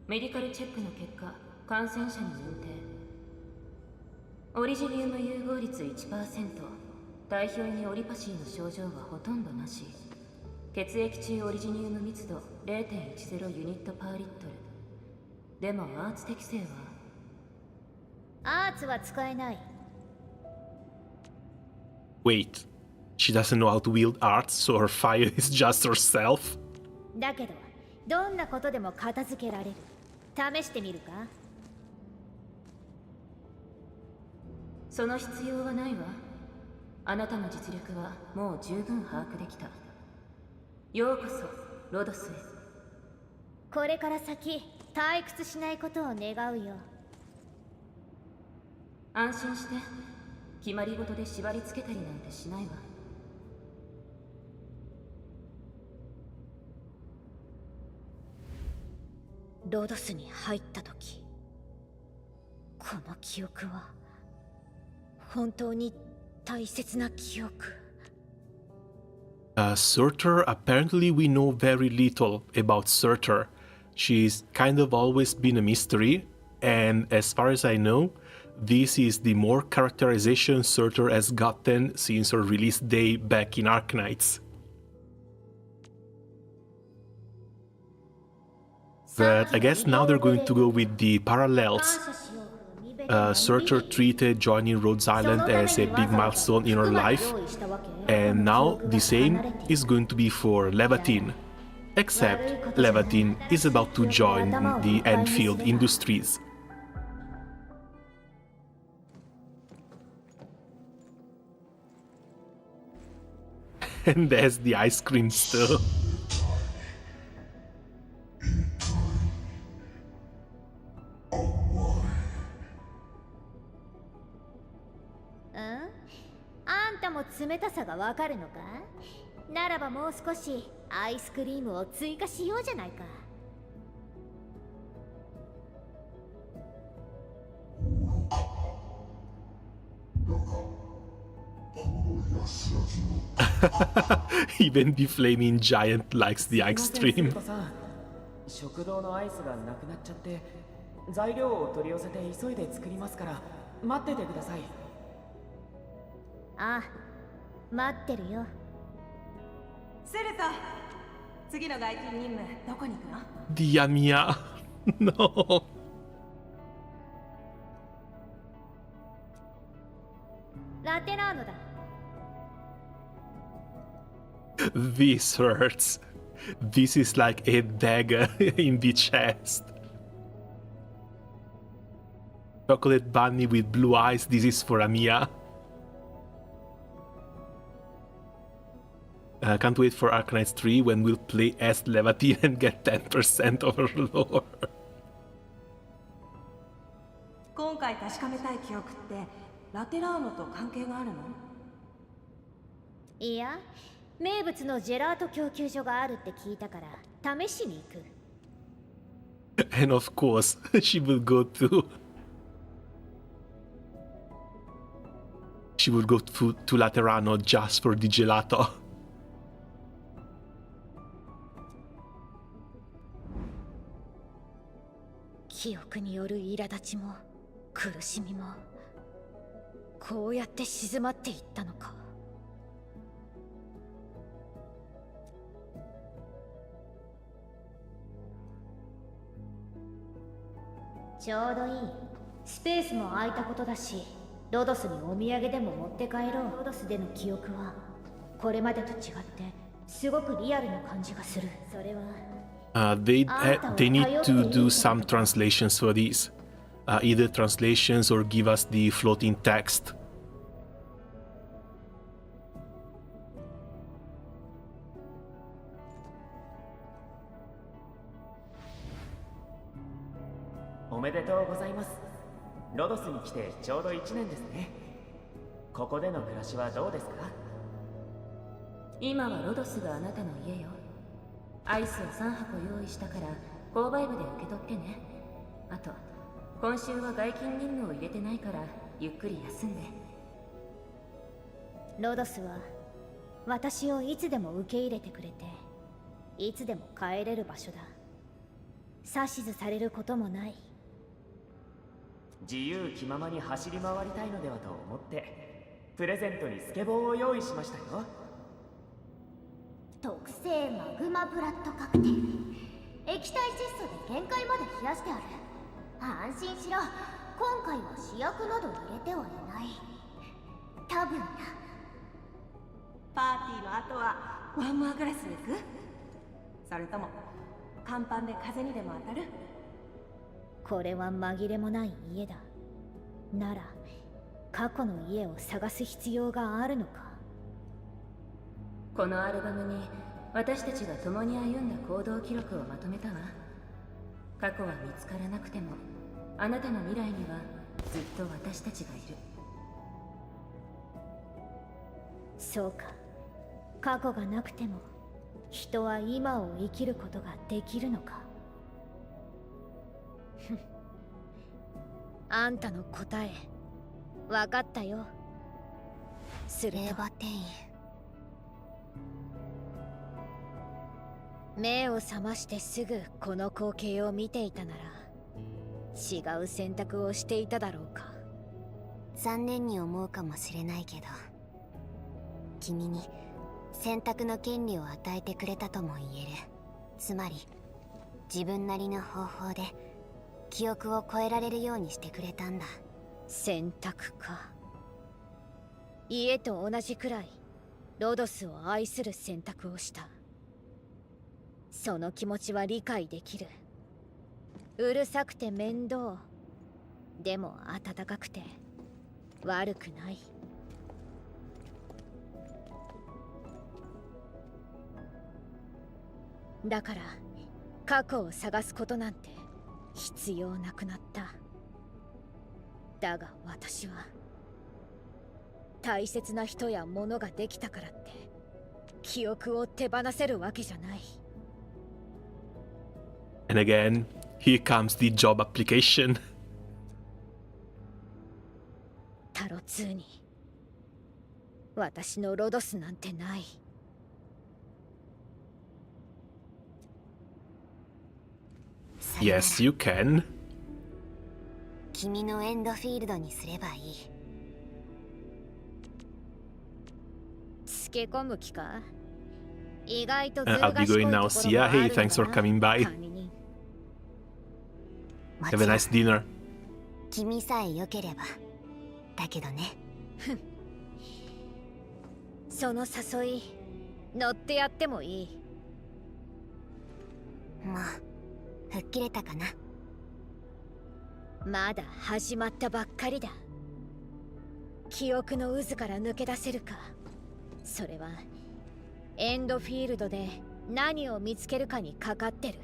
メディカルチェックの結果、感染者に認定。オリジニウム融合率 1%、体表にオリパシーの症状はほとんどなし。血液中オリジニウム密度 0.10 ユニットパーリットル。でもアーツ適性は？アーツは使えない。Wait, she doesn't know how to wield arts, so her fire is just herself? だけど、どんなことでも片付けられる。試してみるか？その必要はないわ。あなたの実力はもう十分把握できた。ようこそロドスへ。これから先退屈しないことを願うよ。安心して。決まり事で縛り付けたりなんてしないわ。ロドスに入った時、この記憶は本当に大切な記憶。Surtur, apparently we know very little about Surtur. She's kind of always been a mystery, and as far as I know, this is the more characterization Surtur has gotten since her release day back in Arknights. But I guess now they're going to go with the parallels. Surtur treated joining Rhodes Island as a big milestone in her life, and now the same is going to be for Laevatain. Except Laevatain is about to join the Endfield Industries. And there's the ice cream still. Huh? あんたも冷たさがわかるのか？ならばもう少しアイスクリームを追加しようじゃないか。Even the flaming giant likes the ice cream. 食堂のアイスがなくなっちゃって材料を取り寄せて急いで作りますから待っててください。ああ、待ってるよ。スルト、次の外勤任務どこに行くの？ Dia mia. No. ラテラーノだ。This hurts. This is like a dagger in the chest. Chocolate bunny with blue eyes, this is for Amiya. Can't wait for Arknights 3 when we'll play as Laevatain and get 10% of her lore. 今回確かめたい記憶ってラテラーノと関係があるの？いや、名物のジェラート供給所があるって聞いたから試しに行く。And of course, she will go to... She will go to Laterano just for the gelato. 記憶による苛立ちも苦しみもこうやって静まっていったのか。ちょうどいい。スペースも空いたことだし、ロドスにお土産でも持って帰ろう。ロドスでの記憶はこれまでと違ってすごくリアルな感じがする。それはThey need to do some translations for these. either translations or give us the floating text.おめでとうございます。ロドスに来てちょうど1年ですね。ここでの暮らしはどうですか？今はロドスがあなたの家よ。アイスを3箱用意したから購買部で受け取ってね。あと今週は外勤任務を入れてないからゆっくり休んで。ロドスは私をいつでも受け入れてくれて、いつでも帰れる場所だ。指図されることもない。自由気ままに走り回りたいのではと思ってプレゼントにスケボーを用意しましたよ。特製マグマブラッドカクテル、液体窒素で限界まで冷やしてある。安心しろ、今回は試薬など入れてはいない。多分な。パーティーの後はワンモアグラスで行く？それとも甲板で風にでも当たる？これは紛れもない家だ。なら過去の家を探す必要があるのか。このアルバムに私たちが共に歩んだ行動記録をまとめたわ。過去は見つからなくてもあなたの未来にはずっと私たちがいる。そうか、過去がなくても人は今を生きることができるのか。あんたの答え分かったよ。するとレーバテイン、目を覚ましてすぐこの光景を見ていたなら違う選択をしていただろうか。残念に思うかもしれないけど、君に選択の権利を与えてくれたとも言える。つまり自分なりの方法で記憶を超えられるようにしてくれたんだ。選択か。家と同じくらいロドスを愛する選択をした。その気持ちは理解できる。うるさくて面倒、でも温かくて悪くない。だから過去を探すことなんて必要なくなった。だが私は大切な人や物ができたからって記憶を手放せるわけじゃない。 And again, here comes the job application. タロ2に私のロドスなんてない。Yes, you can. 君のエンドフィールドにすればいい。つけ込む気か？意外と I'll be going now. See ya. Hey, thanks for coming by. Have a nice dinner. 君さえ良ければ。だけどね。その誘い乗ってやってもいい。もう吹っ切れたかな。まだ始まったばっかりだ。記憶の渦から抜け出せるか。それはエンドフィールドで何を見つけるかにかかってる。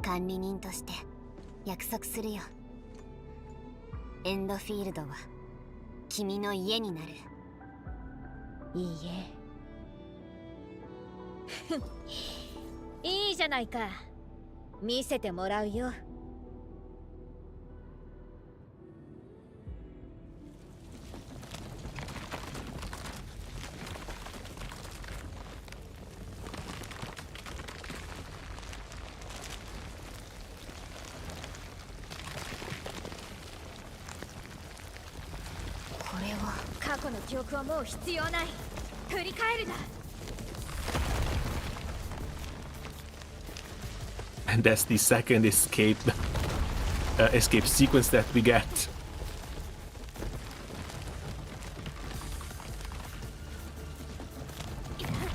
管理人として約束するよ。エンドフィールドは君の家になる。いいえ。いいじゃないか。見せてもらうよ。これは過去の記憶はもう必要ない。振り返るな。And that's the second escape sequence that we get.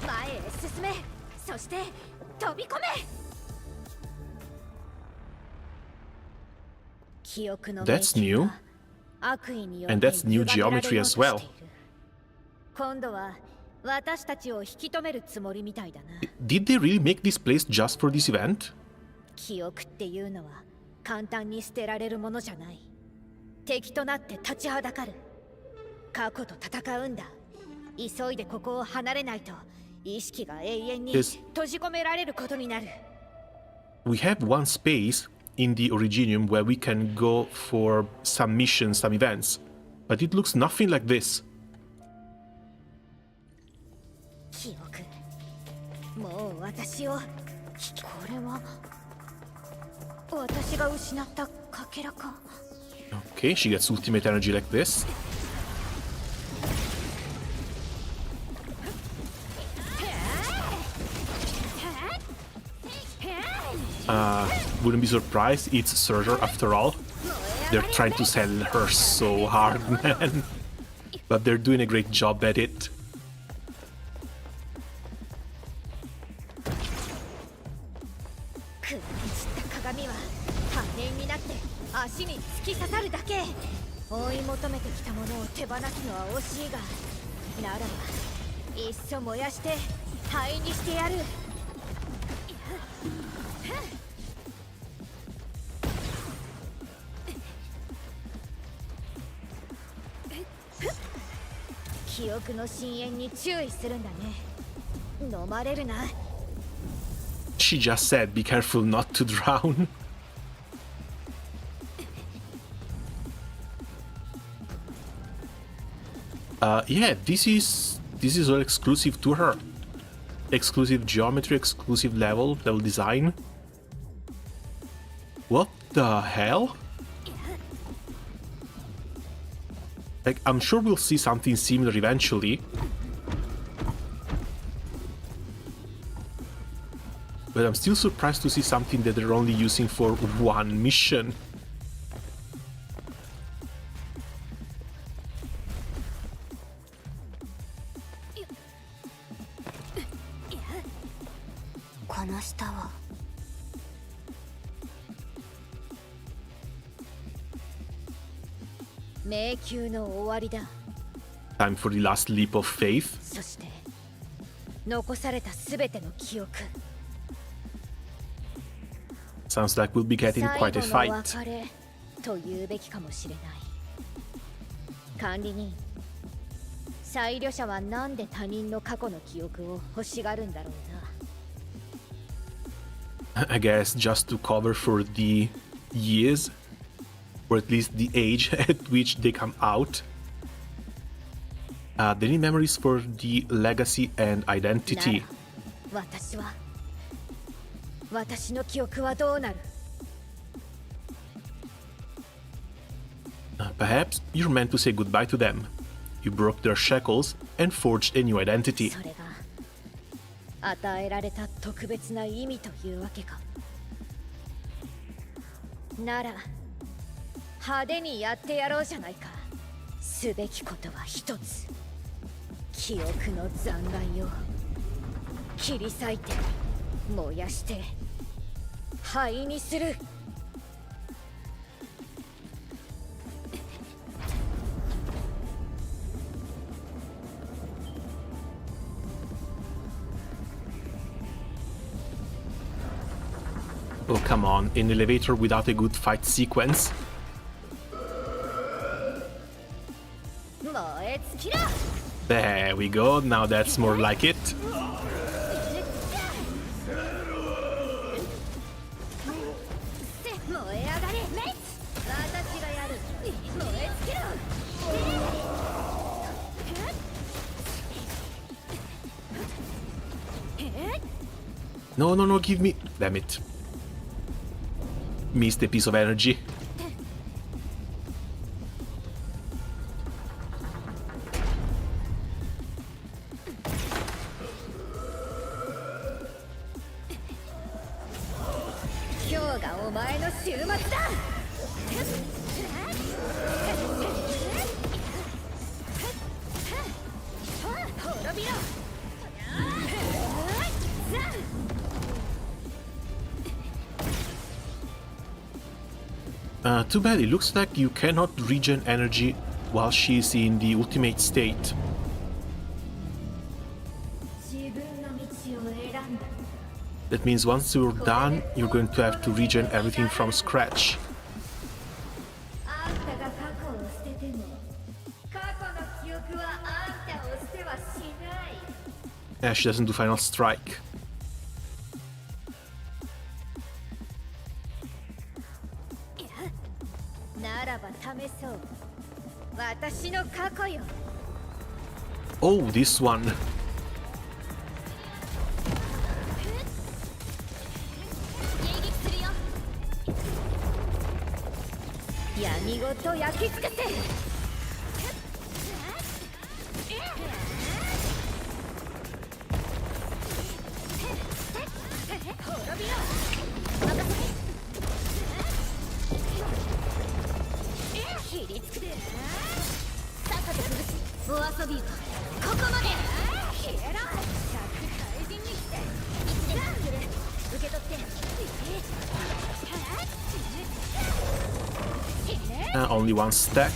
前へ進め。そして飛び込め。That's new. And that's new geometry as well. 今度は私たちを引き止めるつもりみたいだな。 Did they really make this place just for this event? 記憶っていうのは簡単に捨てられるものじゃない。敵となって立ちはだかる。過去と戦うんだ。急いでここを離れないと意識が永遠に閉じ込められることになる。 We have one space in the Originium where we can go for some missions, some events, but it looks nothing like this. 記憶、もう私を、これは私が失ったかけらか。 Okay, she gets ultimate energy like this. Wouldn't be surprised, it's Surtur after all. They're trying to sell her so hard, man. But they're doing a great job at it. She just said, be careful not to drown. Yeah, this is all exclusive to her. Exclusive geometry, exclusive level design. What the hell? Like, I'm sure we'll see something similar eventually. But I'm still surprised to see something that they're only using for one mission. Time for the last leap of faith. Sounds like we'll be getting quite a fight. と言うべきかもしれない。管理人、裁量者はなんで他人の過去の記憶を欲しがるんだろうな。I guess just to cover for the years, or at least the age at which they come out. They need memories for the legacy and identity. 私の記憶はどうなる? Perhaps you're meant to say goodbye to them. You broke their shackles and forged a new identity. それが与えられた特別な意味というわけか。なら派手にやってやろうじゃないか。すべきことは一つ。記憶の残骸を切り裂いて燃やして灰にする。Oh, come on, an elevator without a good fight sequence. There we go, now that's more like it. No, no, no, give me... Damn it. Missed a piece of energy. Too bad, it looks like you cannot regen energy while she's in the ultimate state. That means once you're done, you're going to have to regen everything from scratch. Yeah, she doesn't do final strike. Oh, this one. Only one stack.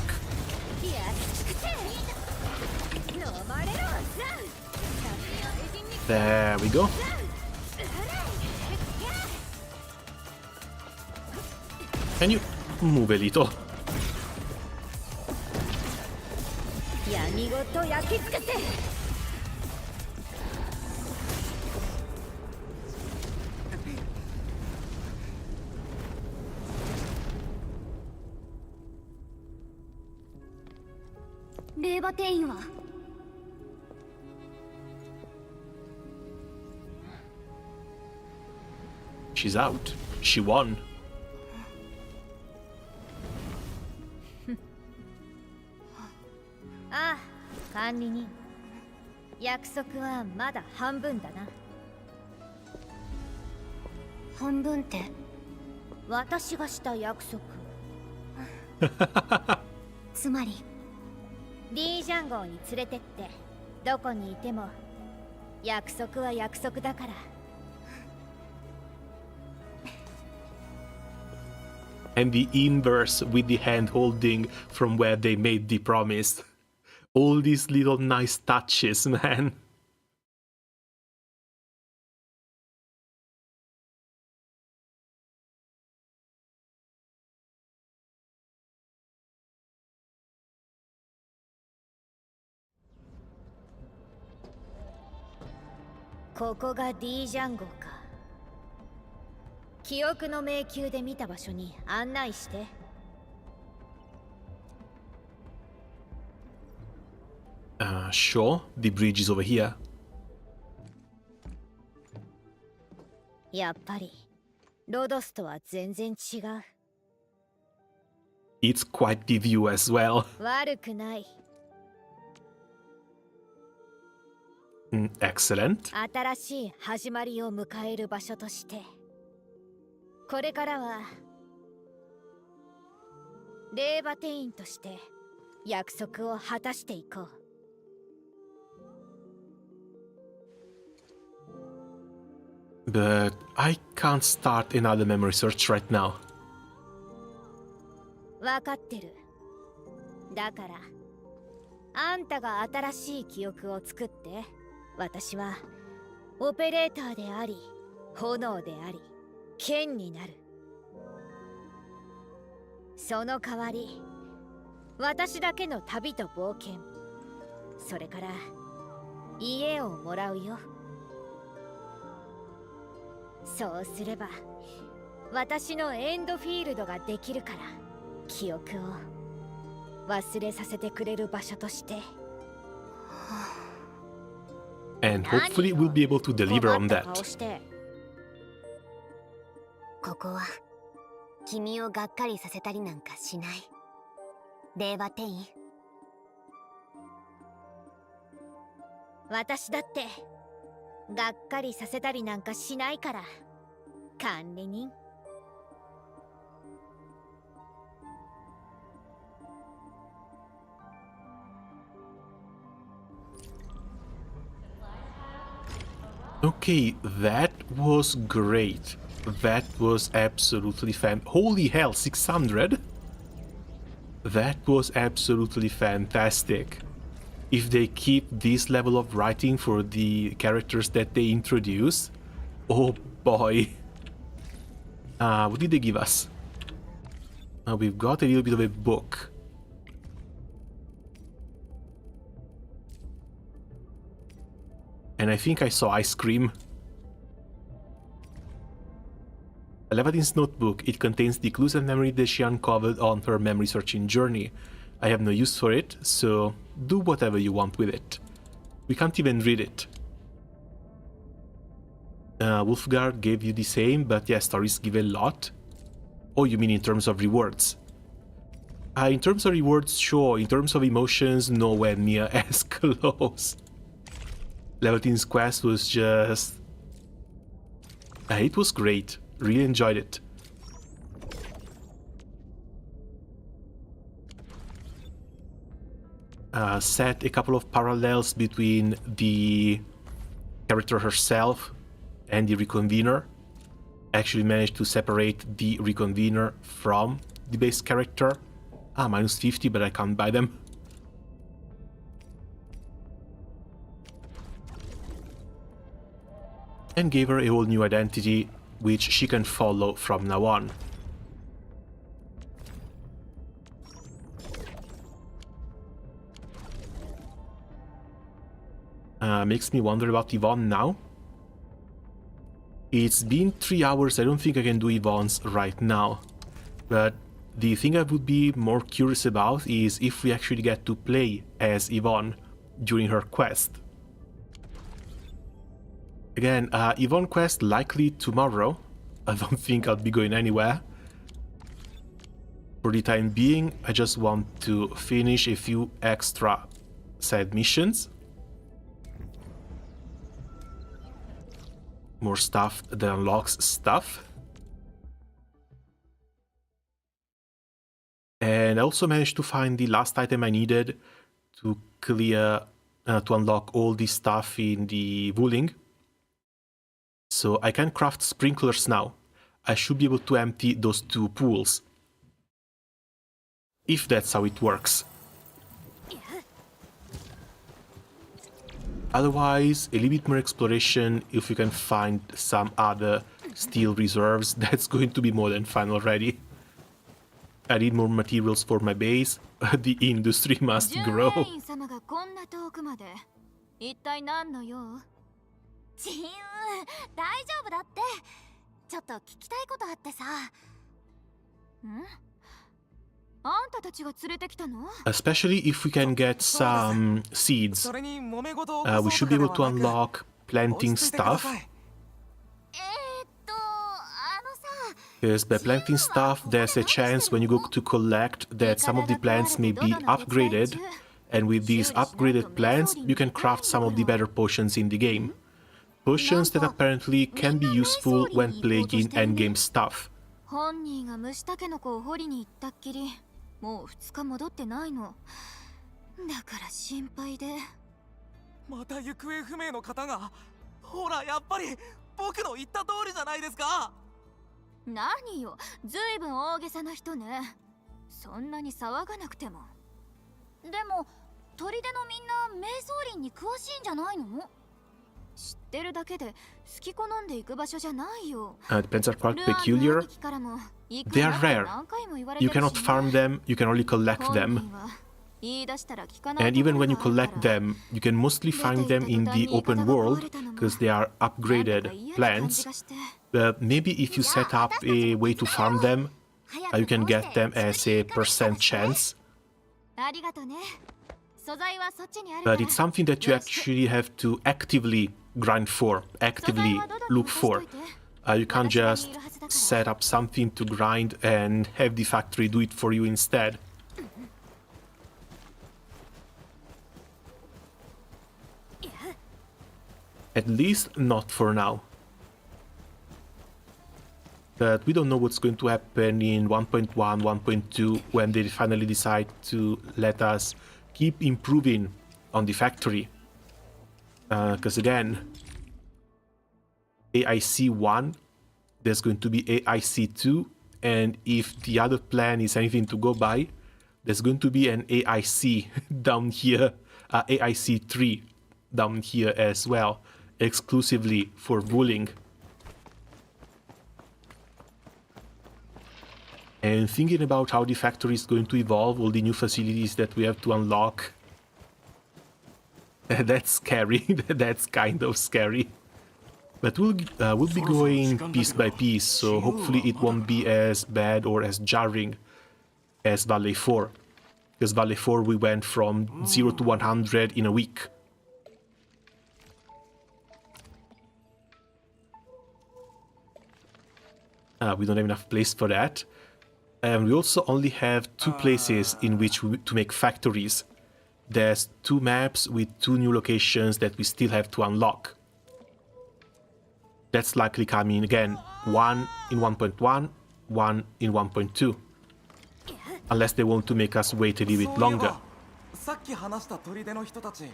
There we go. Can you move a little? Laevatain は She's out. She won. ああ、管理人。約束はまだ半分だな。半分って？私がした約束。つまり D ジャン号に連れてって、どこにいても約束は約束だから。And the inverse with the hand holding from where they made the promise. All these little nice touches, man.ここが D ジャン号か。記憶の迷宮で見た場所に案内して。Sure, the bridge is over here. やっぱりロドスとは全然違う。It's quite the view as well. 悪くない。Excellent. 新しい始まりを迎える場所として、これからはレーバテインとして約束を果たしていこう。But I can't start another memory search right now. わかってる。だからあんたが新しい記憶を作って、私はオペレーターであり炎であり剣になる。その代わり私だけの旅と冒険、それから家をもらうよ。そうすれば私のエンドフィールドができるから、記憶を忘れさせてくれる場所として。And hopefully we'll be able to deliver on that. ここは君をがっかりさせたりなんかしない。レーバテイン。私だってがっかりさせたりなんかしないから、管理人。Okay, that was great. That was absolutely holy hell, 600? That was absolutely fantastic. If they keep this level of writing for the characters that they introduce, oh boy. What did they give us? We've got a little bit of a book. And I think I saw ice cream. Laevatain's notebook. It contains the clues and memory that she uncovered on her memory searching journey. I have no use for it, so do whatever you want with it. We can't even read it. Wolfgard gave you the same, but yeah, stories give a lot. Oh, you mean in terms of rewards? In terms of rewards, sure. In terms of emotions, nowhere near as close. Laevatain's quest was just... it was great. Really enjoyed it. Set a couple of parallels between the character herself and the Reconvener. Actually managed to separate the Reconvener from the base character. Minus 50, but I can't buy them. And gave her a whole new identity, which she can follow from now on. Makes me wonder about Yvonne now. It's been 3 hours, I don't think I can do Yvonne's right now. But the thing I would be more curious about is if we actually get to play as Yvonne during her quest. Again, Yvonne quest likely tomorrow. I don't think I'll be going anywhere. For the time being, I just want to finish a few extra side missions. More stuff that unlocks stuff. And I also managed to find the last item I needed to clear, to unlock all the stuff in the Wuling. So I can craft sprinklers now. I should be able to empty those 2 pools. If that's how it works. Otherwise, a little bit more exploration. If we can find some other steel reserves, that's going to be more than fine already. I need more materials for my base. The industry must grow. ジーン、大丈夫だって。ちょっと聞きたいことあってさ。あんたたちが連れてきたの? Especially if we can get some seeds. We should be able to unlock planting stuff. Because by planting stuff, there's a chance when you go to collect that some of the plants may be upgraded. And with these upgraded plants, you can craft some of the better potions in the game. Potions that apparently can be useful when playing in endgame stuff. 本人が虫竹の子を掘りに行ったっきり、もう2日戻ってないの。だから心配で。また行方不明の方が。ほらやっぱり僕の言った通りじゃないですか。何よ、ずいぶん大げさな人ね。そんなに騒がなくても。でも砦のみんな瞑想林に詳しいんじゃないの？ 知ってるだけで好き好んで行く場所じゃないよ。Depends are quite peculiar. They are rare. You cannot farm them, you can only collect them. And even when you collect them, you can mostly find them in the open world because they are upgraded plants. But maybe if you set up a way to farm them, you can get them as a % chance. But it's something that you actually have to actively grind for, actively look for. You can't just set up something to grind and have the factory do it for you instead. At least not for now. But we don't know what's going to happen in 1.1, 1.2 when they finally decide to let us keep improving on the factory. Because again, AIC1, there's going to be AIC2, and if the other plan is anything to go by, there's going to be an AIC down here, AIC3 down here as well, exclusively for Wuling. And thinking about how the factory is going to evolve, all the new facilities that we have to unlock, that's scary. That's kind of scary. But we'll be going piece by piece, so hopefully it won't be as bad or as jarring as Valley 4. Because Valley 4 we went from 0 to 100 in a week. We don't have enough place for that. And we also only have 2 places in which to make factories. There's 2 maps with 2 new locations that we still have to unlock. That's likely coming again, 1 in 1.1, 1 in 1.2. Unless they want to make us wait a little bit longer. さっき話した砦の人たち、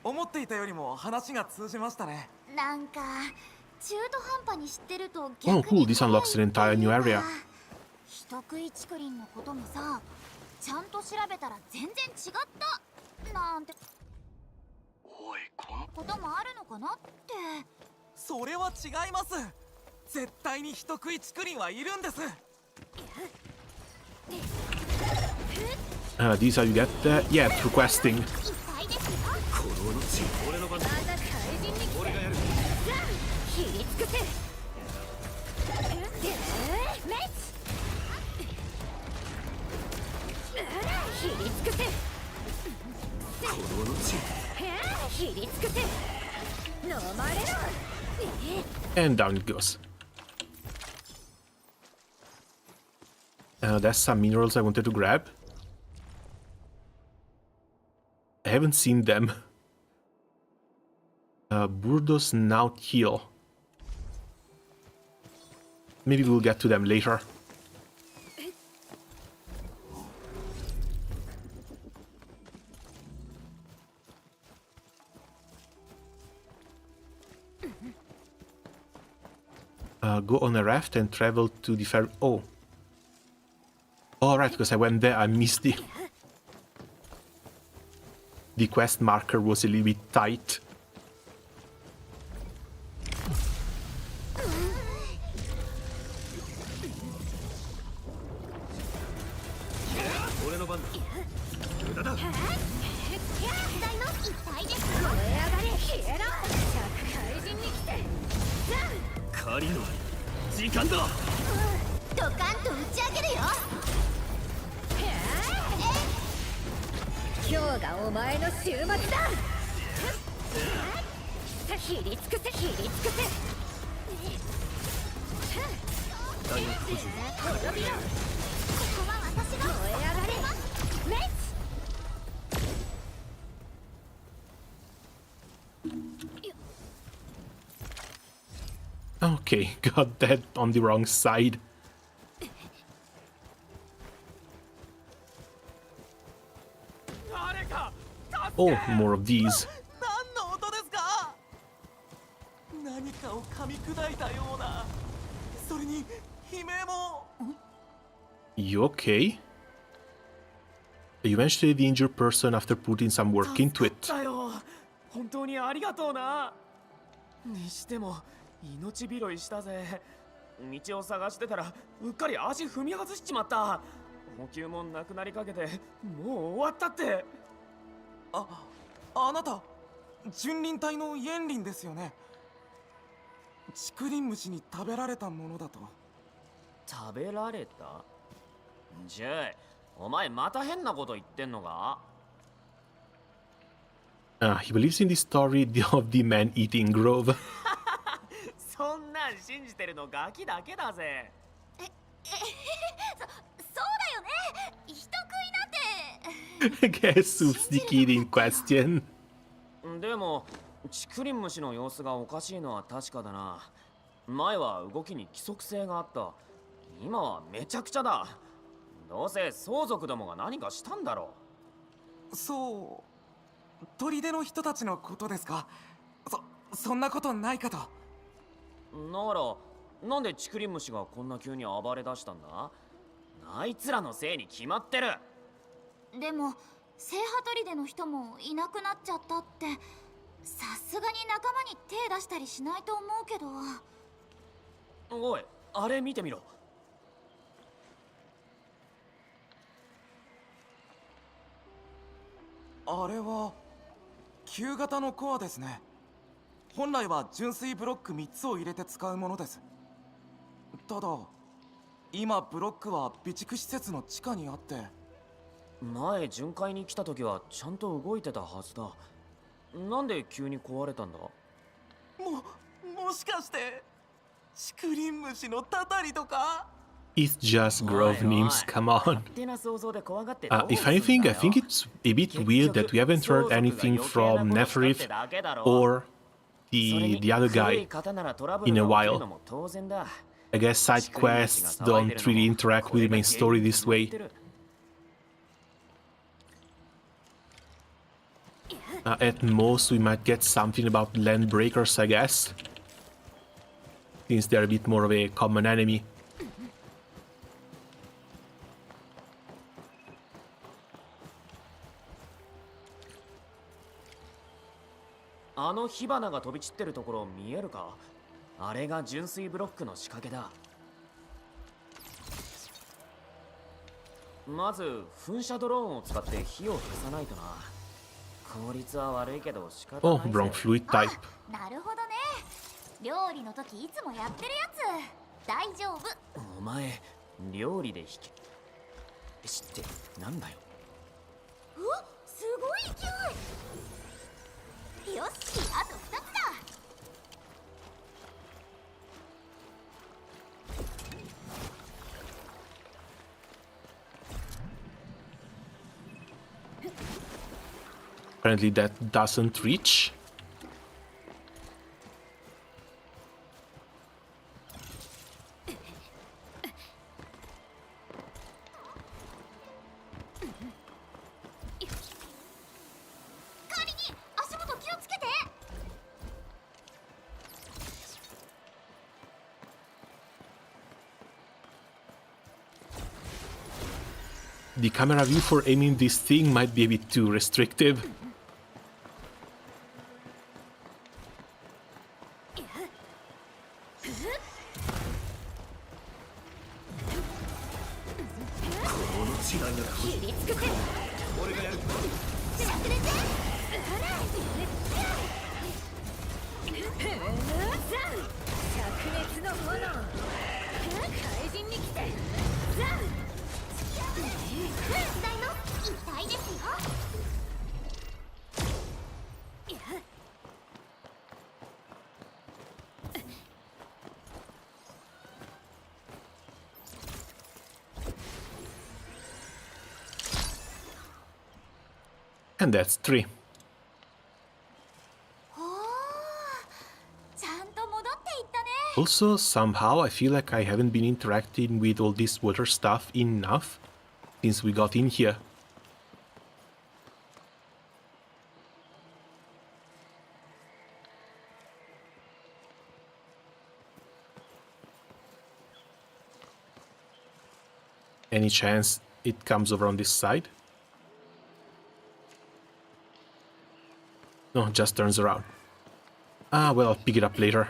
思っていたよりも話が通じましたね。なんか中途半端に知ってると Oh, cool, this unlocks an entire new area. 人食い竹林のこともさ、ちゃんと調べたら全然違ったなんてこともあるのかなって。それは違います。絶対に人食い竹林はいるんです。These are you get yeah, through questing. 飲まれろ。 And down it goes. There's some minerals I wanted to grab. I haven't seen them. Burdo's Snout Heel. Maybe we'll get to them later. Go on a raft and travel to the fair. Oh. Alright, because I went there, I missed the... The quest marker was a little bit tight. Okay, got that on the wrong side. Oh, more of these. You okay? You managed to save the injured person after putting some work into it. 本当にありがとうな。にしても命拾いしたぜ。道を探してたらうっかり足踏み外しちまった。補給もなくなりかけてもう終わったって。あなた純林隊のエンリンですよね。竹林虫に食べられたものだと。食べられた？ジェイ、お前また変なこと言ってんのか？He believes in the story of the man-eating grove. そんなん信じてるのガキだけだぜ。そうだよね。人食いなんて。Guess who's the kid in question? でも竹林虫の様子がおかしいのは確かだな。前は動きに規則性があった。今はめちゃくちゃだ。どうせ相続どもが何かしたんだろう。そう、砦の人たちのことですか。そんなことないかと。ならなんで竹林虫がこんな急に暴れ出したんだ？あいつらのせいに決まってる。でも聖ハ砦の人もいなくなっちゃったって、さすがに仲間に手出したりしないと思うけど。おい、あれ見てみろ。あれは旧型のコアですね。本来は純粋ブロック3つを入れて使うものです。ただ今ブロックは備蓄施設の地下にあって。前巡回に来た時はちゃんと動いてたはずだ。なんで急に壊れたんだ？もしかして竹林虫のたたりとか？ It's just grove names, come on. If anything, I think it's a bit weird that we haven't heard anything from Neferith or the other guy in a while. I guess side quests don't really interact with the main story this way. At most, we might get something about land breakers, I guess, since they're a bit more of a common enemy. あの火花が飛び散ってるところ見えるか？あれが純粋ブロックの仕掛けだ。まず噴射ドローンを使って火を消さないとな。効率は悪いけど仕方ないぜ。 Oh, wrong fluid type. なるほどね。料理の時いつもやってるやつ。大丈夫。お前料理で引き知ってなんだよ。すごい勢い。よし、あと2つだ。Apparently that doesn't reach. The camera view for aiming this thing might be a bit too restrictive. And that's 3. Also, somehow I feel like I haven't been interacting with all this water stuff enough since we got in here. Any chance it comes over on this side? No, just turns around. Ah, well, I'll pick it up later.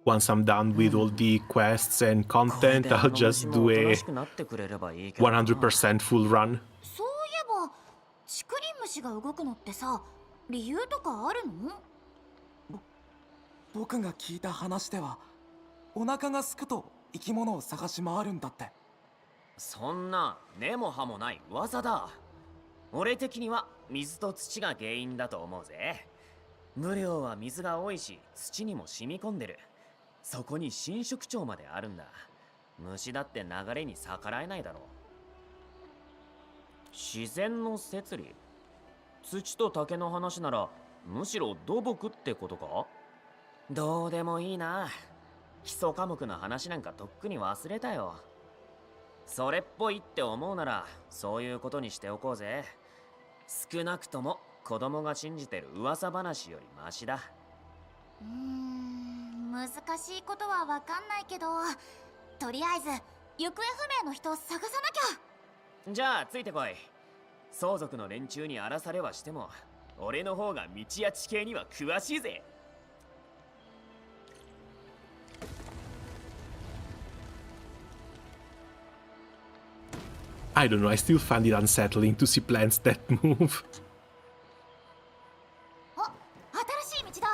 Once I'm done with all the quests and content, I'll just do a 100% full run. そういえば、竹林虫が動くのってさ、理由とかあるの？僕が聞いた話では、お腹が空くと生き物を探し回るんだって。そんな根も葉もない噂だ。俺的には水と土が原因だと思うぜ。無量は水が多いし土にも染み込んでる。そこに侵食長まであるんだ。虫だって流れに逆らえないだろう。自然の摂理？土と竹の話ならむしろ土木ってことか？どうでもいいな。基礎科目の話なんかとっくに忘れたよ。それっぽいって思うならそういうことにしておこうぜ。少なくとも子供が信じてる噂話よりマシだ。難しいことはわかんないけど、とりあえず行方不明の人を探さなきゃ。じゃあついてこい。相続の連中に荒らされはしても俺の方が道や地形には詳しいぜ。I don't know, I still find it unsettling to see plants that move. 新しい道だ。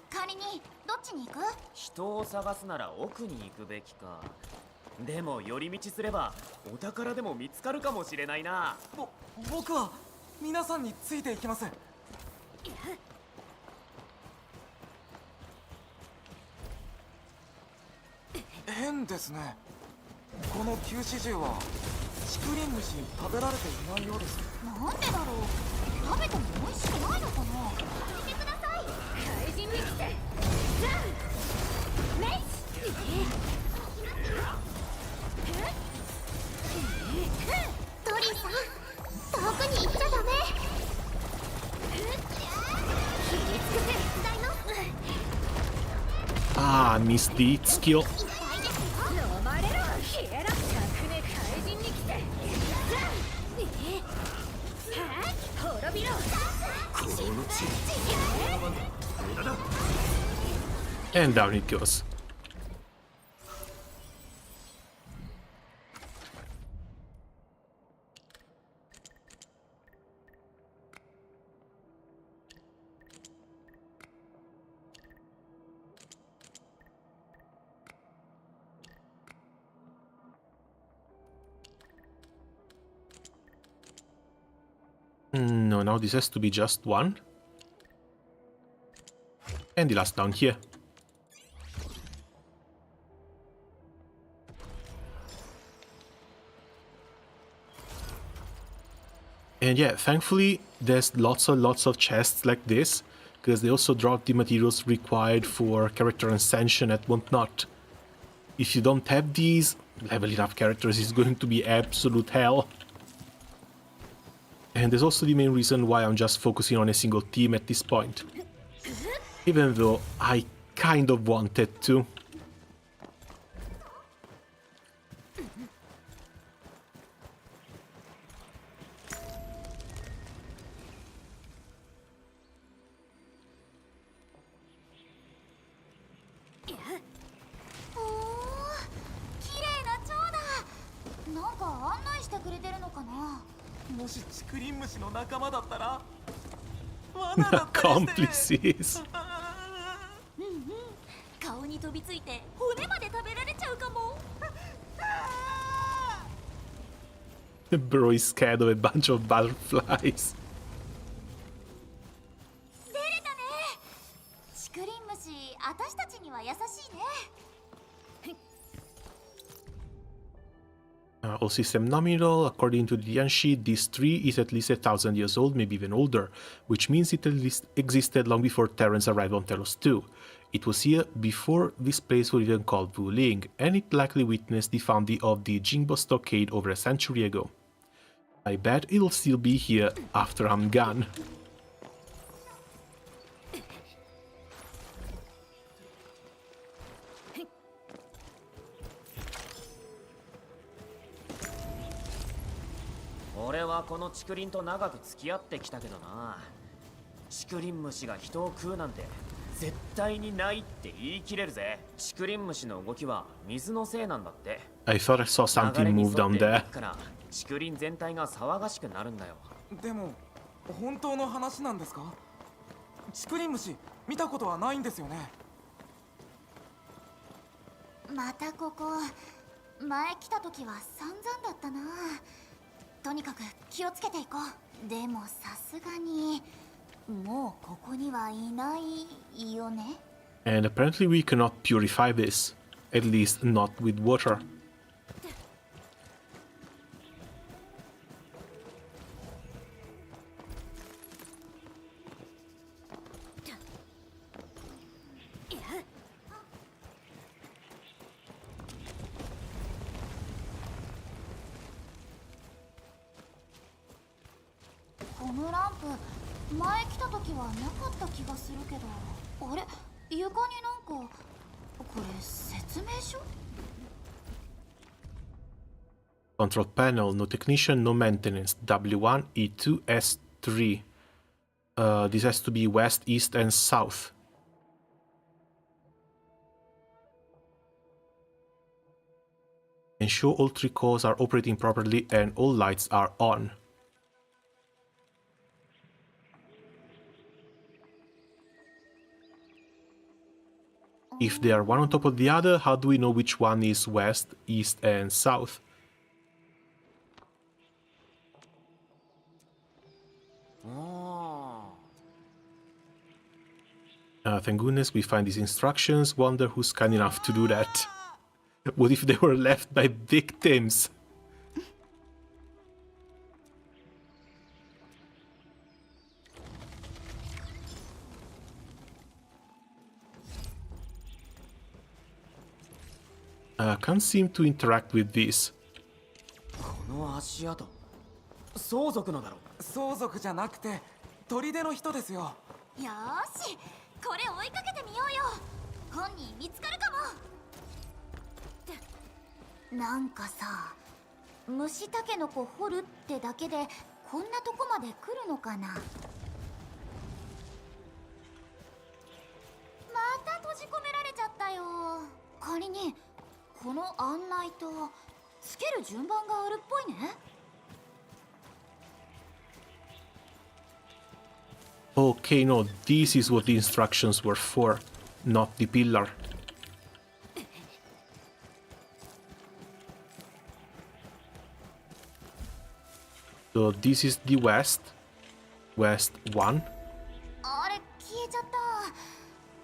仮にどっちに行く？人を探すなら奥に行くべきか。でも寄り道すればお宝でも見つかるかもしれないな。僕は皆さんについていきます。変ですね。この救世獣は竹林虫に食べられていないようです。なんでだろう。食べても美味しくないのかな。見てください。怪人に来て。メイトリーさん、遠くに行っちゃダメ。切りつけて手伝いの。Ah, missed the skill. 飲まれろ。消えろ。ね怪人に来て。滅びろ。And down it goes. No, now this has to be just one. And the last down here. And yeah, thankfully there's lots of chests like this, because they also drop the materials required for character ascension and whatnot. If you don't have these, leveling up characters is going to be absolute hell. And there's also the main reason why I'm just focusing on a single team at this point. Even though I kind of wanted to. Accomplices. 顔に飛びついて骨まで食べられちゃうかも。The bro is scared of a bunch of butterflies. 出れたね。竹林虫、私たちには優しいね。All system nominal. According to the sheet, this tree is at least 1,000 years old, maybe even older, which means it at least existed long before Terrans arrived on Telos 2. It was here before this place was even called Wuling, and it likely witnessed the founding of the Jingbo Stockade over a century ago. I bet it'll still be here after I'm gone.俺はこの竹林と長く付き合ってきたけどな。竹林虫が人を食うなんて絶対にないって言い切れるぜ。竹林虫の動きは水のせいなんだって。I thought I saw something move down there. から竹林全体が騒がしくなるんだよ。でも本当の話なんですか？竹林虫見たことはないんですよね。またここ。前来た時は散々だったな。とにかく気をつけていこう。でもさすがにもうここにはいないよね。 And apparently we cannot purify this, at least not with water. ムランプ前来た時はなかった気がするけど、あれ床になんかこれ説明書？ Control panel, no technician, no maintenance. W1, E2, S3. This has to be west, east, and south. Ensure all 3 cores are operating properly and all lights are on. If they are one on top of the other, how do we know which one is west, east, and south? Thank goodness we find these instructions. Wonder who's kind enough to do that. What if they were left by victims? Can't seem to interact with this. この足跡、相続のだろ。相続じゃなくて砦の人ですよ。よーし、これ追いかけてみようよ。本人見つかるかも。なんかさ、虫タケノコ掘るってだけでこんなとこまで来るのかな。また閉じ込められちゃったよ。仮にこの案内とつける順番があるっぽいね。Okay, no, this is what the instructions were for, not the pillar. So this is the west, west 1. あれ消えちゃっ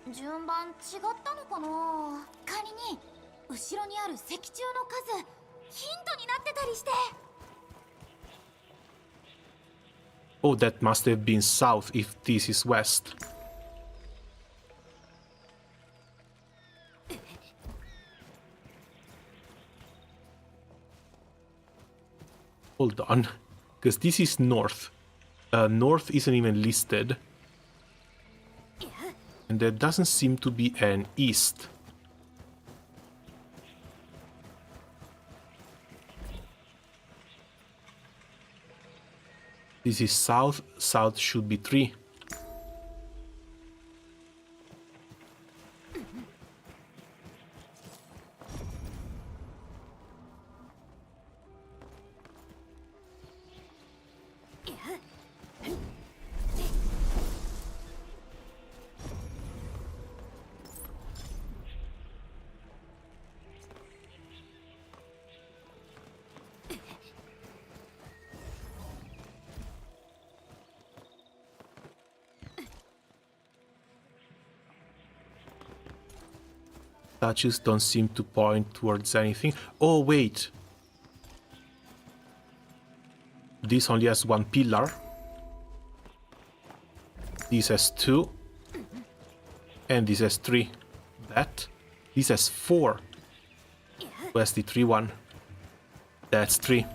た。順番違ったのかな。仮に後ろにある石柱の数ヒントになってたりして。Oh, that must have been south if this is west. Hold on, because this is north. North isn't even listed. And there doesn't seem to be an east. This is south. South should be 3. Statues don't seem to point towards anything. Oh, wait. This only has 1 pillar. This has 2. And this has 3. This has 4. Where's the 3 one? That's 3.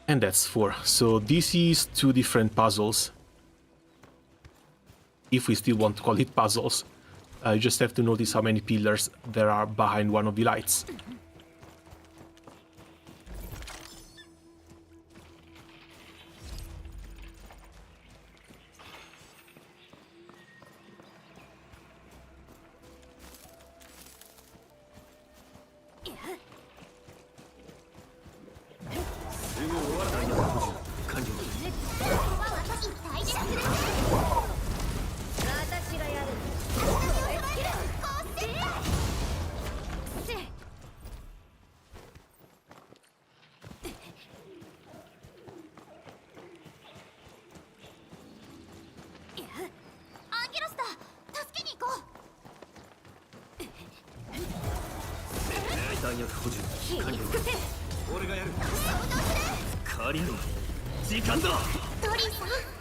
And that's 4. So this is 2 different puzzles. If we still want to call it puzzles, you just have to notice how many pillars there are behind one of the lights.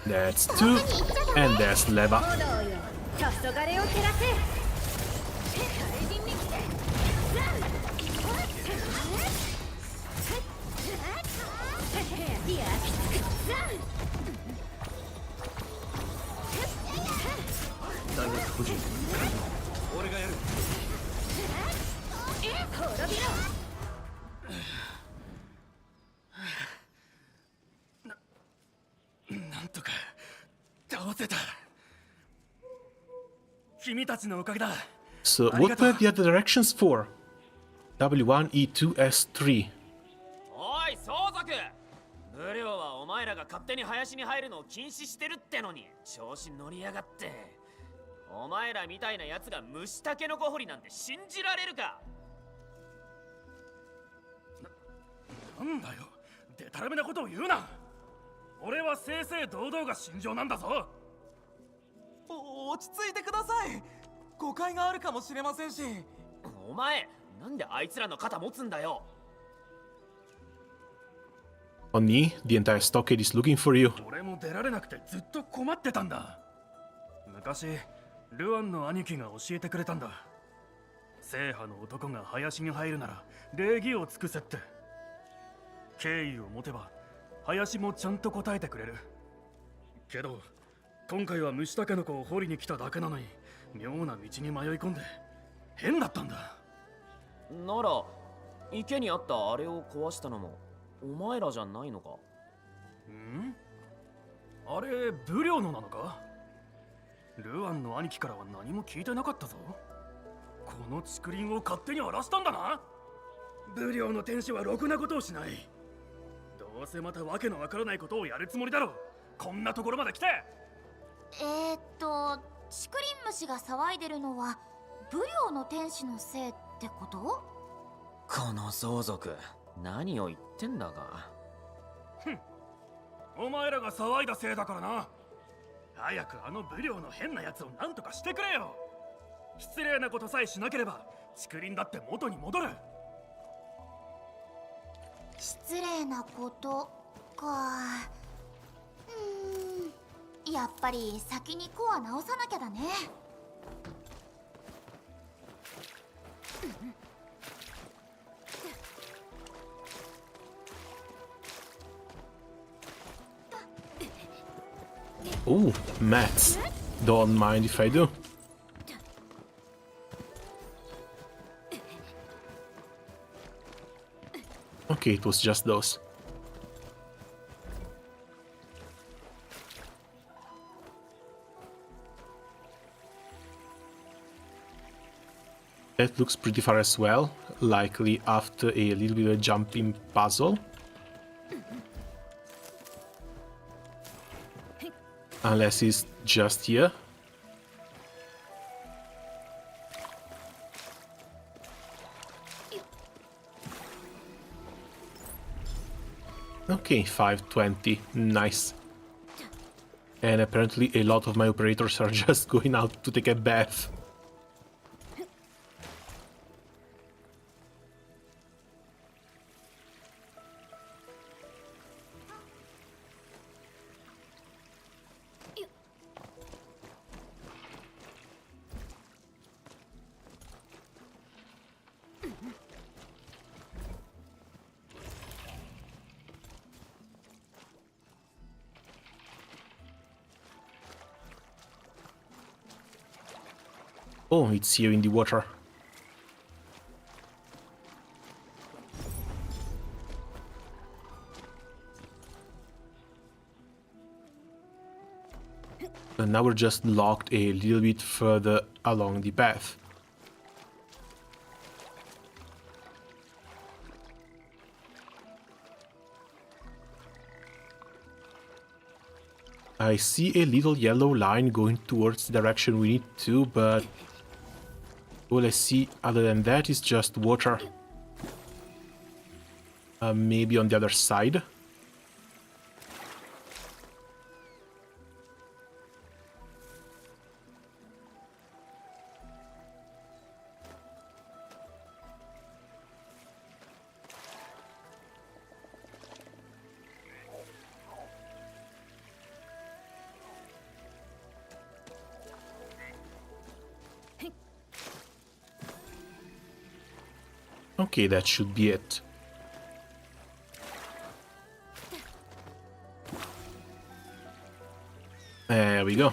That's 2, and there's Leva. なんとか倒せた。君たちのおかげだ。 So what were the other directions for? W1, E2, S3. おい相続、無料はお前らが勝手に林に入るのを禁止してるってのに調子乗りやがって。お前らみたいなやつが虫タケノコ掘りなんて信じられるか。なんだよ、でたらめなことを言うな。俺は正々堂々が信条なんだぞ。落ち着いてください。誤解があるかもしれませんし。お前なんであいつらの肩持つんだよ。Oni, the entire stockade is looking for you. 俺も出られなくてずっと困ってたんだ。昔ルアンの兄貴が教えてくれたんだ。正派の男が林に入るなら礼儀を尽くせって。敬意を持てば林もちゃんと答えてくれる。けど今回は虫タケノコを掘りに来ただけなのに妙な道に迷い込んで変だったんだ。なら池にあったあれを壊したのもお前らじゃないのか。ん？あれブリョーのなのか？ルアンの兄貴からは何も聞いてなかったぞ。この竹林を勝手に荒らしたんだな。ブリョーの天使はろくなことをしない。どうせまたわけのわからないことをやるつもりだろう。こんなところまで来て。竹林虫が騒いでるのはブリョーの天使のせいってこと？この相続何を言ってんだか。ふん、お前らが騒いだせいだからな。早くあのブリョーの変なやつを何とかしてくれよ。失礼なことさえしなければ竹林だって元に戻る。失礼なことか。やっぱり先にコア直さなきゃだね。Oh, mats. Don't mind if I do. Okay, it was just those. That looks pretty far as well, likely after a little bit of a jumping puzzle. Unless he's just here. Okay, 520, nice. And apparently a lot of my operators are just going out to take a bath. Oh, it's here in the water. And now we're just locked a little bit further along the path. I see a little yellow line going towards the direction we need to, but all I see other than that is just water. Maybe on the other side. Okay, that should be it. There we go. つ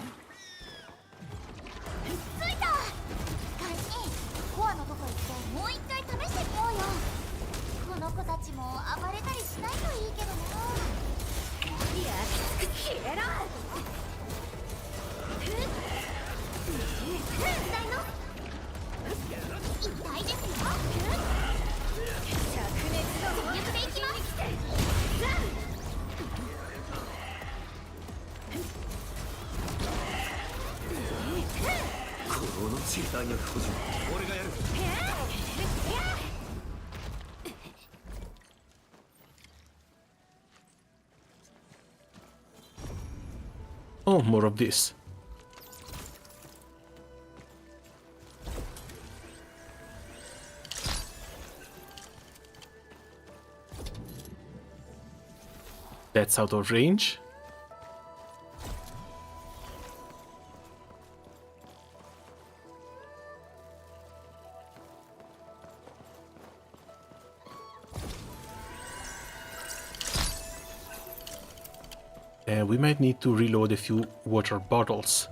いた。カニ、コアのとこ行ってもう一回試してみようよ。この子たちも暴れたりしないといいけどな。焼きつく消えろ。痛いですよ。灼熱の全力でいきます。この地弾薬補充俺がやる。Oh, more of this. That's out of range. And we might need to reload a few water bottles.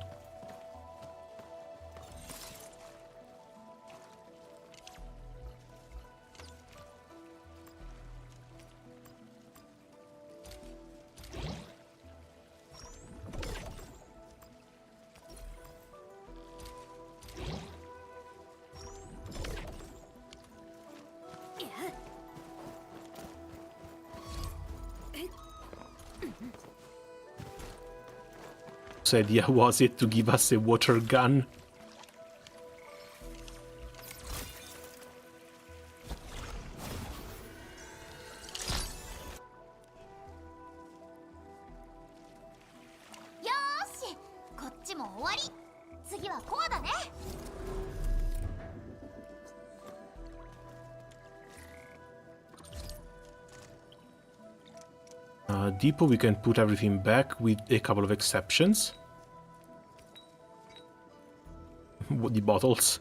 Whose idea was it to give us a water gun? Depot, we can put everything back with a couple of exceptions. The bottles.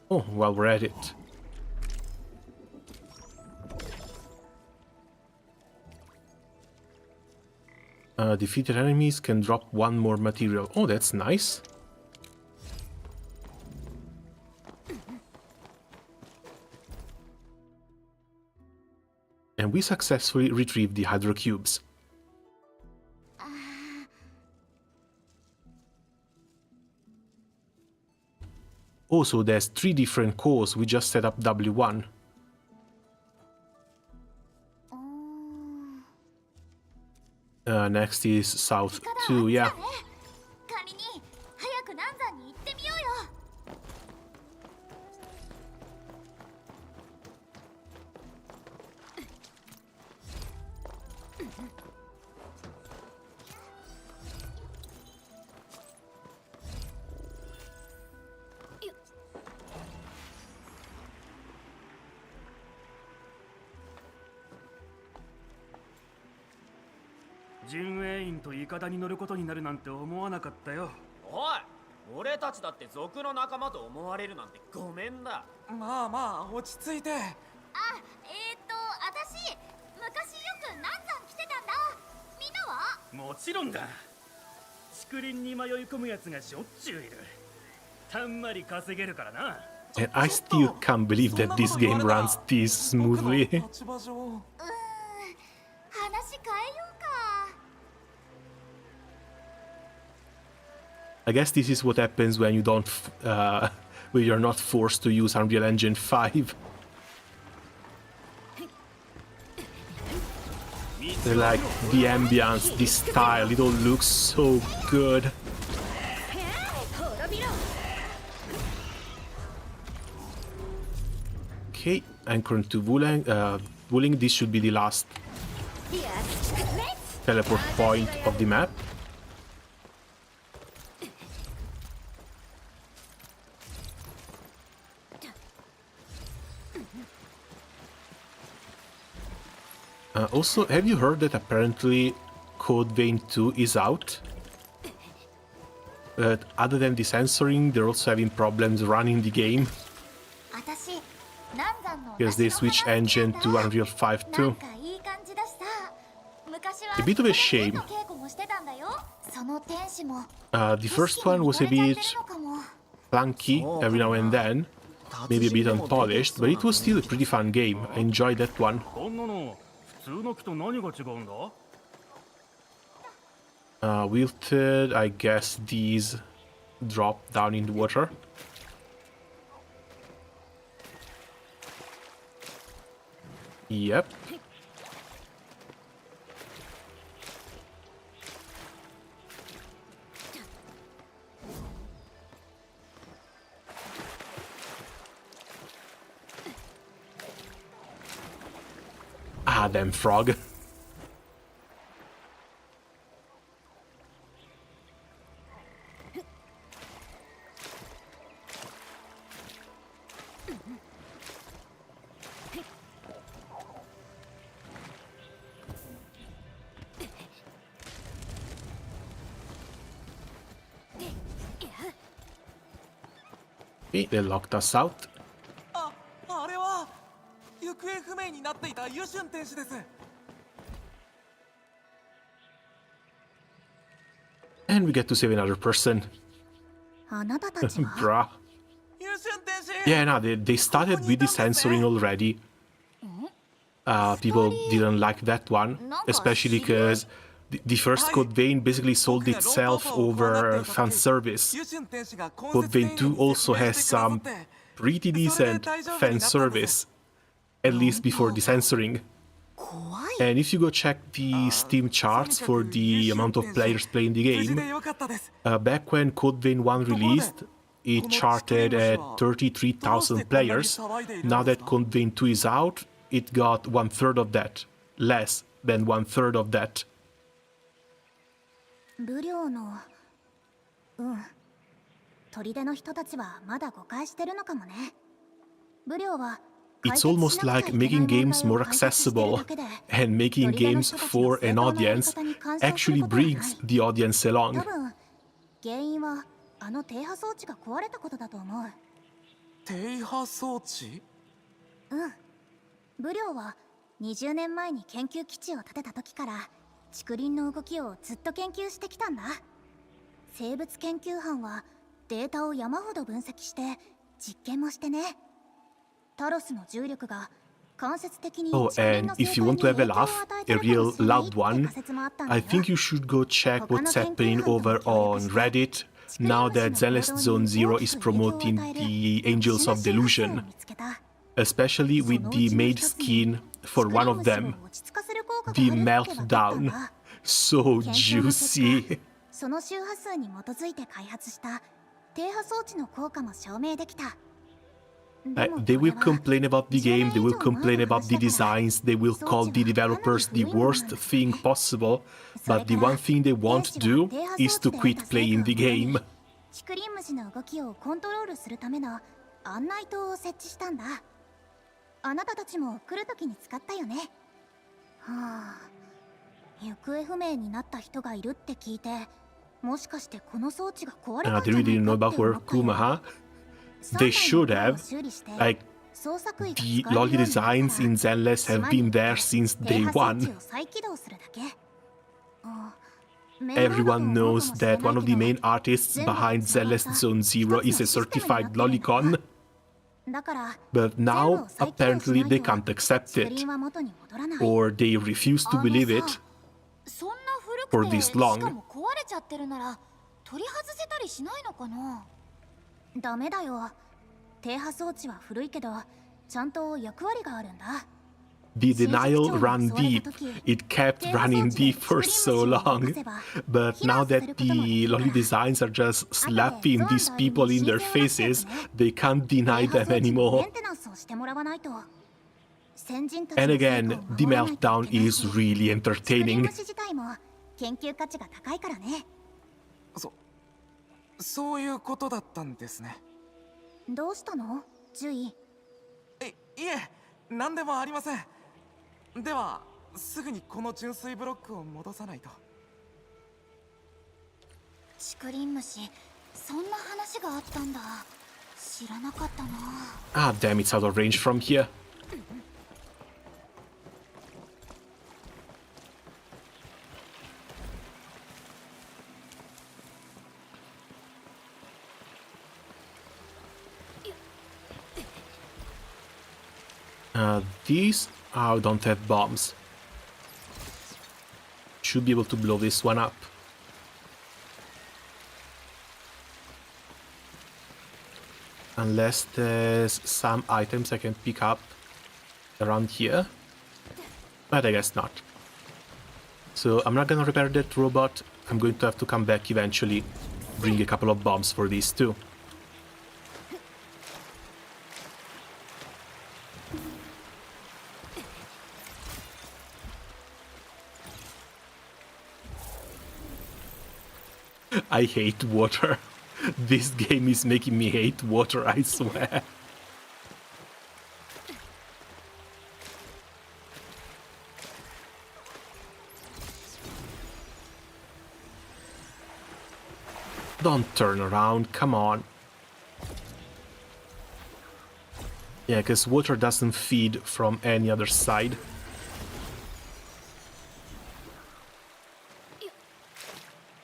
Oh, while we're at it. Defeated enemies can drop one more material. Oh, that's nice. And we successfully retrieved the hydro cubes. Also, there's 3 different cores. We just set up W1. Next is South 2, yeah.巡衛員とイカダに乗ることになるなんて思わなかったよ。おい、俺たちだって族の仲間と思われるなんてごめんだ。まあまあ落ち着いて。私昔よく南山来てたんだ。みんなは？もちろんだ。竹林に迷い込むやつがしょっちゅういる。たんまり稼げるからな。And I still can't believe that this game runs this smoothly. 話変えようか。I guess this is what happens when you don't, when you're not forced to use Unreal Engine 5. They're like the ambience, the style, it all looks so good. Okay, anchoring to Wuling. Wuling, this should be the last teleport point of the map. Also, have you heard that apparently Code Vein 2 is out? But other than the censoring, they're also having problems running the game. Because they switched engine to Unreal 5 too. A bit of a shame. The first one was a bit clunky every now and then, maybe a bit unpolished, but it was still a pretty fun game. I enjoyed that one. Wilted, I guess these drop down in the water. Yep. Ah, damn frog. Okay, they locked us out. あれは行方不明になっていたユシュン天使です。 And we get to save another person. Bruh. Yeah, no, they started with the censoring already. People didn't like that one, especially because the first Code Vein basically sold itself over fan service. Code Vein 2 also has some pretty decent fan service, at least before the censoring. And if you go check the Steam charts for the amount of players playing the game, back when Code Vein 1 released, it charted at 33,000 players. Now that Code Vein 2 is out, it got 1/3 of that. Less than 1/3 of that. It's almost like making games more accessible, and making games for an audience actually brings the audience along. 20年前に研究基地を建てた時から竹林の動きをずっと研究してきたんだ。生物研究班はデータを山ほど分析して実験もしてね。タロスの重力が間接的に Oh, and if you want to have a laugh, a real loud one, I think you should go check what's happening over on Reddit now that Zenless Zone Zero is promoting the Angels of Delusion, especially with the made skin for one of them, the Meltdown. So juicy. その周波数に基づいて開発した低波装置の効果も証明できた。They will complain about the game, they will complain about the designs, they will call the developers the worst thing possible, but the one thing they won't do is to quit playing the game. 竹林虫の動きをコントロールするための案内塔を設置したんだ。あなたたちも来るときに使ったよね。はあ、行方不明になった人がいるって聞いて、もしかしてこの装置が壊れたんじゃないかって思ったよ。They should have. Like, the lolly designs in Zenless have been there since day one. Everyone knows that one of the main artists behind Zenless Zone Zero is a certified lolicon. But now, apparently, they can't accept it. Or they refuse to believe it. For this long. ダメだよ。低波装置は古いけど、ちゃんと役割があるんだ。The denial ran deep. It kept running deep for so long. But now that the lolly designs are just slapping these people in their faces, they can't deny them anymore. And again, the meltdown is really entertaining. そういうことだったんですね。どうしたの、ジュイ？いえ、何でもありません。では、すぐにこの純粋ブロックを戻さないと。竹林虫、そんな話があったんだ。知らなかったな。Ah, damn, it's out of range from here. These don't have bombs. Should be able to blow this one up. Unless there's some items I can pick up around here. But I guess not. So I'm not gonna repair that robot. I'm going to have to come back eventually. Bring a couple of bombs for these too. I hate water. This game is making me hate water, I swear. Don't turn around, come on. Yeah, because water doesn't feed from any other side.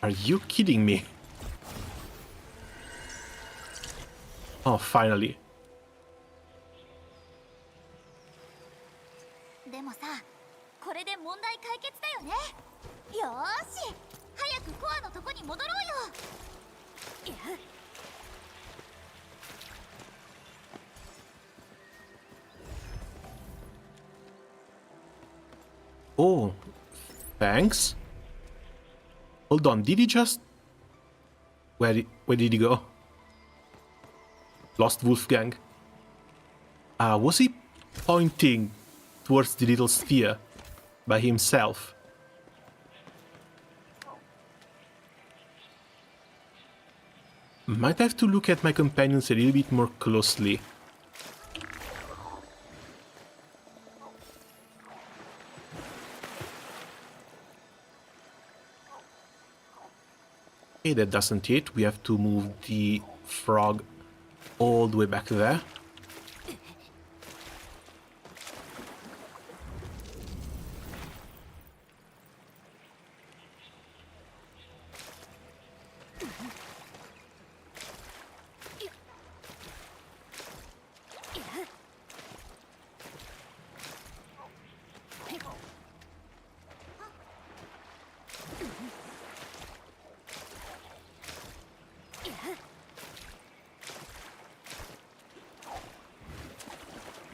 Are you kidding me? Oh, finally. でもさ、これで問題解決だよね。よーし、早くコアのとこに戻ろうよ。Oh, thanks. Hold on, did he just... Where did he go? Lost Wolfgang. Was he pointing towards the little sphere by himself? Might have to look at my companions a little bit more closely. Okay, that doesn't it. We have to move the frog all the way back there.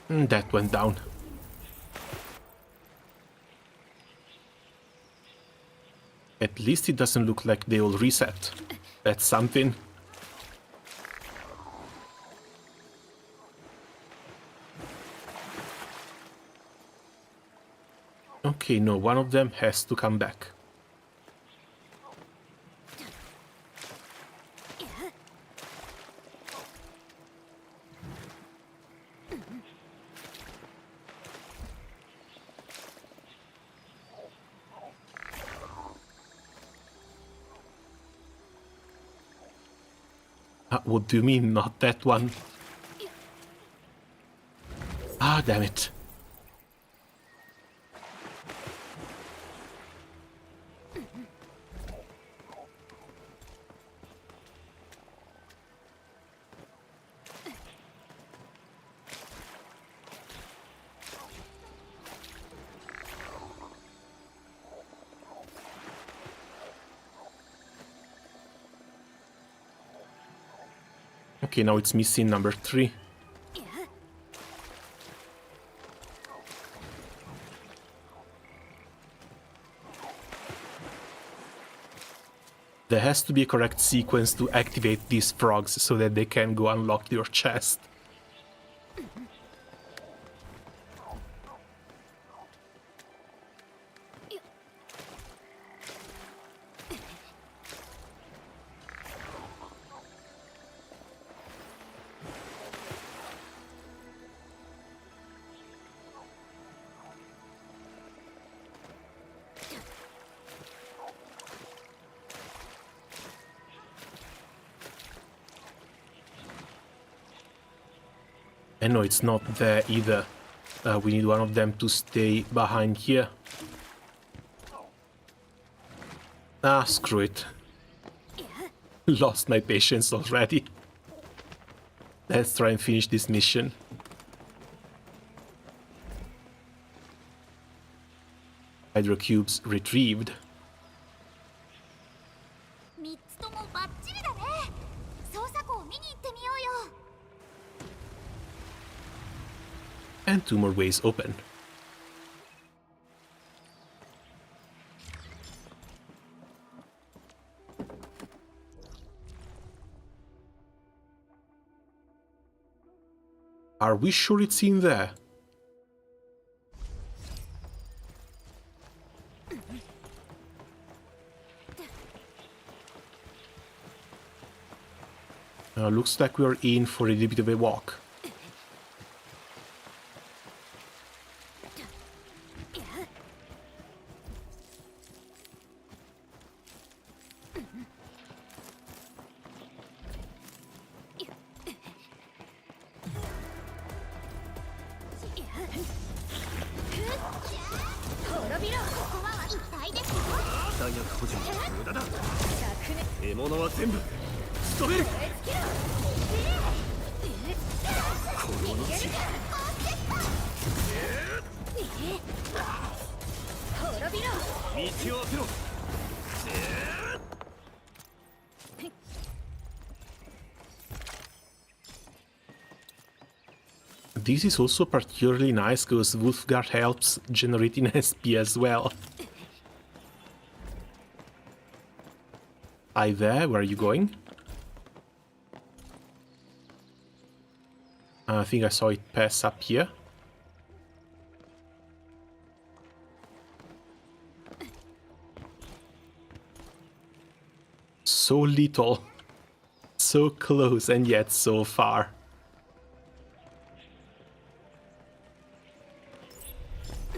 That went down. At least it doesn't look like they all reset. That's something. Okay, no, one of them has to come back. What do you mean, not that one? Ah, damn it. Okay, now it's missing number 3. There has to be a correct sequence to activate these frogs so that they can go unlock your chest. And no, it's not there either. We need one of them to stay behind here. Ah, screw it. Lost my patience already. Let's try and finish this mission. Hydro cubes retrieved. 3つともバッチリだね。捜査庫を見に行ってみようよ。 And 2 more ways open. Are we sure it's in there? Looks like we're in for a little bit of a walk. This is also particularly nice because Wolfguard helps generating SP as well. Hi there, where are you going? I think I saw it pass up here. So little, so close and yet so far.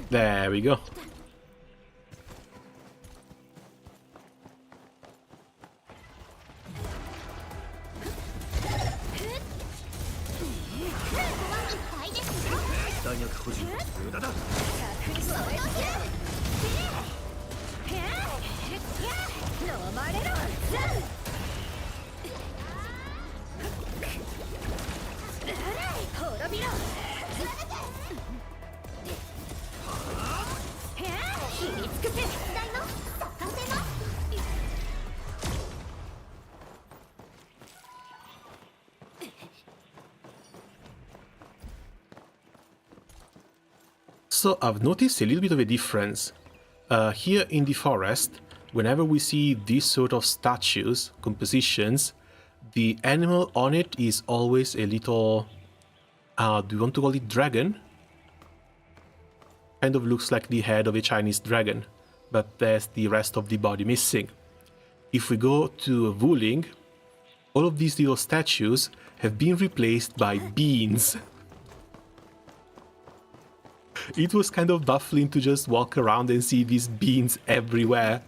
There we go. So I've noticed a little bit of a difference. Here in the forest, whenever we see these sort of statues, compositions, the animal on it is always a little... do you want to call it dragon? Kind of looks like the head of a Chinese dragon, but there's the rest of the body missing. If we go to Wuling, all of these little statues have been replaced by beans. It was kind of baffling to just walk around and see these beans everywhere.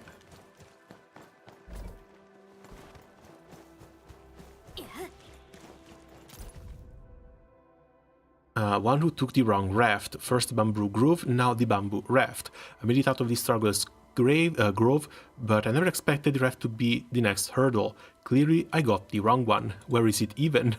One who took the wrong raft. First bamboo grove, now the bamboo raft. I made it out of the struggles grove, but I never expected the raft to be the next hurdle. Clearly, I got the wrong one. Where is it even?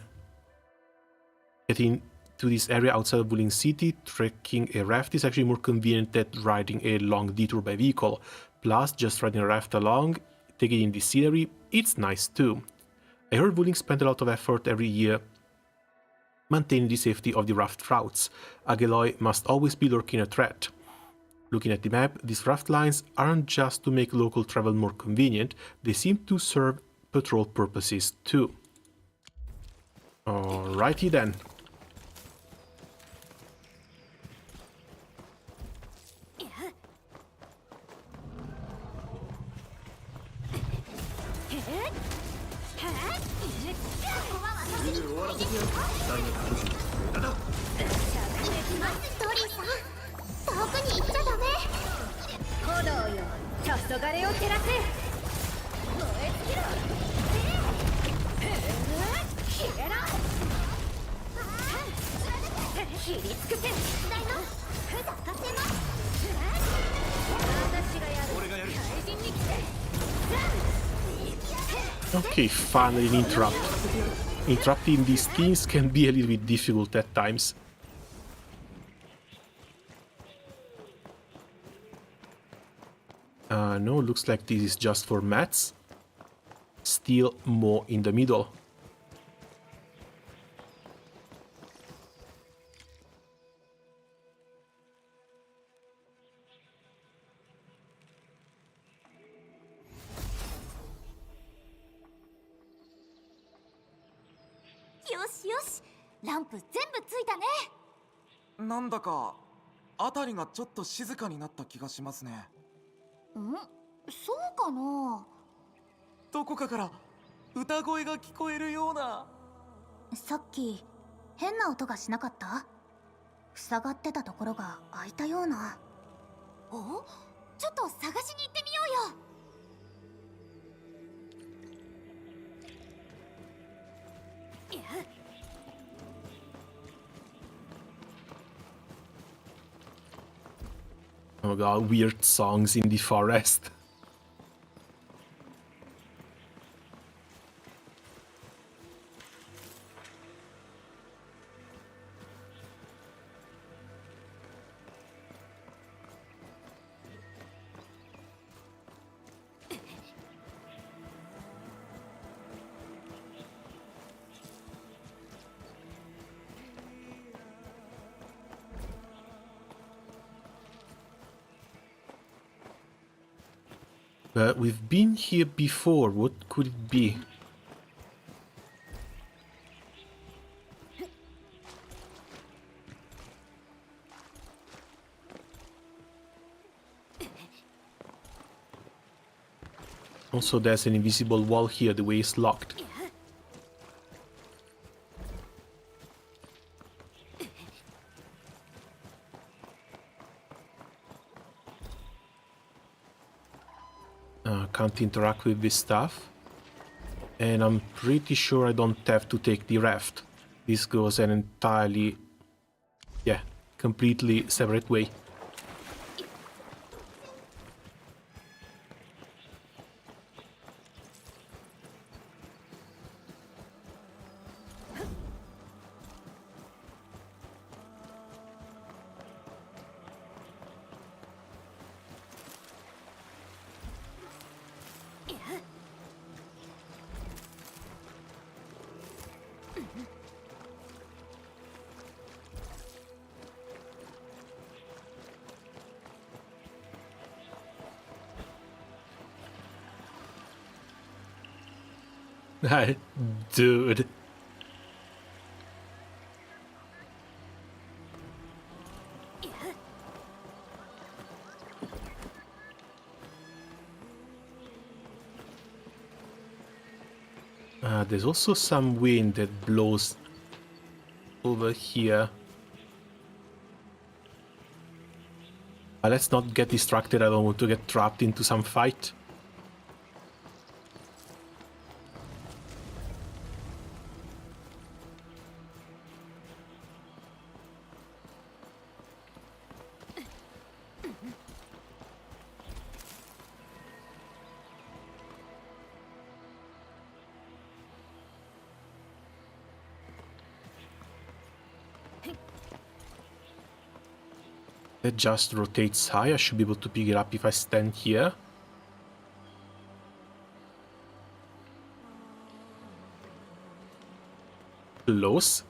Getting to this area outside of Wuling City, trekking a raft is actually more convenient than riding a long detour by vehicle. Plus, just riding a raft along, taking in the scenery, it's nice too. I heard Wuling spent a lot of effort every year maintaining the safety of the raft routes. Ageloy must always be lurking a threat. Looking at the map, these raft lines aren't just to make local travel more convenient, they seem to serve patrol purposes too. Alrighty then. Okay, finally an interrupt. Interrupting these things can be a little bit difficult at times. No, looks like this is just for mats. Still more in the middle. Yoshi, なんだか辺りがちょっと静かになった気がしますね。そうかな。どこかから歌声が聞こえるような。さっき変な音がしなかった？塞がってたところが開いたような。お？ちょっと探しに行ってみようよ。Oh god, weird songs in the forest. We've been here before. What could it be? Also, there's an invisible wall here. The way is locked. Can't interact with this stuff, and I'm pretty sure I don't have to take the raft. This goes an entirely, yeah, completely separate way. Dude. There's also some wind that blows over here. Let's not get distracted. I don't want to get trapped into some fight. It just rotates high. I should be able to pick it up if I stand here. Close.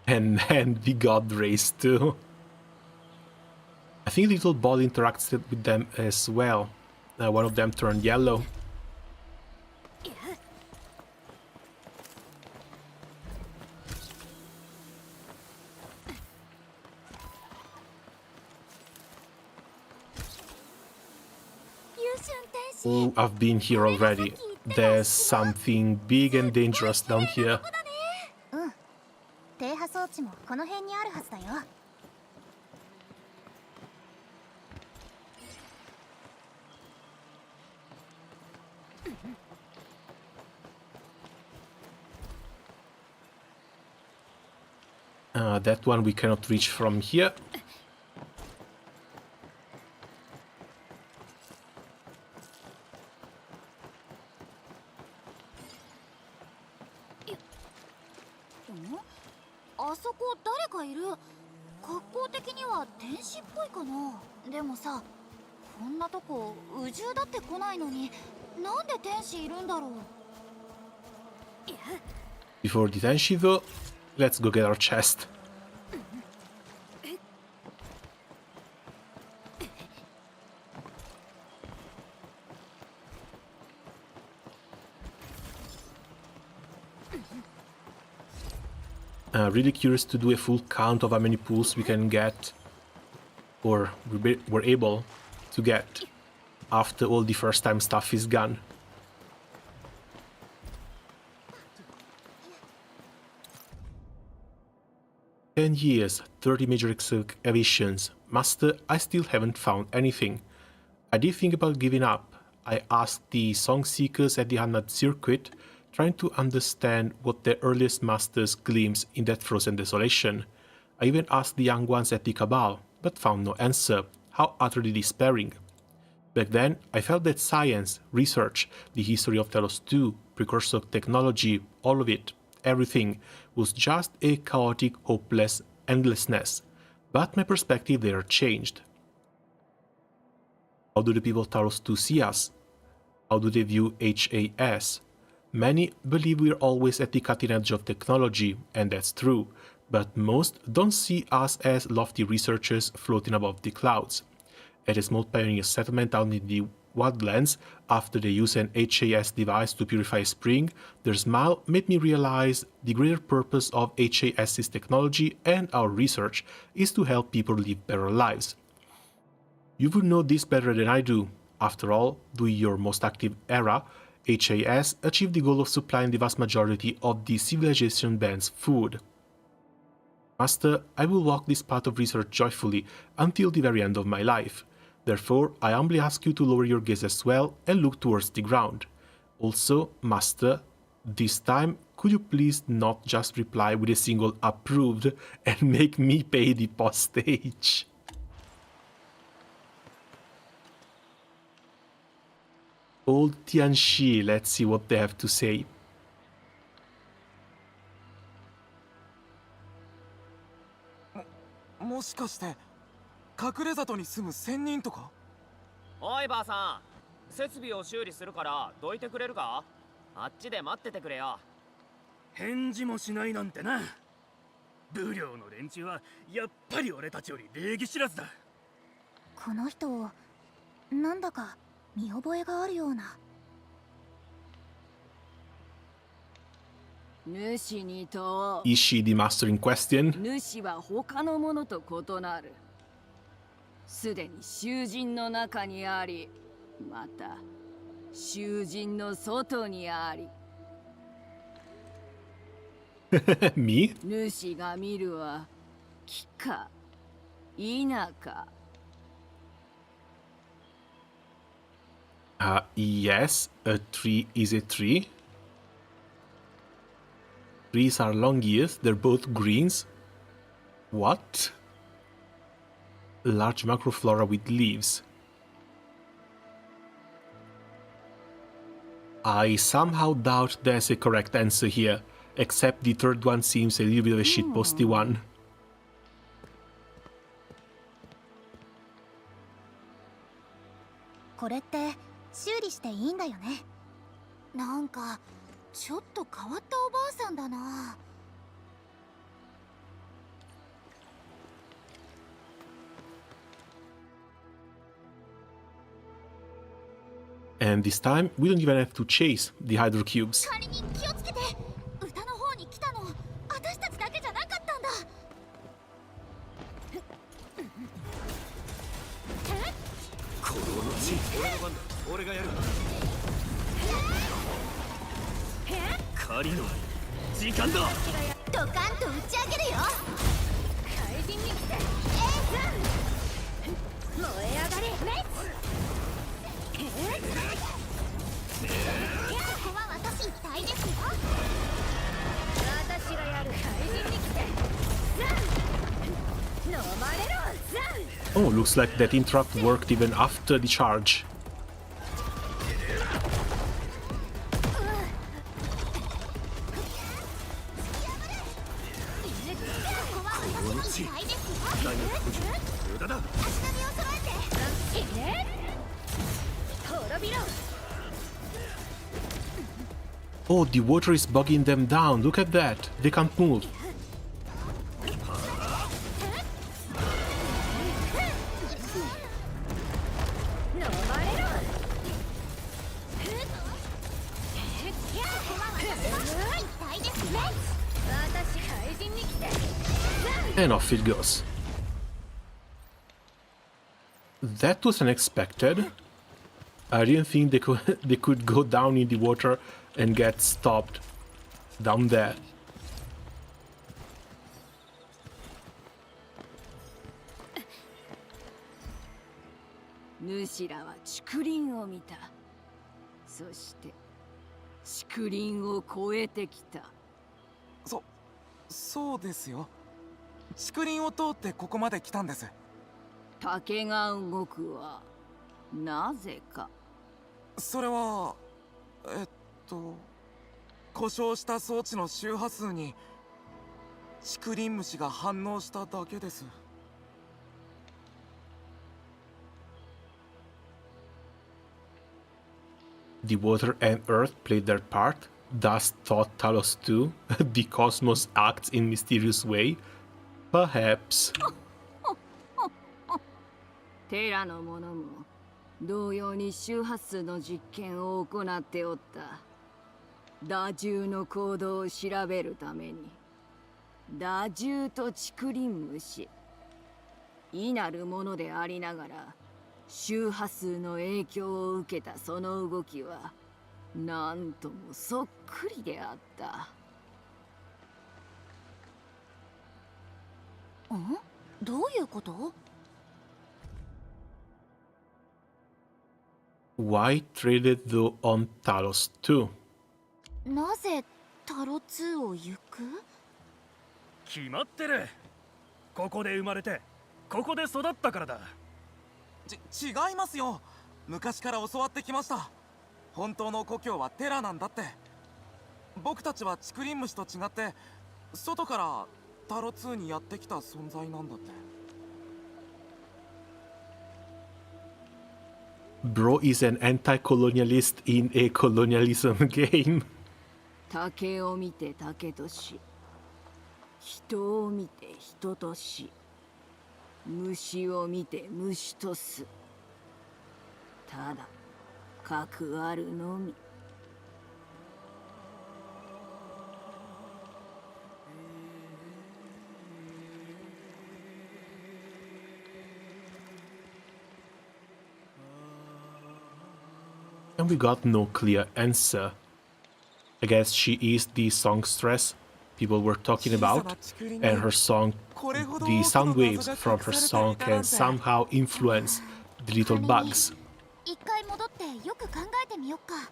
And we got race too. I think the little ball interacts with them as well. One of them turned yellow. Oh, I've been here already. There's something big and dangerous down here. 低波装置もこの辺にあるはずだよ。That one we cannot reach from here. こんなとこ宇宙だって来ないのになんで天使いるんだろう。 Before the Tenshi though, let's go get our chest. Really curious to do a full count of how many pools we can get, or we're able to get after all the first time stuff is gone. "10 years, 30 major excavations. Master, I still haven't found anything. I did think about giving up. I asked the song seekers at the Arknights circuit, trying to understand what their earliest masters glimpsed in that frozen desolation. I even asked the young ones at the Cabal, but found no answer. How utterly despairing. Back then, I felt that science, research, the history of Telos 2, precursor technology, all of it, everything, was just a chaotic, hopeless endlessness. But my perspective there changed. How do the people of Talos 2 see us? How do they view HAS? Many believe we're always at the cutting edge of technology, and that's true, but most don't see us as lofty researchers floating above the clouds. At a small pioneer settlement out in the wildlands, after they use an HAS device to purify a spring, their smile made me realize the greater purpose of HAS's technology and our research is to help people live better lives. You would know this better than I do. After all, during your most active era, HAS achieved the goal of supplying the vast majority of the civilization band's food. Master, I will walk this path of research joyfully until the very end of my life. Therefore, I humbly ask you to lower your gaze as well and look towards the ground. Also, Master, this time, could you please not just reply with a single approved and make me pay the postage? Old Tianxi, let's see what they have to say. もしかして隠れ里に住む仙人とか？おいばあさん、設備を修理するからどいてくれるか？あっちで待っててくれよ。返事もしないなんてな。武領の連中はやっぱり俺たちより礼儀知らずだ。この人なんだか見覚えがあるような。主にと Is she the master in question? 主は他のものと異なる。すでに囚人の中にあり、また囚人の外にあり。Me? 主が見るは木か否か。Yes, a tree is a tree. Trees are long years, they're both greens. What? Large macroflora with leaves. I somehow doubt there's a correct answer here, except the third one seems a little bit of a shitposty one. これって修理していいんだよね。なんかちょっと変わったおばあさんだな。And this time, we don't even have to chase the hydro cubes. 仮に気をつけて。歌の方に来たの私たちだけじゃなかったんだ。このち俺の番だ。俺がやる。狩りの時間だ。ドカンと打ち上げるよ。怪人に来てエース燃え上がれレッツ。ここは私一体ですよ。私がやる。怪人に来て飲まれろ。 Oh, looks like that interrupt worked even after the charge. Oh, the water is bogging them down. Look at that. They can't move. And off it goes. That was unexpected. I didn't think they could go down in the water and get stopped down there.そうですよ。竹林を通ってここまで来たんです。竹が動くはなぜか。それは故障した装置の周波数に竹林虫が反応しただけです。The water and earth played their part. Thus thought Talos too. The cosmos acts in mysterious way. Perhaps. テラの者も同様に周波数の実験を行っておった。打獣の行動を調べるために打獣と竹林虫異なるものでありながら周波数の影響を受けたその動きはなんともそっくりであった。どういうこと？ Why traded though on Talos too? なぜタロ2を行く？決まってる。ここで生まれてここで育ったからだ。違いますよ。昔から教わってきました。本当の故郷はテラなんだって。僕たちは竹林虫と違って外からタロ2にやってきた存在なんだって。Bro is an anti-colonialist in a colonialism game. 竹を見て竹とし、人を見て人とし、虫を見て虫とす。ただ核あるのみ。And we got no clear answer. I guess she is the songstress people were talking about, and her song, the sound waves from her song can somehow influence the little bugs. 一回戻ってよく考えてみよっか。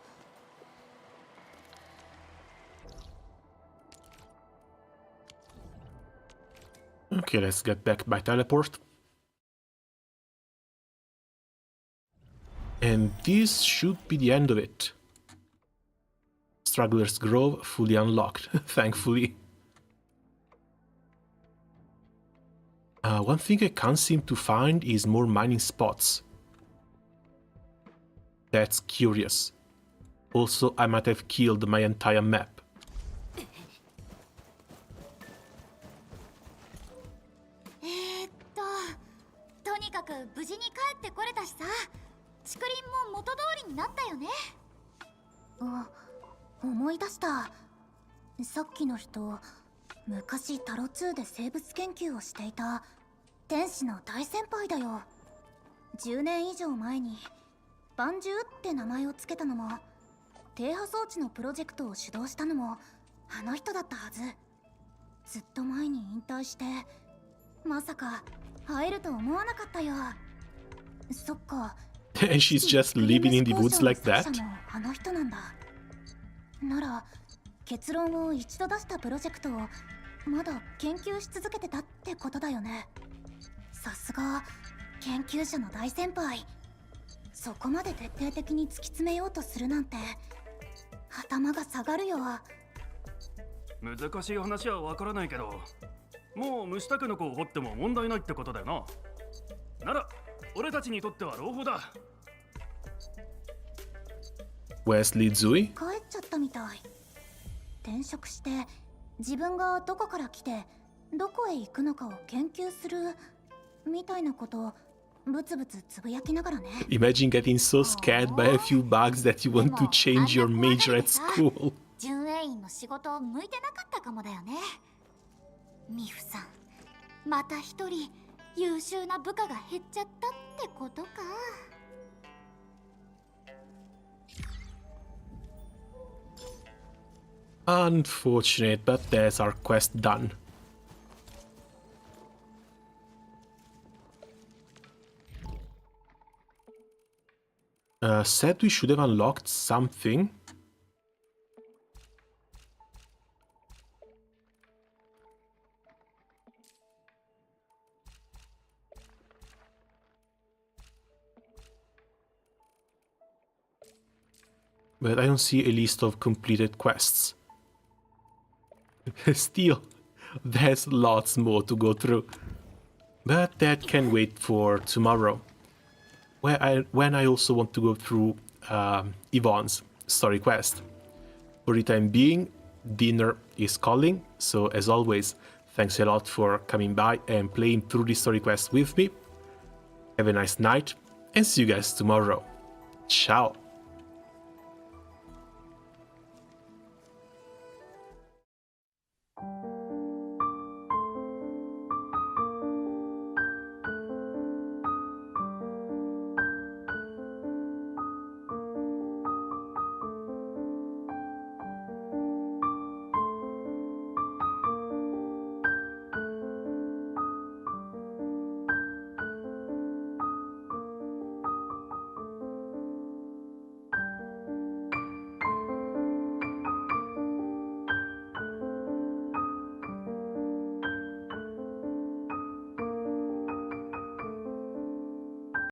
Okay, let's get back by teleport. And this should be the end of it. Struggler's Grove fully unlocked, thankfully. One thing I can't seem to find is more mining spots. That's curious. Also, I might have killed my entire map. とにかく無事に帰ってこれたしさ、竹林も元通りになったよね。思い出した。さっきの人、昔タロ2で生物研究をしていた天使の大先輩だよ。10年以上前にバンジューって名前をつけたのも、低波装置のプロジェクトを主導したのもあの人だったはず。ずっと前に引退して、まさか会えると思わなかったよ。そっか。And she's just living in the woods like that? あの人なんだ。なら結論を一度出したプロジェクトをまだ研究し続けてたってことだよね。さすが研究者の大先輩。そこまで徹底的に突き詰めようとするなんて頭が下がるよ。難しい話はわからないけど、もう虫タケノコを掘っても問題ないってことだよな。なら俺たちにとっては朗報だ。Wesley Zui? 帰っちゃったみたい。転職して自分がどこから来てどこへ行くのかを研究するみたいなことをブツブツつぶやきながらね。 Imagine getting so scared by a few bugs that you want to change your major at school. 準営員の仕事向いてなかったかもだよね。ミフさん、また一人優秀な部下が減っちゃったってことか。Unfortunate, but there's our quest done. Said we should have unlocked something. But I don't see a list of completed quests. Still, there's lots more to go through. But that can wait for tomorrow, when I also want to go through Yvonne's story quest. For the time being, dinner is calling, so as always, thanks a lot for coming by and playing through the story quest with me. Have a nice night, and see you guys tomorrow. Ciao!